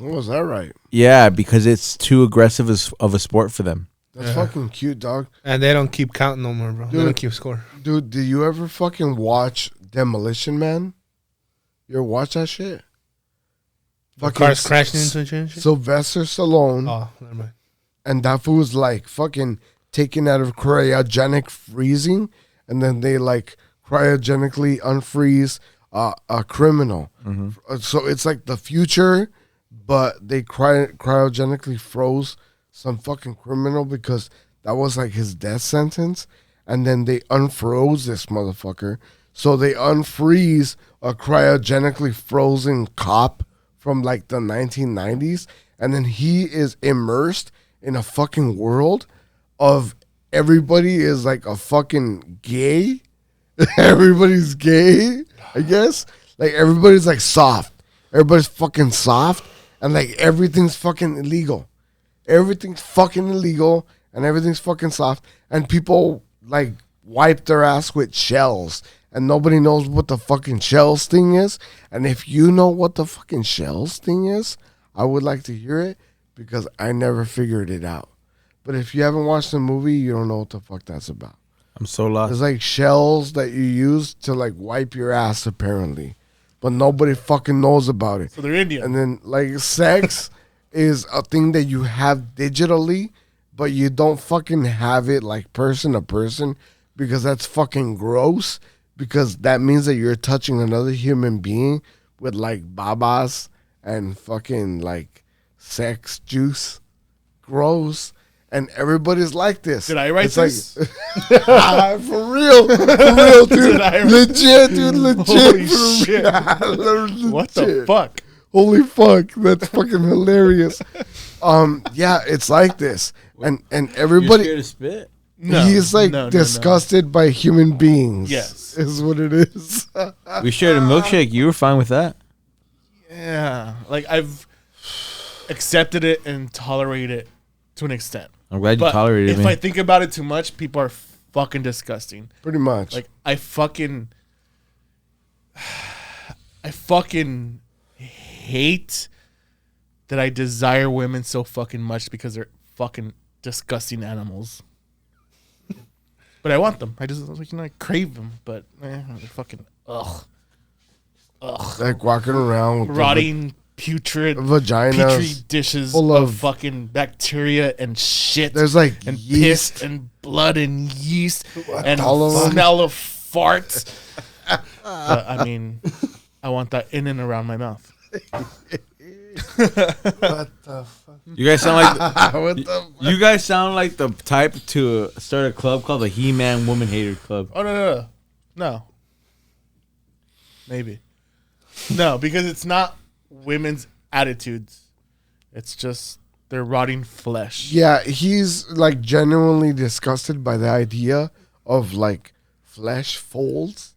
Oh, is that right? Yeah, because it's too aggressive of a sport for them. That's fucking cute, dog. And they don't keep count no more, bro. They Dude. don't keep score. Dude, did you ever fucking watch Demolition Man? You ever watch that shit? The cars crashing into each other. Sylvester Stallone. Oh, never mind. And that fool's like fucking taken out of cryogenic freezing, and then they like cryogenically unfreeze a criminal. So it's like the future, but they cryogenically froze some fucking criminal because that was like his death sentence, and then they unfroze this motherfucker. So they unfreeze a cryogenically frozen cop from like the 1990s, and then he is immersed in a fucking world of everybody is like a fucking gay. Everybody's gay, I guess. Like everybody's like soft. Everybody's fucking soft, and like everything's fucking illegal. Everything's fucking illegal, and everything's fucking soft, and people like wipe their ass with shells. And nobody knows what the fucking shells thing is. And if you know what the fucking shells thing is, I would like to hear it because I never figured it out. But if you haven't watched the movie, you don't know what the fuck that's about. I'm so lost. It's like shells that you use to like wipe your ass apparently. But nobody fucking knows about it. So they're Indian. And then like sex is a thing that you have digitally, but you don't fucking have it like person to person because that's fucking gross. Because that means that you're touching another human being with like babas and fucking like sex juice. Gross. And everybody's like this. Did I write It's this? Like, for real, dude. Did I write Legit, dude, legit. Holy for shit. real. What the Legit. fuck? Holy fuck, that's fucking hilarious. Yeah, it's like this, and everybody, You're scared to spit? No, he's like no. disgusted by human beings. Yes. is what it is. We shared a milkshake. You were fine with that. Yeah. Like I've accepted it and tolerated it to an extent. I'm glad you But tolerated if me. I think about it too much, people are fucking disgusting. Pretty much. Like I fucking hate that I desire women so fucking much because they're fucking disgusting animals. But I want them. I just like I crave them, but they're fucking like walking around with rotting, putrid vaginas petri dishes full of of- fucking bacteria and shit. There's like and yeast. piss and blood and yeast and all of them? smell of farts. But, I mean, I want that in and around my mouth. What the fuck? You guys sound like What the you guys sound like the type to start a club called the He-Man Woman Hater Club. Oh no. Maybe. No, because it's not women's attitudes. It's just their rotting flesh. Yeah, he's like genuinely disgusted by the idea of like flesh folds.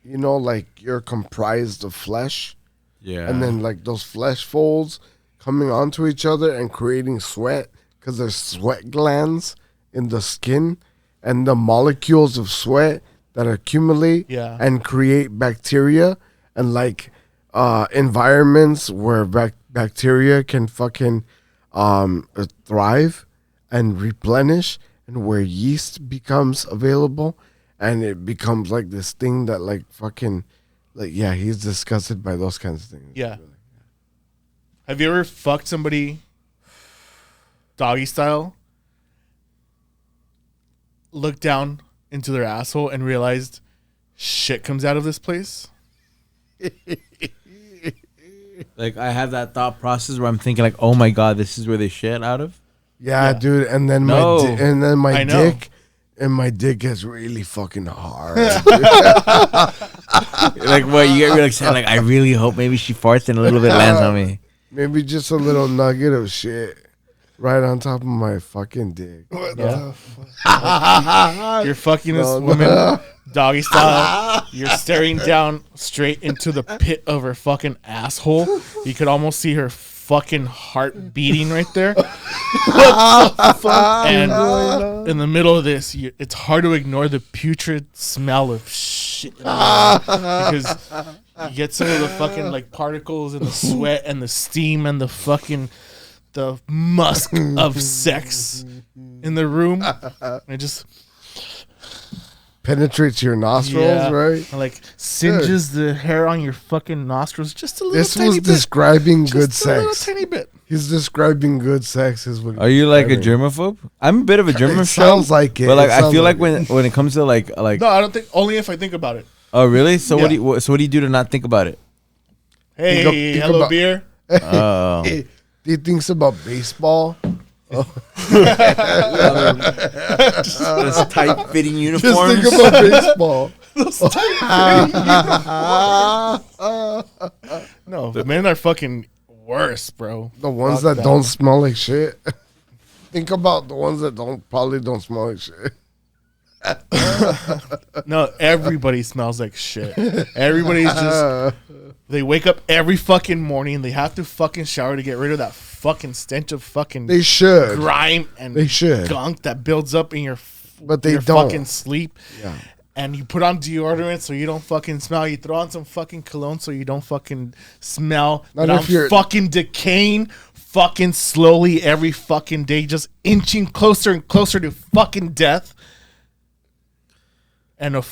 You know, like you're comprised of flesh. Yeah. And then like those flesh folds coming onto each other and creating sweat because there's sweat glands in the skin and the molecules of sweat that accumulate and create bacteria and like environments where bacteria can fucking thrive and replenish, and where yeast becomes available, and it becomes like this thing that like fucking like he's disgusted by those kinds of things. Yeah. Have you ever fucked somebody doggy style, looked down into their asshole and realized shit comes out of this place? Like I have that thought process where I'm thinking like, oh my god, this is where they shit out of. Yeah, dude, and then my dick gets really fucking hard. Like what you get really excited. Like I really hope maybe she farts and a little bit lands on me. Maybe just a little nugget of shit right on top of my fucking dick. What the fuck? You're fucking this woman doggy style. You're staring down straight into the pit of her fucking asshole. You could almost see her fucking heart beating right there. What the fuck? And in the middle of this, it's hard to ignore the putrid smell of shit in there because you get some of the fucking like particles and the sweat and the steam and the musk of sex in the room. And it just penetrates your nostrils, right? And like singes the hair on your fucking nostrils just a little This tiny was bit. describing Just good a little sex. tiny bit. He's describing good sex. Is what Are you like a germaphobe? I'm a bit of a It germaphobe. sounds like it. But like It I sounds feel like it. when it comes to like No, I don't think. Only if I think about it. oh really? So Yeah. what do you do to not think about it? Hey, think hello about- beer. Oh. He thinks about baseball. Those tight fitting Just uniforms. think about baseball. No, men are fucking worse, bro. The ones Fuck that don't smell like shit. Think about the ones that probably don't smell like shit. No, everybody smells like shit. Everybody's just. They wake up every fucking morning. They have to fucking shower to get rid of that fucking stench of fucking They should. grime and They should. gunk that builds up in your But they your don't. fucking sleep. Yeah. And you put on deodorant so you don't fucking smell. You throw on some fucking cologne so you don't fucking smell. Not But if I'm you're- fucking decaying fucking slowly every fucking day, just inching closer and closer to fucking death. And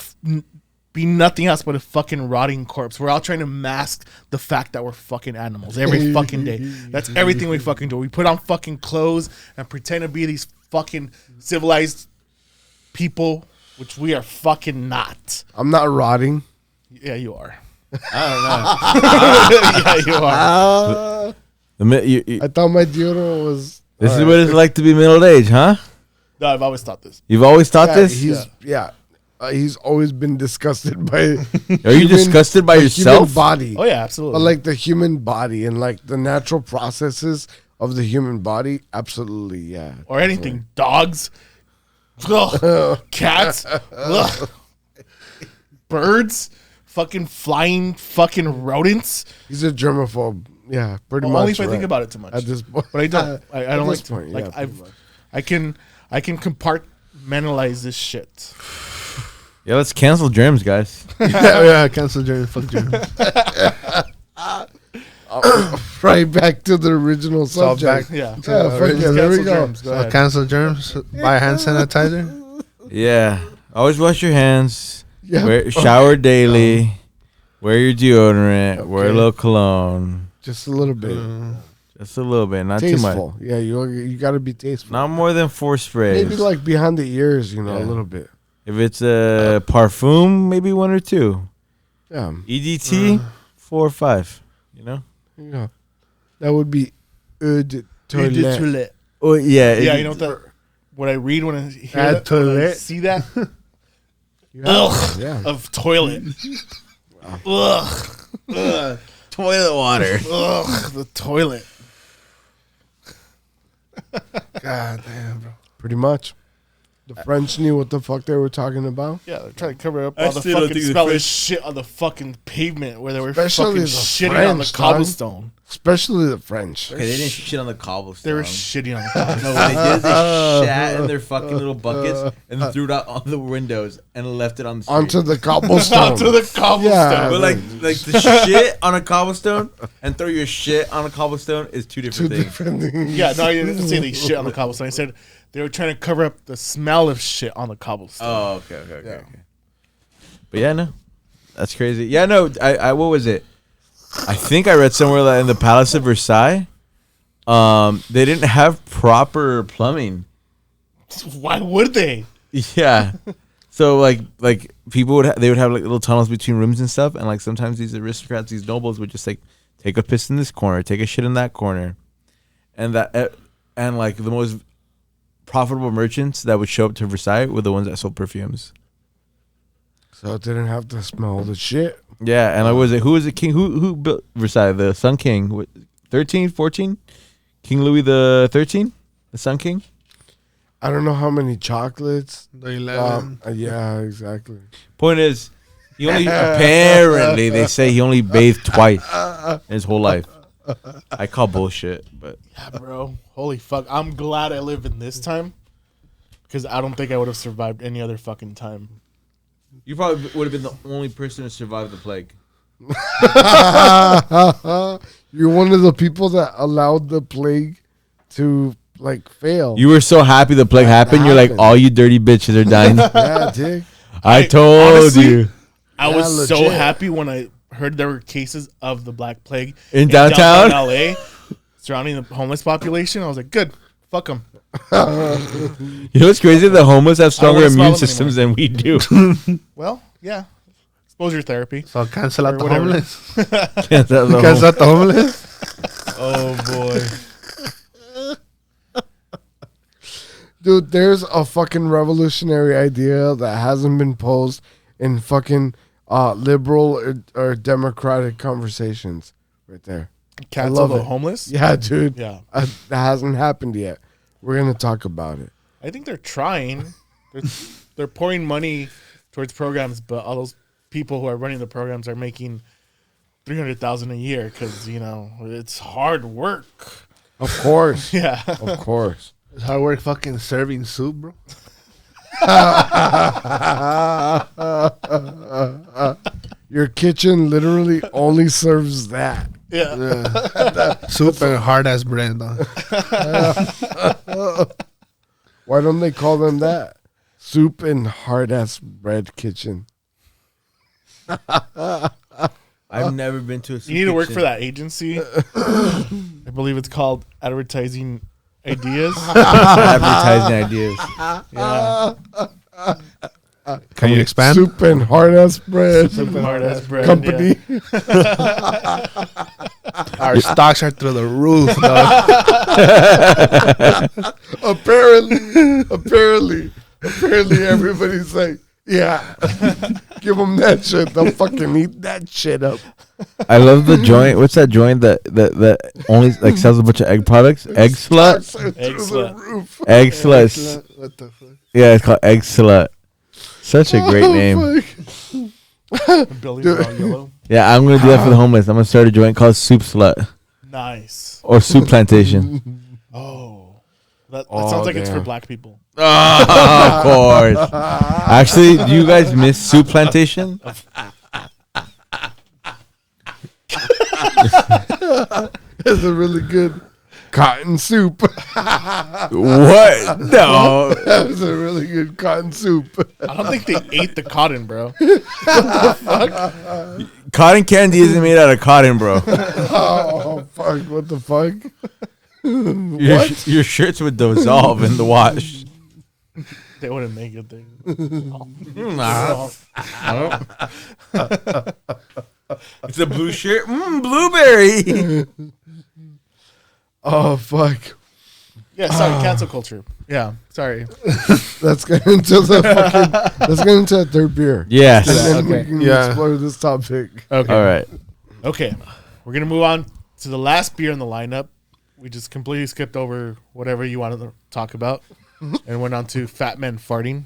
be nothing else but a fucking rotting corpse. We're all trying to mask the fact that we're fucking animals every fucking day. That's everything we fucking do. We put on fucking clothes and pretend to be these fucking civilized people, which we are fucking not. I'm not rotting. Yeah, you are. I Yeah, you are. I thought my deodorant was. this is what it's like to be middle aged, huh? No, I've always thought this. You've always thought this? He's always been disgusted by. Are you disgusted by the yourself? Human body. Oh yeah, absolutely. But like the human body and like the natural processes of the human body, absolutely, yeah. or anything. Dogs. Ugh. Cats. Ugh. Birds. Fucking flying fucking rodents. He's a germaphobe. Yeah, pretty Well, much. only if I think right. about it too much. At this point, But I don't. I don't this like to. point, Like yeah, pretty much. I can compartmentalize this shit. Yeah, let's cancel germs, guys. yeah, cancel Jeremy. Fuck Jeremy. right back to the original subject. Yeah. Yeah, fuck yeah, there we Cancel go. germs. Go ahead. Cancel germs. Buy hand sanitizer. Yeah. Always wash your hands. Yeah. Shower daily. Wear your deodorant. Wear a little cologne. Just a little bit. Just a little bit, not Tasteful. too much. Yeah, you got to be tasteful. Not more than 4 sprays. Maybe like behind the ears, a Yeah. little bit. If it's a parfum, maybe 1 or 2. Yeah. EDT, 4 or 5. You know? Yeah. That would be good. toilet. Oh yeah, Yeah, you know what I read when I hear that, when I Toilet. see that? Yeah. Of toilet. Ugh. toilet water. Ugh. The toilet. God damn, bro. Pretty much. The French knew what the fuck they were talking about. Yeah, they're trying to cover up I all the still don't fucking think the smellless French- shit on the fucking pavement where they were Especially fucking the shitting on the French, dog. cobblestone. Especially the French. Okay, they didn't shit on the cobblestone. They were shitting on the No, cobblestone. what they did, they shat in their fucking little buckets and threw it out on the windows and left it on the street. Onto the cobblestone. Onto the cobblestone. Yeah. But like the shit on a cobblestone and throw your shit on a cobblestone is two Two different things. different things. Yeah, no, I didn't say they shit on the cobblestone. I said they were trying to cover up the smell of shit on the cobblestone. Oh, okay. But yeah, no, that's crazy. Yeah, no, I what was it? I think I read somewhere that in the Palace of Versailles, they didn't have proper plumbing. Why would they? Yeah. So like people would they would have like little tunnels between rooms and stuff, and like sometimes these aristocrats, these nobles would just like take a piss in this corner, take a shit in that corner, and like the most profitable merchants that would show up to Versailles were the ones that sold perfumes. So it didn't have to smell the shit. Yeah, and like who was it king who built Versailles? The Sun King, what, 13, 14? King Louis the 13, the Sun King. I don't know how many chocolates. The 11. Yeah, exactly. Point is, he only apparently they say he only bathed twice in his whole life. I call bullshit, but Yeah, bro. Holy fuck. I'm glad I live in this time because I don't think I would have survived any other fucking time. you probably would have been the only person to survive the plague. You're one of the people that allowed the plague to like fail. You were so happy the plague happened. You're like, happened. all you dirty bitches are dying. Yeah, dick. I told honestly, you. I Yeah, was so legit. happy when I heard there were cases of the Black Plague In downtown? LA surrounding the homeless population. I was like, good. Fuck them. You know what's crazy? The homeless have stronger wanna smell immune them systems than we do. Well, yeah. Exposure therapy. So cancel out Or the whatever. homeless. Cancel Cancel out the homeless. Oh boy. Dude, there's a fucking revolutionary idea that hasn't been posed in fucking liberal or democratic conversations right there. Cancel love the it. homeless? Yeah, dude. Yeah. That hasn't happened yet. We're going to talk about it. I think they're trying. They're pouring money towards programs, but all those people who are running the programs are making $300,000 a year because, you know, it's hard work. Of course. Yeah. Of course. It's hard work fucking serving soup, bro. Your kitchen literally only serves that. Yeah. Soup and hard ass bread, dog. Why don't they call them that? Soup and hard ass bread kitchen. I've never been to a You need to work for that agency. I believe it's called Advertising Ideas. Advertising ideas. Yeah. Can you expand? Soup and hard ass bread Hard ass bread. company. Yeah. Our stocks are through the roof, dog. Apparently, everybody's like, yeah, give them that shit. They'll fucking eat that shit up. I love the joint. What's that joint that only like sells a bunch of egg products? Egg slut. Through Egg the slut. roof. Egg slut. What the fuck? Yeah, it's called Egg Slut. Such a great name. Fuck. Buildings are all yellow. Yeah, I'm gonna do that for the homeless. I'm gonna start a joint called Soup Slut Nice. or Soup Plantation. Oh. That Oh, sounds like it's for damn. black people. Of course. Actually, do you guys miss Soup Plantation? It's a really good cotton soup. What? No. That was a really good cotton soup. I don't think they ate the cotton, bro. Cotton candy isn't made out of cotton, bro. Oh, fuck. What the fuck? Your shirts would dissolve in the wash. They wouldn't make it there. Nah. It's a blue shirt. Blueberry. Oh, fuck. Yeah, sorry, cancel culture. Yeah, sorry. Let's get into the fucking. Let's get into a third beer. Yes. And then we Okay. can Yeah. explore this topic. Okay. All right. Okay. We're going to move on to the last beer in the lineup. We just completely skipped over whatever you wanted to talk about and went on to Fat Men Farting.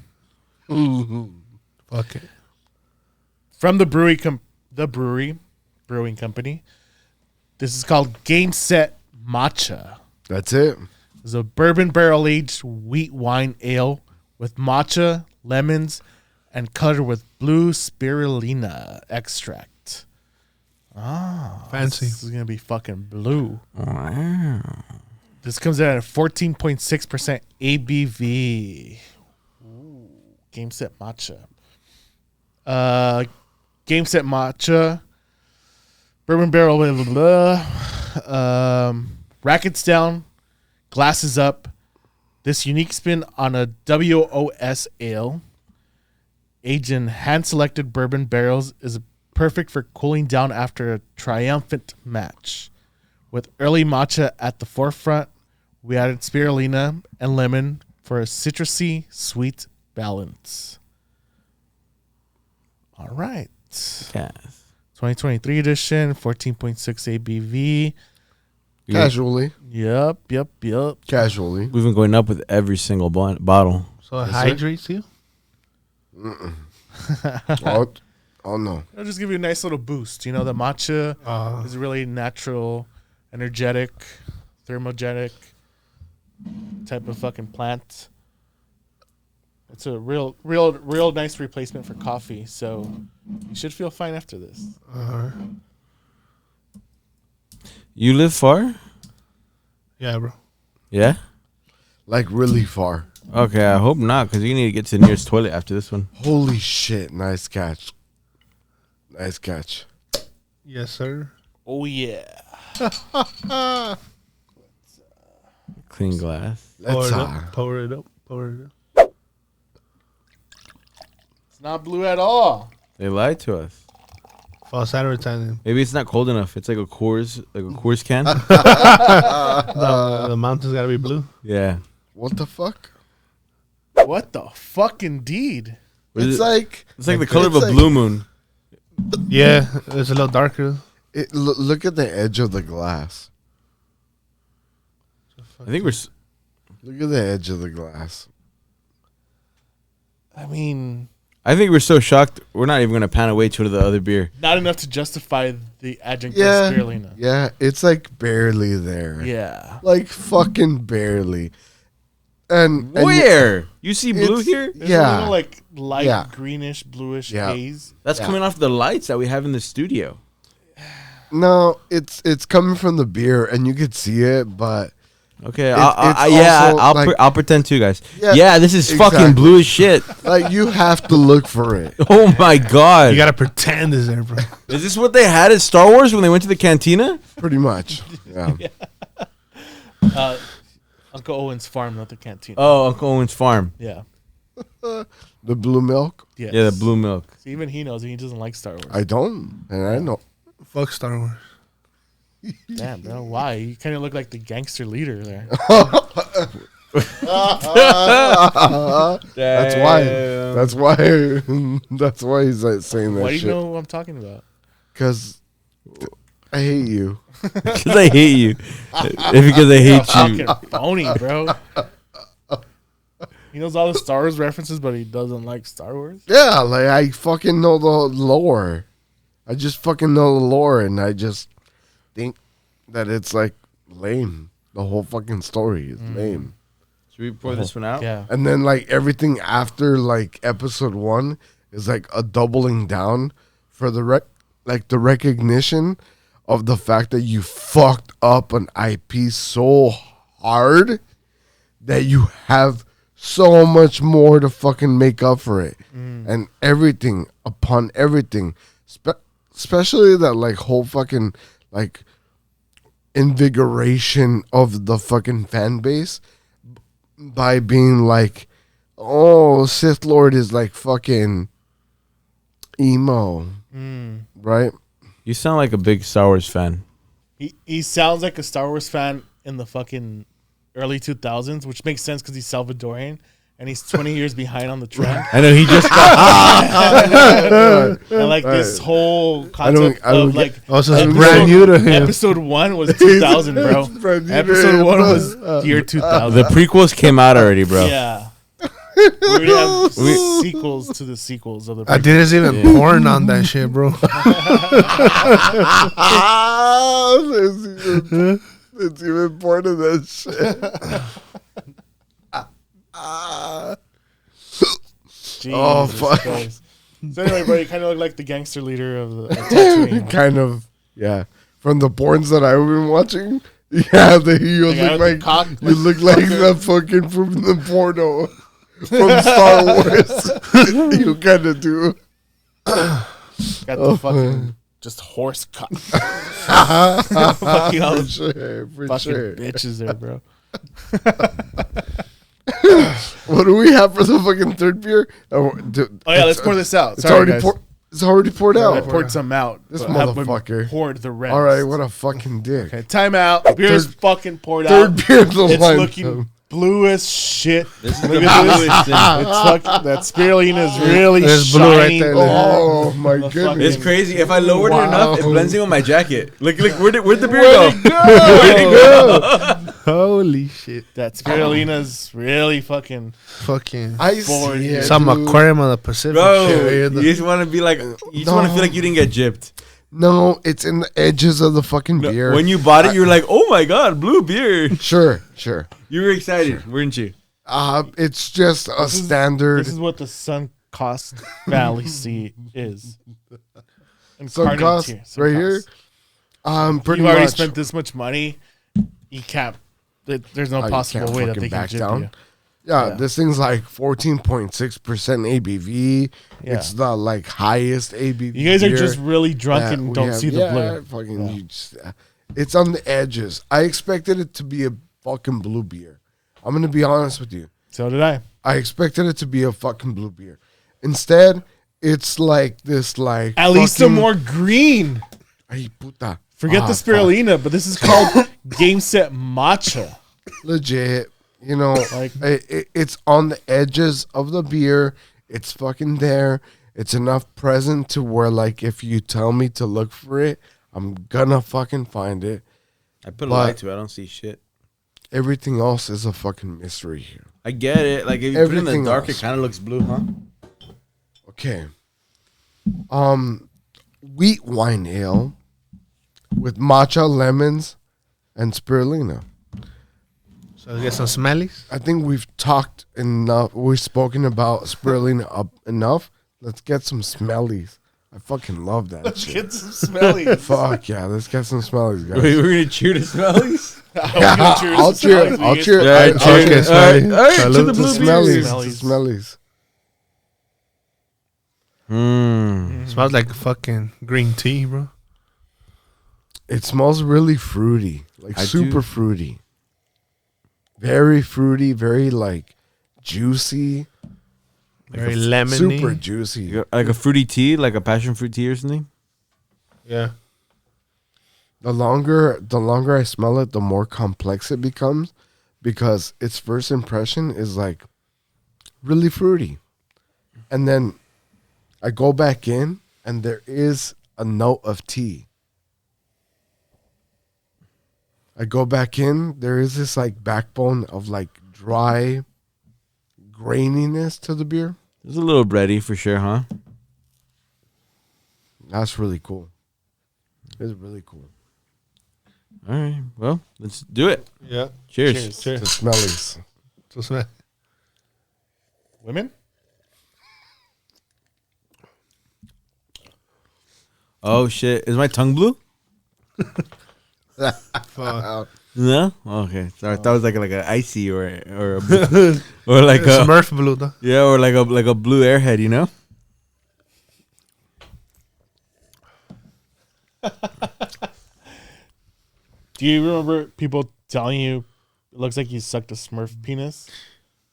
Fuck it. From the Bruery Brewing Company. This is called Game Set Matcha. That's it. It's a bourbon barrel aged wheat wine ale with matcha, lemons, and colored with blue spirulina extract. Fancy. This is gonna be fucking blue. Wow. This comes in at 14.6% ABV. Ooh, Game Set Matcha. Game Set Matcha. Bourbon barrel, blah, blah, blah. Rackets down, glasses up. This unique spin on a WOS ale, aged in hand-selected bourbon barrels, is perfect for cooling down after a triumphant match. With early matcha at the forefront, we added spirulina and lemon for a citrusy, sweet balance. All right. Yes. 2023 edition, 14.6 ABV. Casually. Yep. Casually. We've been going up with every single bottle. So it hydrates you? Oh no. It'll just give you a nice little boost. You know, the matcha is a really natural, energetic, thermogenic type of fucking plant. It's a real nice replacement for coffee. So you should feel fine after this. You live far? Yeah, bro. Yeah? Like really far. Okay, I hope not, because you need to get to the nearest toilet after this one. Holy shit. Nice catch. Nice catch. Yes, sir. Oh, yeah. Clean glass. Let's Pour it up. It's not blue at all. They lied to us. False advertising. Maybe it's not cold enough. It's like a Coors can. The mountain's gotta be blue. Yeah. What the fuck? What the fuck, indeed? What is It's it? like It's like the color of it's a like- blue moon. Yeah, it's a little darker. look at the edge of the glass. I think we're. Look at the edge of the glass. I mean, I think we're so shocked. We're not even gonna pan away to the other beer. not enough to justify the adjunct Yeah. of spirulina. Yeah, it's like barely there. Yeah. Like fucking barely. And Where you see blue It's- here? There's a Yeah. little, like, light Yeah. greenish, bluish Yeah. haze. That's Yeah. coming off the lights that we have in the studio. no, it's coming from the beer, and you could see it, but Okay, It's yeah, also, I'll like- I'll pretend too, guys. Yeah, Yeah, this is fucking exactly. blue as shit. like you have to look for it. Oh my god! You gotta pretend it's there, bro. Is this what they had at Star Wars when they went to the cantina? Pretty much. Yeah. Uncle Owen's farm, not the canteen. Oh, Uncle Owen's farm. Yeah. The blue milk. Yes. Yeah, the blue milk. So even he knows he doesn't like Star Wars. I don't, and I know. Fuck Star Wars. Damn, bro. Why? You kind of look like the gangster leader there. That's why. That's why. That's why he's like saying that Why do you shit. know what I'm talking about? Because I hate you. Because I hate you. Because I hate you. Fucking phony, bro. He knows all the Star Wars references, but he doesn't like Star Wars. Yeah, like I fucking know the lore. I just fucking know the lore, and I just think that it's like lame. The whole fucking story is lame. Should we pour this one out? Yeah. And then like everything after like episode 1 is like a doubling down for the the recognition of the fact that you fucked up an IP so hard that you have so much more to fucking make up for it. And everything upon everything, especially that like whole fucking like invigoration of the fucking fan base by being like, oh, Sith Lord is like fucking emo, right? You sound like a big Star Wars fan. He sounds like a Star Wars fan in the fucking early 2000s, which makes sense because he's Salvadorian and he's 20 years behind on the trend. I know he just And like this whole concept of like Also, it's brand new to him. episode 1 was 2000, bro. brand new to Episode him. 1 was year 2000. the prequels came out already, bro. Yeah. We already have sequels to the sequels of the I didn't even porn on that shit, bro. It's even part of that shit. Jesus fuck. Christ. So anyway, bro, you kind of look like the gangster leader of the Tatooine. Kind of, yeah. From the porns that I've been watching, yeah, you The guy look with the like cock, you look like the fucking from the porno from Star Wars. You kind of do. got the fucking just horse cock. Fucking all For the sure, for fucking sure. bitches there, bro. What do we have for the fucking third beer? Oh yeah, let's pour this out. It's Sorry, already guys. it's already poured I out. poured some out. This but haven't motherfucker. poured the rest. All right, what a fucking dick. Okay, time out. Beer's fucking poured Third out. beer of the It's line. looking blue as shit. This is Look the at this. bluest thing. It's fucking, that spirulina is really There's blue right shiny. there. Oh my The goodness. It's crazy. If I lowered it enough, it Wow. blends in with my jacket. Look, where'd the beer Where'd go? it go? Holy shit. That spirulina's really fucking. Fucking. I Forward see here. it, Some dude. aquarium on the Pacific. Bro, shit. you just want to be like, you just want to feel like you didn't get gypped. No, it's in the edges of the fucking beer. When you bought it, you were like, oh my God, blue beer. Sure. You were excited, weren't you? It's just a standard. This is what the Suncoast Fallacy is. Sun Incarnate cost here, right Suncoast. here. Pretty You've already much. spent this much money. You can't. There's no you possible can't way that fucking they can back jip down. you. Yeah, Yeah. this thing's like 14.6% ABV. Yeah. It's the like highest ABV. You guys are beer just really drunk that and we don't have. see the Yeah, blue. Fucking, Yeah. you just, it's on the edges. I expected it to be a fucking blue beer. I'm gonna be honest with you. So did I. I expected it to be a fucking blue beer. Instead, it's like this like At least some fucking- more green. Ay, puta. Forget Ah, the fuck. spirulina, but this is called Game Set Matcha. Legit. You know, Like- it's on the edges of the beer. It's fucking there. It's enough present to where like if you tell me to look for it, I'm gonna fucking find it. I put a But- light to it. I don't see shit. Everything else is a fucking mystery here. I get it. Like, if you put it in Everything the dark, else. it kind of looks blue, huh? Okay. Wheat wine ale with matcha, lemons, and spirulina. So let's get some smellies. I think we've talked enough. We've spoken about spirulina up enough. Let's get some smellies. I fucking love that shit. Get some smellies. Fuck yeah, let's get some smellies, guys. Wait, we're going to cheer to smellies? I'll cheer. I'll cheer. Yeah, I'll cheers. cheer. All right, all right, to Salute the The blue smellies. beers. The smellies. Smells like fucking green tea, bro. It smells really fruity, like I super do. fruity. Very fruity, very like juicy, Very lemony. super juicy. Like a fruity tea, like a passion fruit tea or something? Yeah. The longer I smell it, the more complex it becomes, because its first impression is like really fruity, and then I go back in, and there is a note of tea. I go back in, there is this like backbone of like dry graininess to the beer. It's a little bready for sure, huh? That's really cool. It's really cool. All right, well, let's do it. Yeah. Cheers. The smellies. So smell. Women? Oh, shit. Is my tongue blue? Fuck. No? Okay. Sorry. That was like an icy or a blue, or like a Smurf blue, though. yeah, or like a blue airhead, you know? Do you remember people telling you it looks like you sucked a Smurf penis?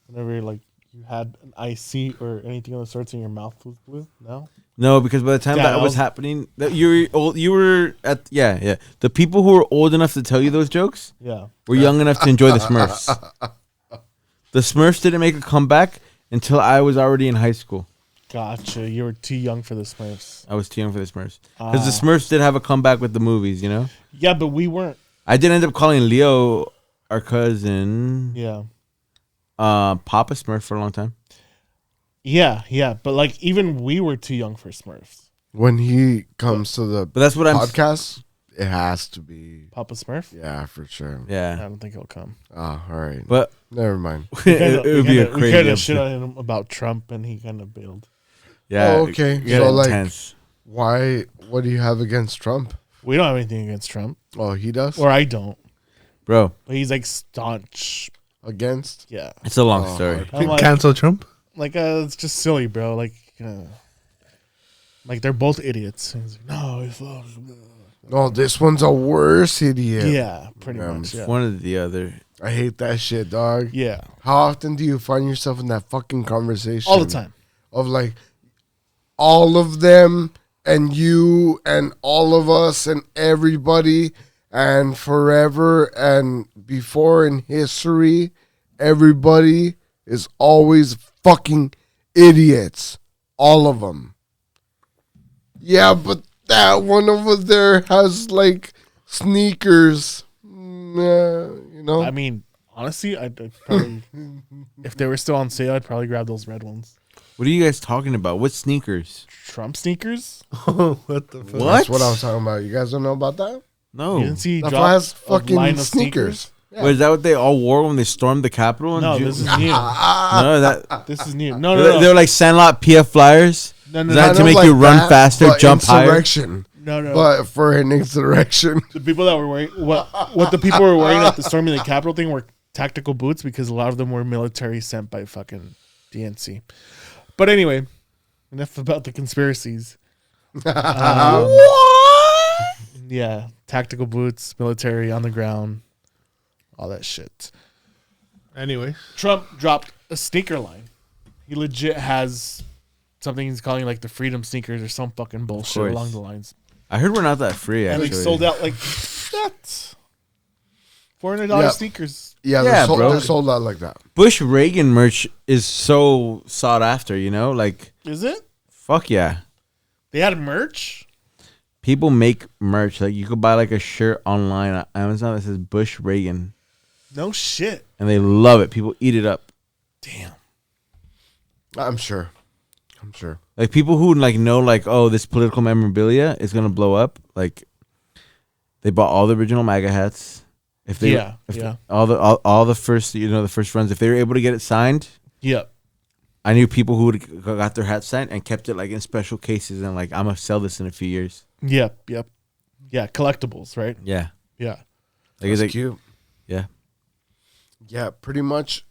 Whenever you're like you had an IC or anything of the sorts and your mouth was blue? No. No, because by the time Yeah, that I was was- happening, that you were old. You were at yeah. The people who were old enough to tell you those jokes Yeah. were young enough to enjoy the Smurfs. The Smurfs didn't make a comeback until I was already in high school. Gotcha. You were too young for the Smurfs. I was too young for the Smurfs because the Smurfs did have a comeback with the movies. You know, Yeah, but we weren't. I did end up calling Leo, our cousin, Yeah. Papa Smurf for a long time. Yeah, yeah. But like even we were too young for Smurfs. When he comes to the But that's what I'm. podcast, it has to be. Papa Smurf? Yeah, for sure. I Yeah, don't think he'll come. Oh, all right. but Never mind. it would be a We crazy. kind of shit episode. on him about Trump and he kind of bailed. Yeah. Oh, okay. it got So, like- intense. Why? What do you have against Trump? We don't have anything against Trump. Oh, he does. Or I don't. Bro, But he's like staunch. Against? Yeah. it's a long Oh, story. I'm like, Cancel Trump. it's just silly, bro. Like they're both idiots. And he's like, no, it's No, this one's a worse idiot. yeah, pretty Yeah, much. Yeah. One or the other. I hate that shit, dog. Yeah. How often do you find yourself in that fucking conversation? All the time. Of like all of them and you and all of us and everybody and forever and before in history, everybody is always fucking idiots. All of them. Yeah, but that one over there has like sneakers. You know? I mean, honestly, I'd probably, if they were still on sale, I'd probably grab those red ones. What are you guys talking about? What sneakers? Trump sneakers? What the fuck? What? That's what I was talking about. You guys don't know about that? No. You didn't see he That dropped one has a fucking line of sneakers. Yeah. Wait, is that what they all wore when they stormed the Capitol? In No, June? this is new. No, that This is new. No, no, no. they were like Sandlot PF flyers. No, no, Designed no, to Kind of make you like run that, faster, but jump higher. insurrection. no, no. But for an insurrection. The people that were wearing what the people were wearing at the storming the Capitol thing were tactical boots because a lot of them were military sent by fucking DNC. But anyway, enough about the conspiracies. Yeah, tactical boots, military on the ground, all that shit. Anyway, Trump dropped a sneaker line. He legit has something he's calling like the freedom sneakers or some fucking bullshit course. along the lines. I heard we're not that free, And actually. like sold out like that. $400 Yeah. sneakers. Yeah, Yeah, bro. they're sold out like that. Bush Reagan merch is so sought after, you know? Like, Is it? fuck yeah. They had merch? People make merch. Like, you could buy like a shirt online on Amazon that says Bush Reagan. No shit. And they love it. People eat it up. Damn. I'm sure. Like, people who like know, like, oh, this political memorabilia is going to blow up. Like, they bought all the original MAGA hats. If they, Yeah, if yeah. all the first, the first runs, if they were able to get it signed, Yep. I knew people who got their hats signed and kept it like in special cases and like, I'm going to sell this in a few years. Yep. Yep. Yeah. Collectibles, right? Yeah. Yeah. Like, That's it's like, cute. yeah. Yeah, pretty much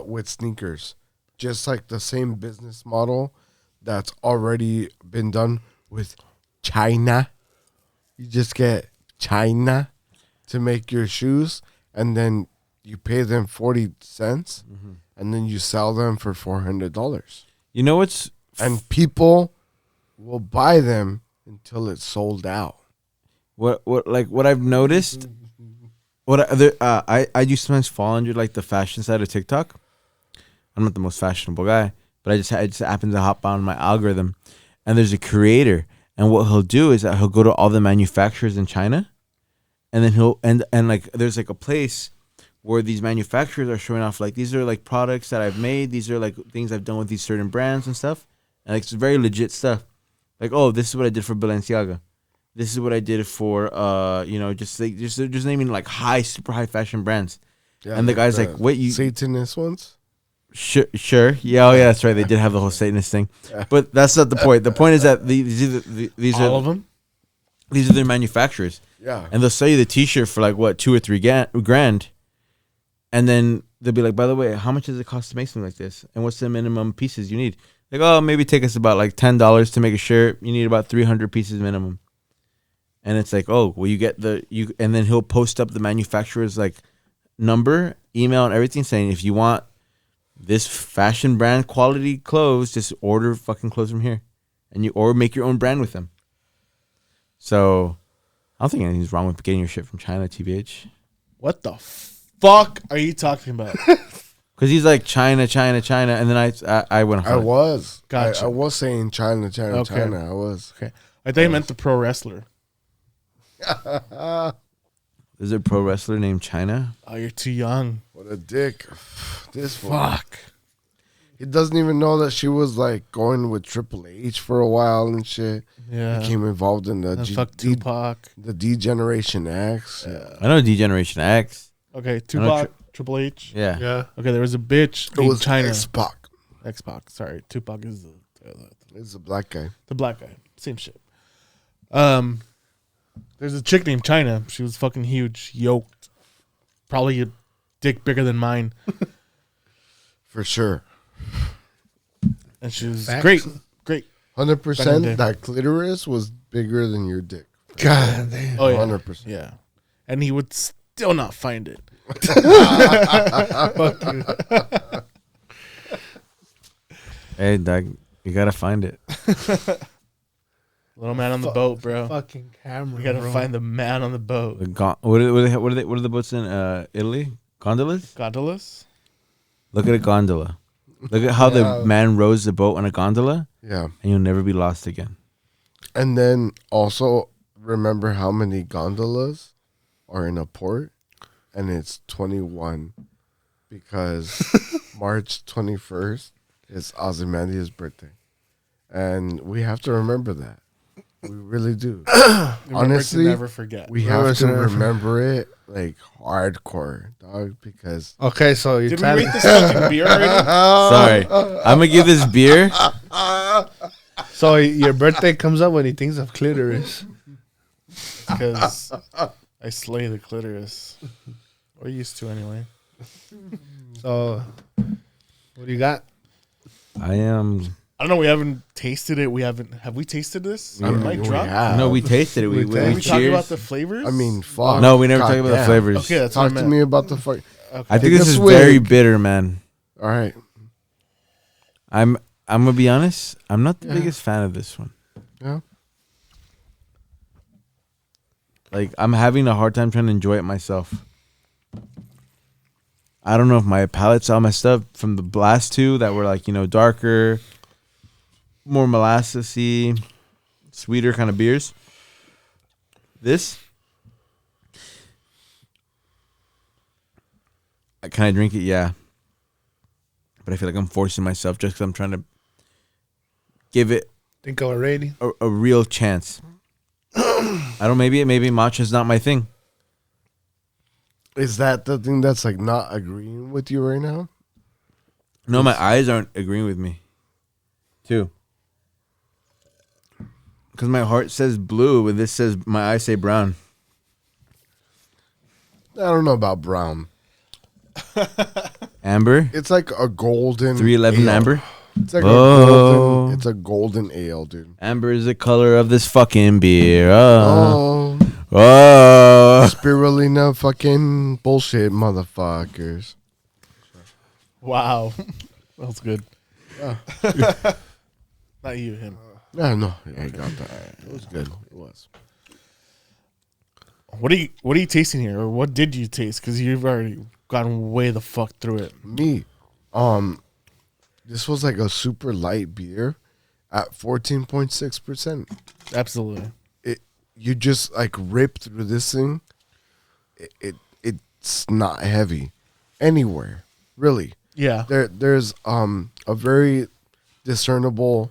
with sneakers. Just like the same business model that's already been done with China. You just get China to make your shoes, and then you pay them 40 cents, and then you sell them for $400. You know what's And people will buy them until it's sold out. what I've noticed? What other I used to sometimes fall under like the fashion side of TikTok. I'm not the most fashionable guy, but I just happen to hop on my algorithm, and there's a creator, and what he'll do is that he'll go to all the manufacturers in China, and then he'll and like there's like a place where these manufacturers are showing off like these are like products that I've made, these are like things I've done with these certain brands and stuff, and like it's very legit stuff. Like, oh, this is what I did for Balenciaga. This is what I did for just naming like super high fashion brands. Yeah, And the guy's like, "Wait, you Satanist ones? Sure. Yeah, oh yeah, that's right. They did have the whole Satanist thing, but that's not the point. The point is that these All are of them? these are their manufacturers, Yeah. and they'll sell you the T-shirt for like what $2 or $3 grand, and then they'll be like, by the way, how much does it cost to make something like this, and what's the minimum pieces you need? Like, oh, maybe take us about like $10 to make a shirt. You need about 300 pieces minimum, and it's like, oh, well, and then he'll post up the manufacturer's like number, email, and everything saying if you want this fashion brand quality clothes, just order fucking clothes from here, or make your own brand with them. So I don't think anything's wrong with getting your shit from China, TBH. What the fuck are you talking about? Because he's like China, China, China, and then I went. I was. Gotcha. I was saying China, China, Okay. China. I was. Okay. I thought you meant the pro wrestler. There's a pro wrestler named China. Oh, you're too young. What a dick. This Fuck. He doesn't even know that she was like going with Triple H for a while and shit. Yeah. Became involved in the And fuck Tupac. the D-Generation X. I know D-Generation X. Okay, I know Tupac, Triple H. Yeah. Yeah. Okay, there was a bitch It named was China. X-Pac. X-Pac. Sorry, Tupac is It's a black guy. the black guy. Same shit. There's a chick named China. She was fucking huge, yoked, probably a dick bigger than mine, For sure. and she was Facts. great. 100% that clitoris was bigger than your dick. God damn. Oh yeah, 100%. yeah, and he would still not find it. Fuck you. Hey, Doug, you gotta find it. Little man on the boat, bro. Fucking camera. We gotta bro. find the man on the boat. What are the boats in Italy? Gondolas? Gondolas. Look at a gondola. Look at how Yeah. the man rows the boat on a gondola, Yeah. and you'll never be lost again. And then also remember how many gondolas are in a port, and it's 21 because March 21st is Ozymandias' birthday, and we have to remember that. We really do. Remember Honestly, to never forget. We Remember have to to never- remember it like hardcore, dog, because Okay, so you're Did we telling rate this fucking beer already? Sorry, I'm gonna give this beer. so your birthday comes up when he thinks of clitoris. Because I slay the clitoris, or used to anyway. So what do you got? I am. I don't know. We haven't tasted it. Have we tasted this? I mean, Mic we drop? have. No, we tasted it. We Did we talk cheers. about the flavors? I mean, fuck. No, we never talked God about the damn. flavors. Okay, that's what I Talk to meant. me about the fuck. Okay. I think Take this a is swig. very bitter, man. All right. I'm gonna be honest. I'm not the biggest fan of this one. Yeah. Like, I'm having a hard time trying to enjoy it myself. I don't know if my palate's all messed up from the last two that were like, darker, more molassesy, sweeter kind of beers. This, can I drink it? Yeah. But I feel like I'm forcing myself just because I'm trying to give it Think of a rating. a real chance. I don't. Maybe matcha's not my thing. Is that the thing that's like not agreeing with you right now? No, my eyes aren't agreeing with me. Too. Because my heart says blue, and this says my eyes say brown. I don't know about brown. Amber, It's like a golden 311 ale. Amber. It's like Oh. it's a golden ale, dude. Amber is the color of this fucking beer. Oh, Oh, spirulina, fucking bullshit, motherfuckers. Wow, that was good. Not you, him. Yeah, no, yeah, I got that. It was good. It was. What are you tasting here, or what did you taste? Because you've already gotten way the fuck through it. Me, this was like a super light beer at 14.6%. Absolutely. You just like rip through this thing. It's not heavy anywhere, really. Yeah. There's a very discernible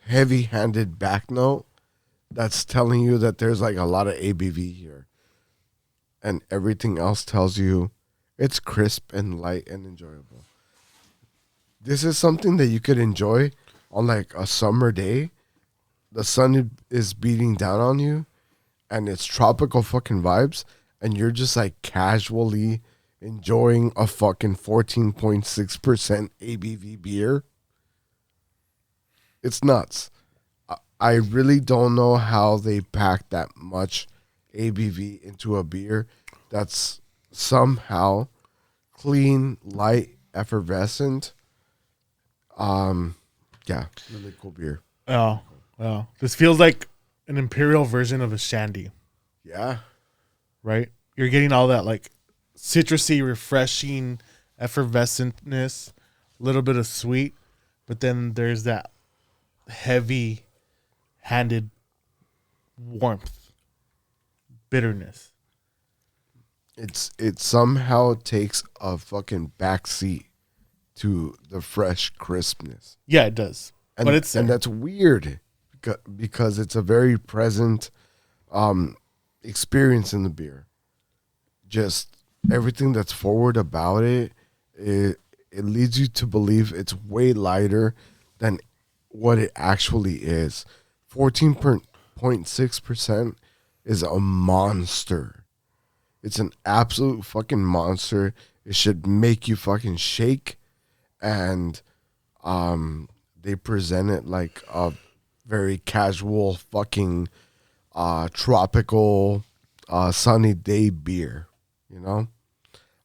heavy-handed back note that's telling you that there's like a lot of ABV here, and everything else tells you it's crisp and light and enjoyable. This is something that you could enjoy on like a summer day. The sun is beating down on you, and it's tropical fucking vibes, and you're just like casually enjoying a fucking 14.6% ABV beer. It's nuts. I really don't know how they pack that much ABV into a beer that's somehow clean, light, effervescent. Yeah, really cool beer. Oh, wow. This feels like an Imperial version of a shandy, Yeah, right? You're getting all that like citrusy, refreshing, effervescentness, a little bit of sweet, but then there's that heavy-handed warmth, bitterness. it somehow takes a fucking backseat to the fresh crispness. Yeah, it does. And, but it's and that's weird because it's a very present experience in the beer. Just everything that's forward about it, it leads you to believe it's way lighter than what it actually is. 14.6% is a monster. It's an absolute fucking monster. It should make you fucking shake. And they present it like a very casual fucking tropical sunny day beer, you know?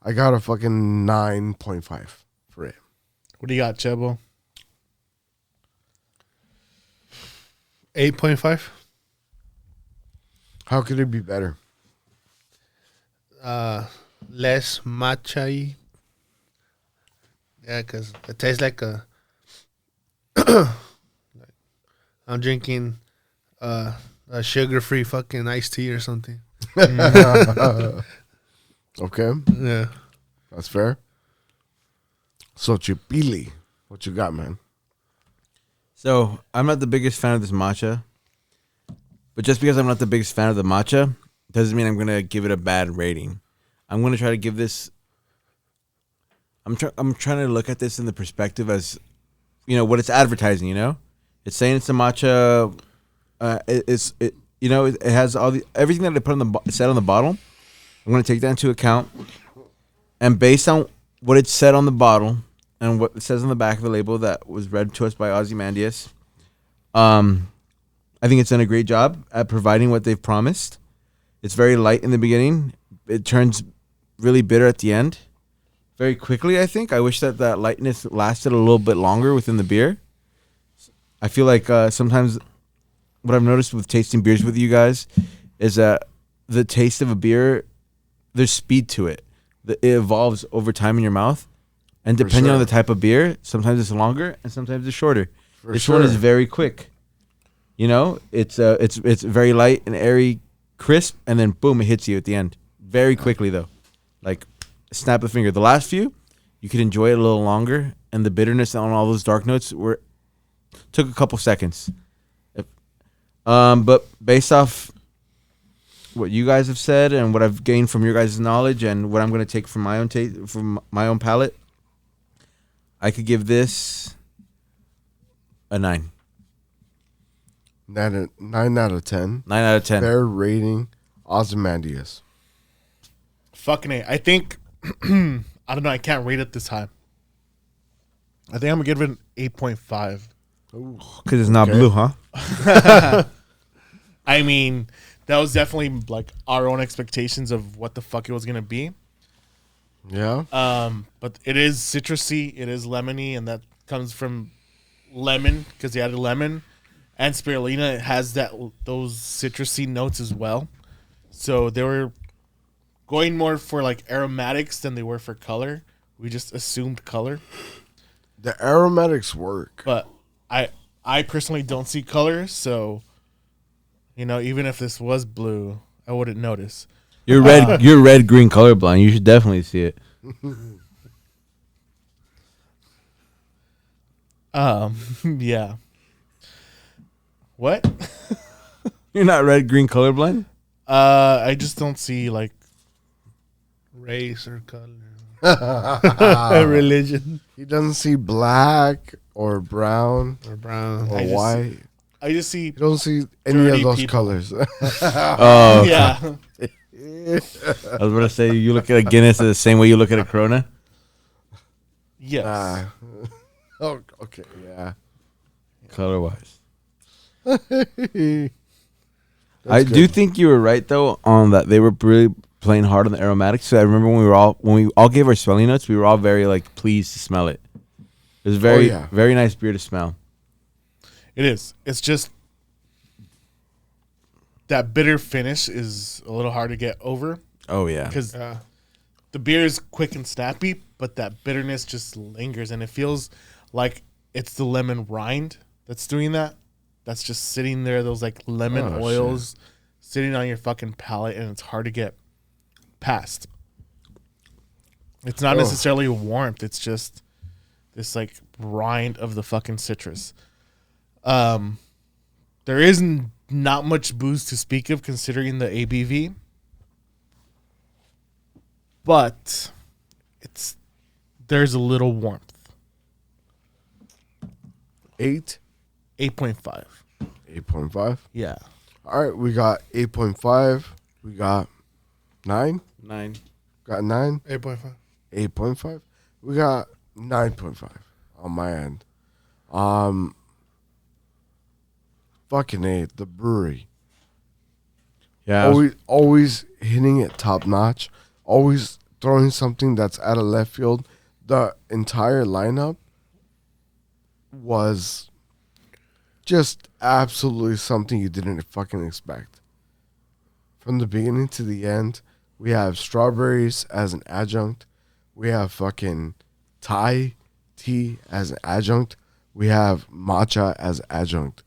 I got a fucking 9.5 for it. what do you got, Chebo? 8.5. How could it be better? Less matcha-y. Yeah, because it tastes like a... I'm drinking a sugar-free fucking iced tea or something. Okay, Yeah. that's fair. So Chipili, what you got, man? So I'm not the biggest fan of this matcha, but just because I'm not the biggest fan of the matcha doesn't mean I'm gonna give it a bad rating. I'm gonna try to give this. I'm trying to look at this in the perspective as, you know, what it's advertising. You know, it's saying it's a matcha. It has everything that they put on the said on the bottle. I'm gonna take that into account, and based on what it said on the bottle and what it says on the back of the label that was read to us by Ozymandias, I think it's done a great job at providing what they've promised. It's very light in the beginning. It turns really bitter at the end very quickly, I think. I wish that lightness lasted a little bit longer within the beer. I feel like sometimes what I've noticed with tasting beers with you guys is that the taste of a beer, there's speed to it. It evolves over time in your mouth. And depending on the type of beer, sometimes it's longer and sometimes it's shorter. This one is very quick. You know, it's very light and airy, crisp, and then boom, it hits you at the end. Very quickly though. Like snap of the finger. The last few, you could enjoy it a little longer, and the bitterness on all those dark notes took a couple seconds. But based off what you guys have said and what I've gained from your guys' knowledge and what I'm going to take from my own from my own palate, I could give this a 9. 9 out of 10. 9 out of 10. Fair rating. Ozymandias. Fucking A. I think, I don't know, I can't rate it this time. I think I'm going to give it an 8.5. Because it's not blue, huh? I mean, that was definitely like our own expectations of what the fuck it was going to be. Yeah. But it is citrusy, it is lemony, and that comes from lemon because they added lemon. And Spirulina has those citrusy notes as well. So they were going more for like aromatics than they were for color. We just assumed color. The aromatics work. But I personally don't see color, so you know, even if this was blue, I wouldn't notice. You're red green colorblind. You should definitely see it. Yeah. What? You're not red green colorblind? I just don't see like Race or color. Religion. He doesn't see black or brown Or brown. or I just white. I just see You don't see any dirty of those people. colors. Oh, yeah. I was about to say, you look at a Guinness the same way you look at a Corona? Yes. Oh, okay, yeah. Color-wise. That's I do good. think you were right, though, on that they were really playing hard on the aromatics. So I remember when we all gave our smelling notes, we were all very like pleased to smell it. It was very very nice beer to smell. It is. It's just that bitter finish is a little hard to get over. Oh yeah, because the beer is quick and snappy, but that bitterness just lingers, and it feels like it's the lemon rind that's doing that. That's just sitting there, those like lemon oils sitting on your fucking palate, and it's hard to get past. It's not necessarily warmth, it's just this like rind of the fucking citrus. There is not much booze to speak of considering the ABV, but there's a little warmth. 8.5. 8.5. Yeah. All right, we got 8.5. We got 9. 9. Got 9. 8.5. 8.5. We got 9.5 on my end. Fucking A, the brewery. Yeah, Always hitting it top notch. Always throwing something that's out of left field. The entire lineup was just absolutely something you didn't fucking expect. From the beginning to the end, we have strawberries as an adjunct. We have fucking Thai tea as an adjunct. We have matcha as adjunct.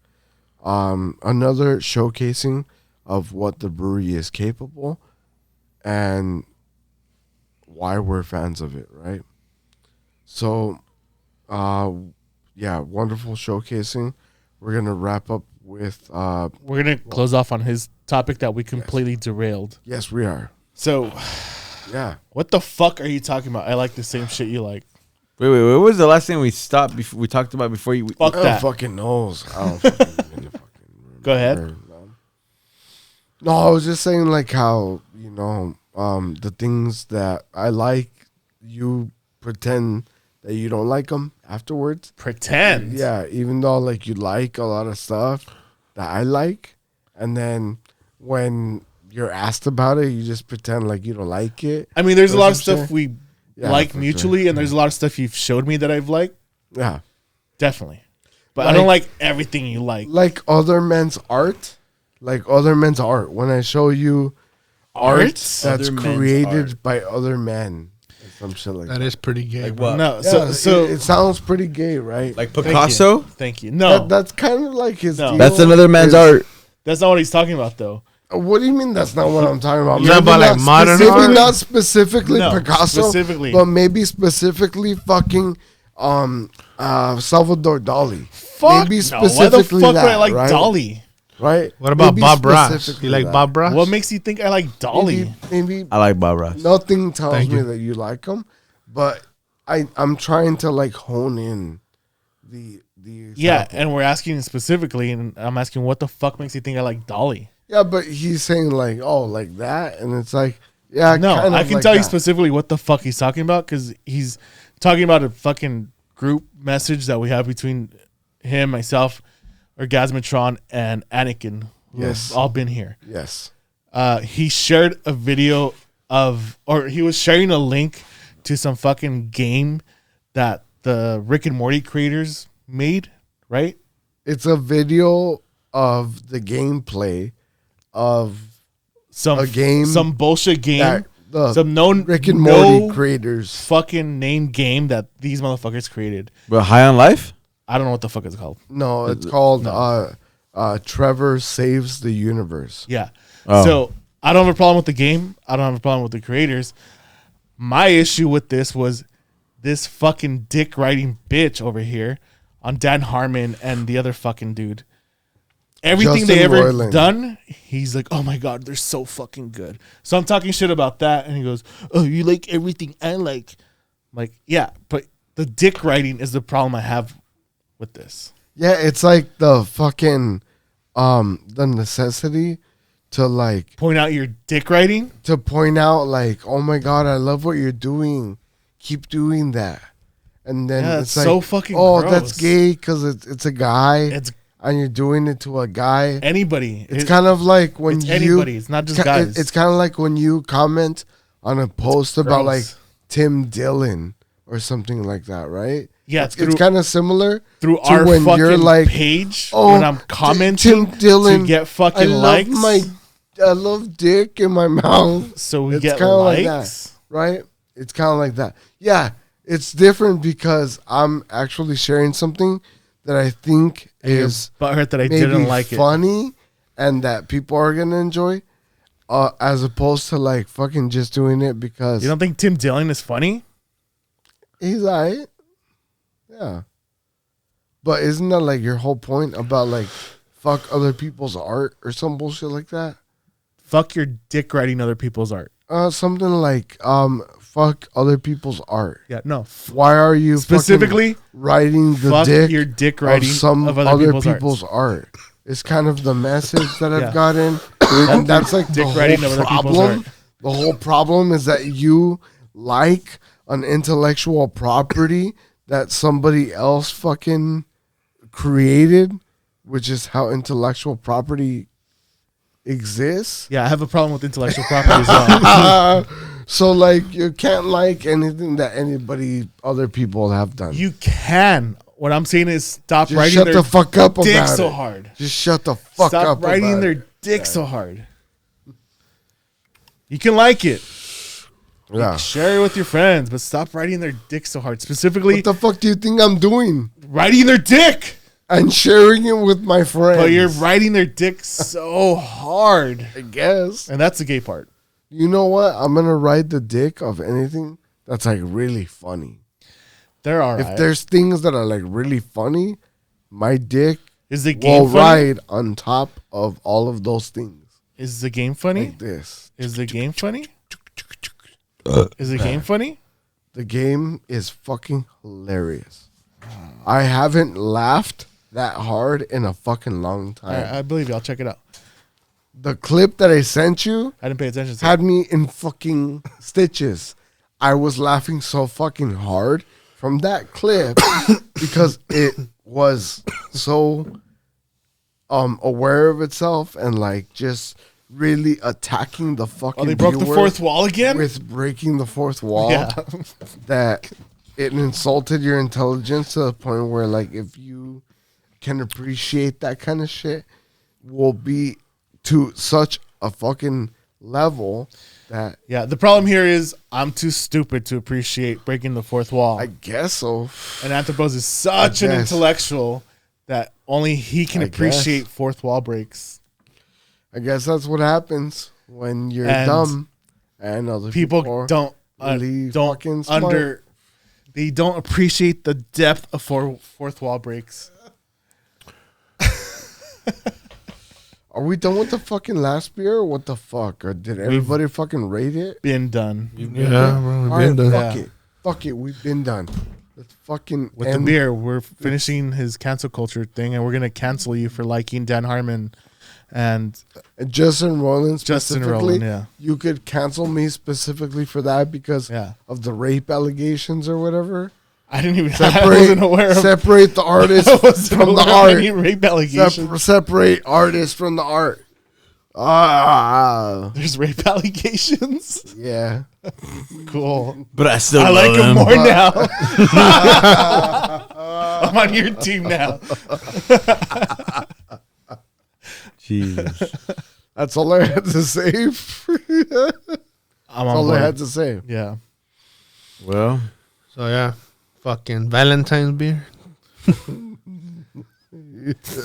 Another showcasing of what the brewery is capable and why we're fans of it, right? So, wonderful showcasing. We're going to wrap up with... We're going to close off on his topic that we completely derailed. Yes, we are. So, yeah. What the fuck are you talking about? I like the same shit you like. Wait. What was the last thing we stopped? We talked about before you. Fuck I don't that. fucking knows. I don't fucking even fucking remember. Go ahead. No, I was just saying like how, the things that I like, you pretend that you don't like them afterwards. Pretend. Yeah, even though like you like a lot of stuff that I like, and then when you're asked about it, you just pretend like you don't like it. I mean, there's a lot of Some stuff shit. we Yeah, like for mutually, sure. and there's a lot of stuff you've showed me that I've liked. Yeah, Definitely. But I don't like everything you like. like other men's art. When I show you art Art? that's Other men's created art. by other men, or some shit like that. That is pretty gay. Like bro. what? No, Yeah, so it sounds pretty gay, right? Like Thank you. Picasso? Thank you. No, That's kind of like his. No. deal That's another man's is- art. that's not what he's talking about, though. What do you mean? That's not what I'm talking about. You're talking Maybe about, like, not modern maybe art? not specifically No, Picasso, specifically. but maybe specifically fucking Salvador Dali. Fuck Maybe no. Why the specifically fuck that, would I like right? Dolly? Right? What about Maybe Bob Ross? specifically You like that. Bob Ross? What makes you think I like Dolly? Maybe I like Bob Ross. nothing tells Thank me you. that you like him, but I'm trying to like hone in the Yeah, example. and we're asking specifically, and I'm asking what the fuck makes you think I like Dolly? Yeah, but he's saying like, oh, like that, and it's like, yeah, No, kind of I can like tell you that. specifically what the fuck he's talking about because he's talking about a fucking group message that we have between him, myself, Orgasmatron, and Anakin, who Yes. have all been here. Yes. He shared a video or he was sharing a link to some fucking game that the Rick and Morty creators made, right? It's a video of the gameplay of Some A game some bullshit game, that the some known Rick and Morty no creators. fucking name game that these motherfuckers created. But High on Life? I don't know what the fuck it's called. No, it's called Trevor Saves the Universe. Yeah. Oh. So I don't have a problem with the game. I don't have a problem with the creators. My issue with this was this fucking dick riding bitch over here on Dan Harmon and the other fucking dude. Everything Justin they ever Roiland. done, he's like, oh my God, they're so fucking good. So I'm talking shit about that. And he goes, oh, you like everything I like. I'm like, yeah, but the dick riding is the problem I have with this. Yeah, it's like the fucking the necessity to like Point out your dick riding. to point out like, oh my God, I love what you're doing. Keep doing that. And then Yeah, it's it's like, so fucking oh, gross. that's gay because it's a guy. It's and you're doing it to a guy, Anybody. it's kind of like when it's you anybody. It's not just guys. It's kind of like when you comment on a post about like gross. Tim Dillon or something like that, right? Yeah, it's through- kind of similar through to our when fucking you're like, page "Oh, when I'm commenting Tim Dillon, to get fucking I likes. love dick in my mouth." So we It's get kinda like likes. that, right? It's kind of like that. Yeah, it's different because I'm actually sharing something that I think is Butthurt that I maybe didn't like it. funny and that people are gonna enjoy, as opposed to like fucking just doing it because You don't think Tim Dillon is funny? he's alright. Yeah, but isn't that like your whole point about like fuck other people's art or some bullshit like that? Fuck your dick writing other people's art. Something like fuck other people's art. Yeah, no. Why are you Specifically, fucking writing the fuck dick your dick of writing some of other people's people's arts. art? It's kind of the message that I've Yeah. gotten, and that's like the Dick writing of whole other people's problem. art. The whole problem is that you like an intellectual property that somebody else fucking created, which is how intellectual property exists. Yeah, I have a problem with intellectual property as well. So like you can't like anything that anybody other people have done. You can. What I'm saying is stop Just writing shut their the fuck up dick about so it. hard. Just shut the fuck Stop up writing about their it. dick so hard. You can like it. Yeah. Share it with your friends, but stop writing their dick so hard. Specifically, What the fuck do you think I'm doing? writing their dick. And sharing it with my friends. But you're writing their dick so hard. I guess. And that's the gay part. You know what? I'm gonna ride the dick of anything that's like really funny. They're all If right. there's things that are like really funny, my dick Is the game will funny? ride on top of all of those things. Is the game funny? Like this. Is the game funny? Is the game funny? The game is fucking hilarious. I haven't laughed that hard in a fucking long time. I believe you. I'll check it out. The clip that I sent you I didn't pay attention to it. had me in fucking stitches. I was laughing so fucking hard from that clip because it was so aware of itself and like just really attacking the fucking Oh, they broke the viewer fourth wall again? with breaking the fourth wall. Yeah. That it insulted your intelligence to the point where like if you can appreciate that kind of shit will be to such a fucking level that Yeah, the problem here is I'm too stupid to appreciate breaking the fourth wall. I guess so. And Anthropos is such an guess. intellectual that only he can I appreciate guess. fourth wall breaks. I guess that's what happens when you're And dumb and other people People don't really don't fucking smart. they don't appreciate the depth of fourth wall breaks. Are we done with the fucking last beer or what the fuck? Or did everybody fucking rate it? Been done Yeah, bro. We've All been right, done. fuck it. Fuck it. We've been done. Let's fucking with end. the beer. We're finishing his cancel culture thing, and we're gonna cancel you for liking Dan Harmon and And Justin Rollins Justin specifically, Roland. Yeah, you could cancel me specifically for that because yeah. of the rape allegations or whatever. I didn't even. I wasn't aware of. separate the artist I wasn't from the aware of art. any rape allegations. Separate artist from the art. Ah, There's rape allegations. yeah. Cool. But I still I love like him him. more now. I'm on your team now. Jesus. That's all I had to say. That's I'm on all I board. had to say. Yeah. Well, So yeah, fucking Valentine's beer.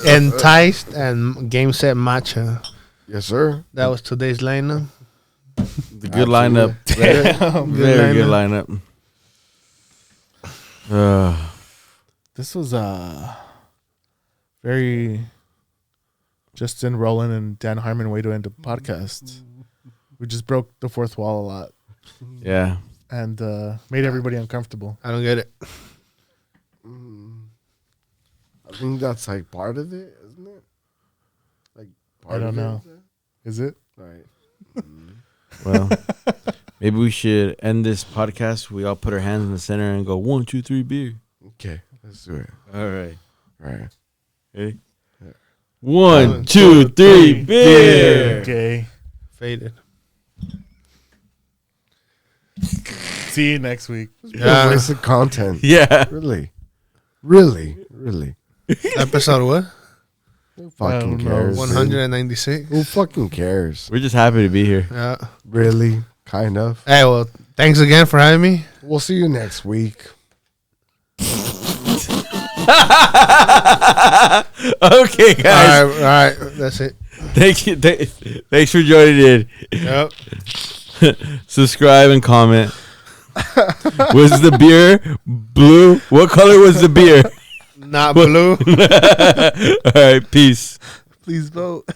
Enthaiced and Game Set Matcha. Yes, sir. That was today's lineup. the good lineup. Very good lineup. This was very Justin Roland and Dan Harmon way to end the podcast. We just broke the fourth wall a lot Yeah. and made everybody uncomfortable. I don't get it. I think that's like part of it, isn't it? Like part I don't of know. it. Is it? Right. Well, maybe we should end this podcast. We all put our hands in the center and go 1, 2, 3 beer. Okay, let's do it. All right. All right. Hey. Yeah. 1, 2, 3, beer. Okay. Faded. See you next week. Yeah. Wasted content. Yeah. Really. Episode what? Who I fucking don't know. cares? 196. Who fucking cares? We're just happy to be here. Yeah. Really? Kind of. Hey, well, thanks again for having me. We'll see you next week. Okay, guys. All right. That's it. Thank you. Thanks for joining in. Yep. Subscribe and comment. Was the beer blue? What color was the beer? Not blue. All right, peace. Please vote.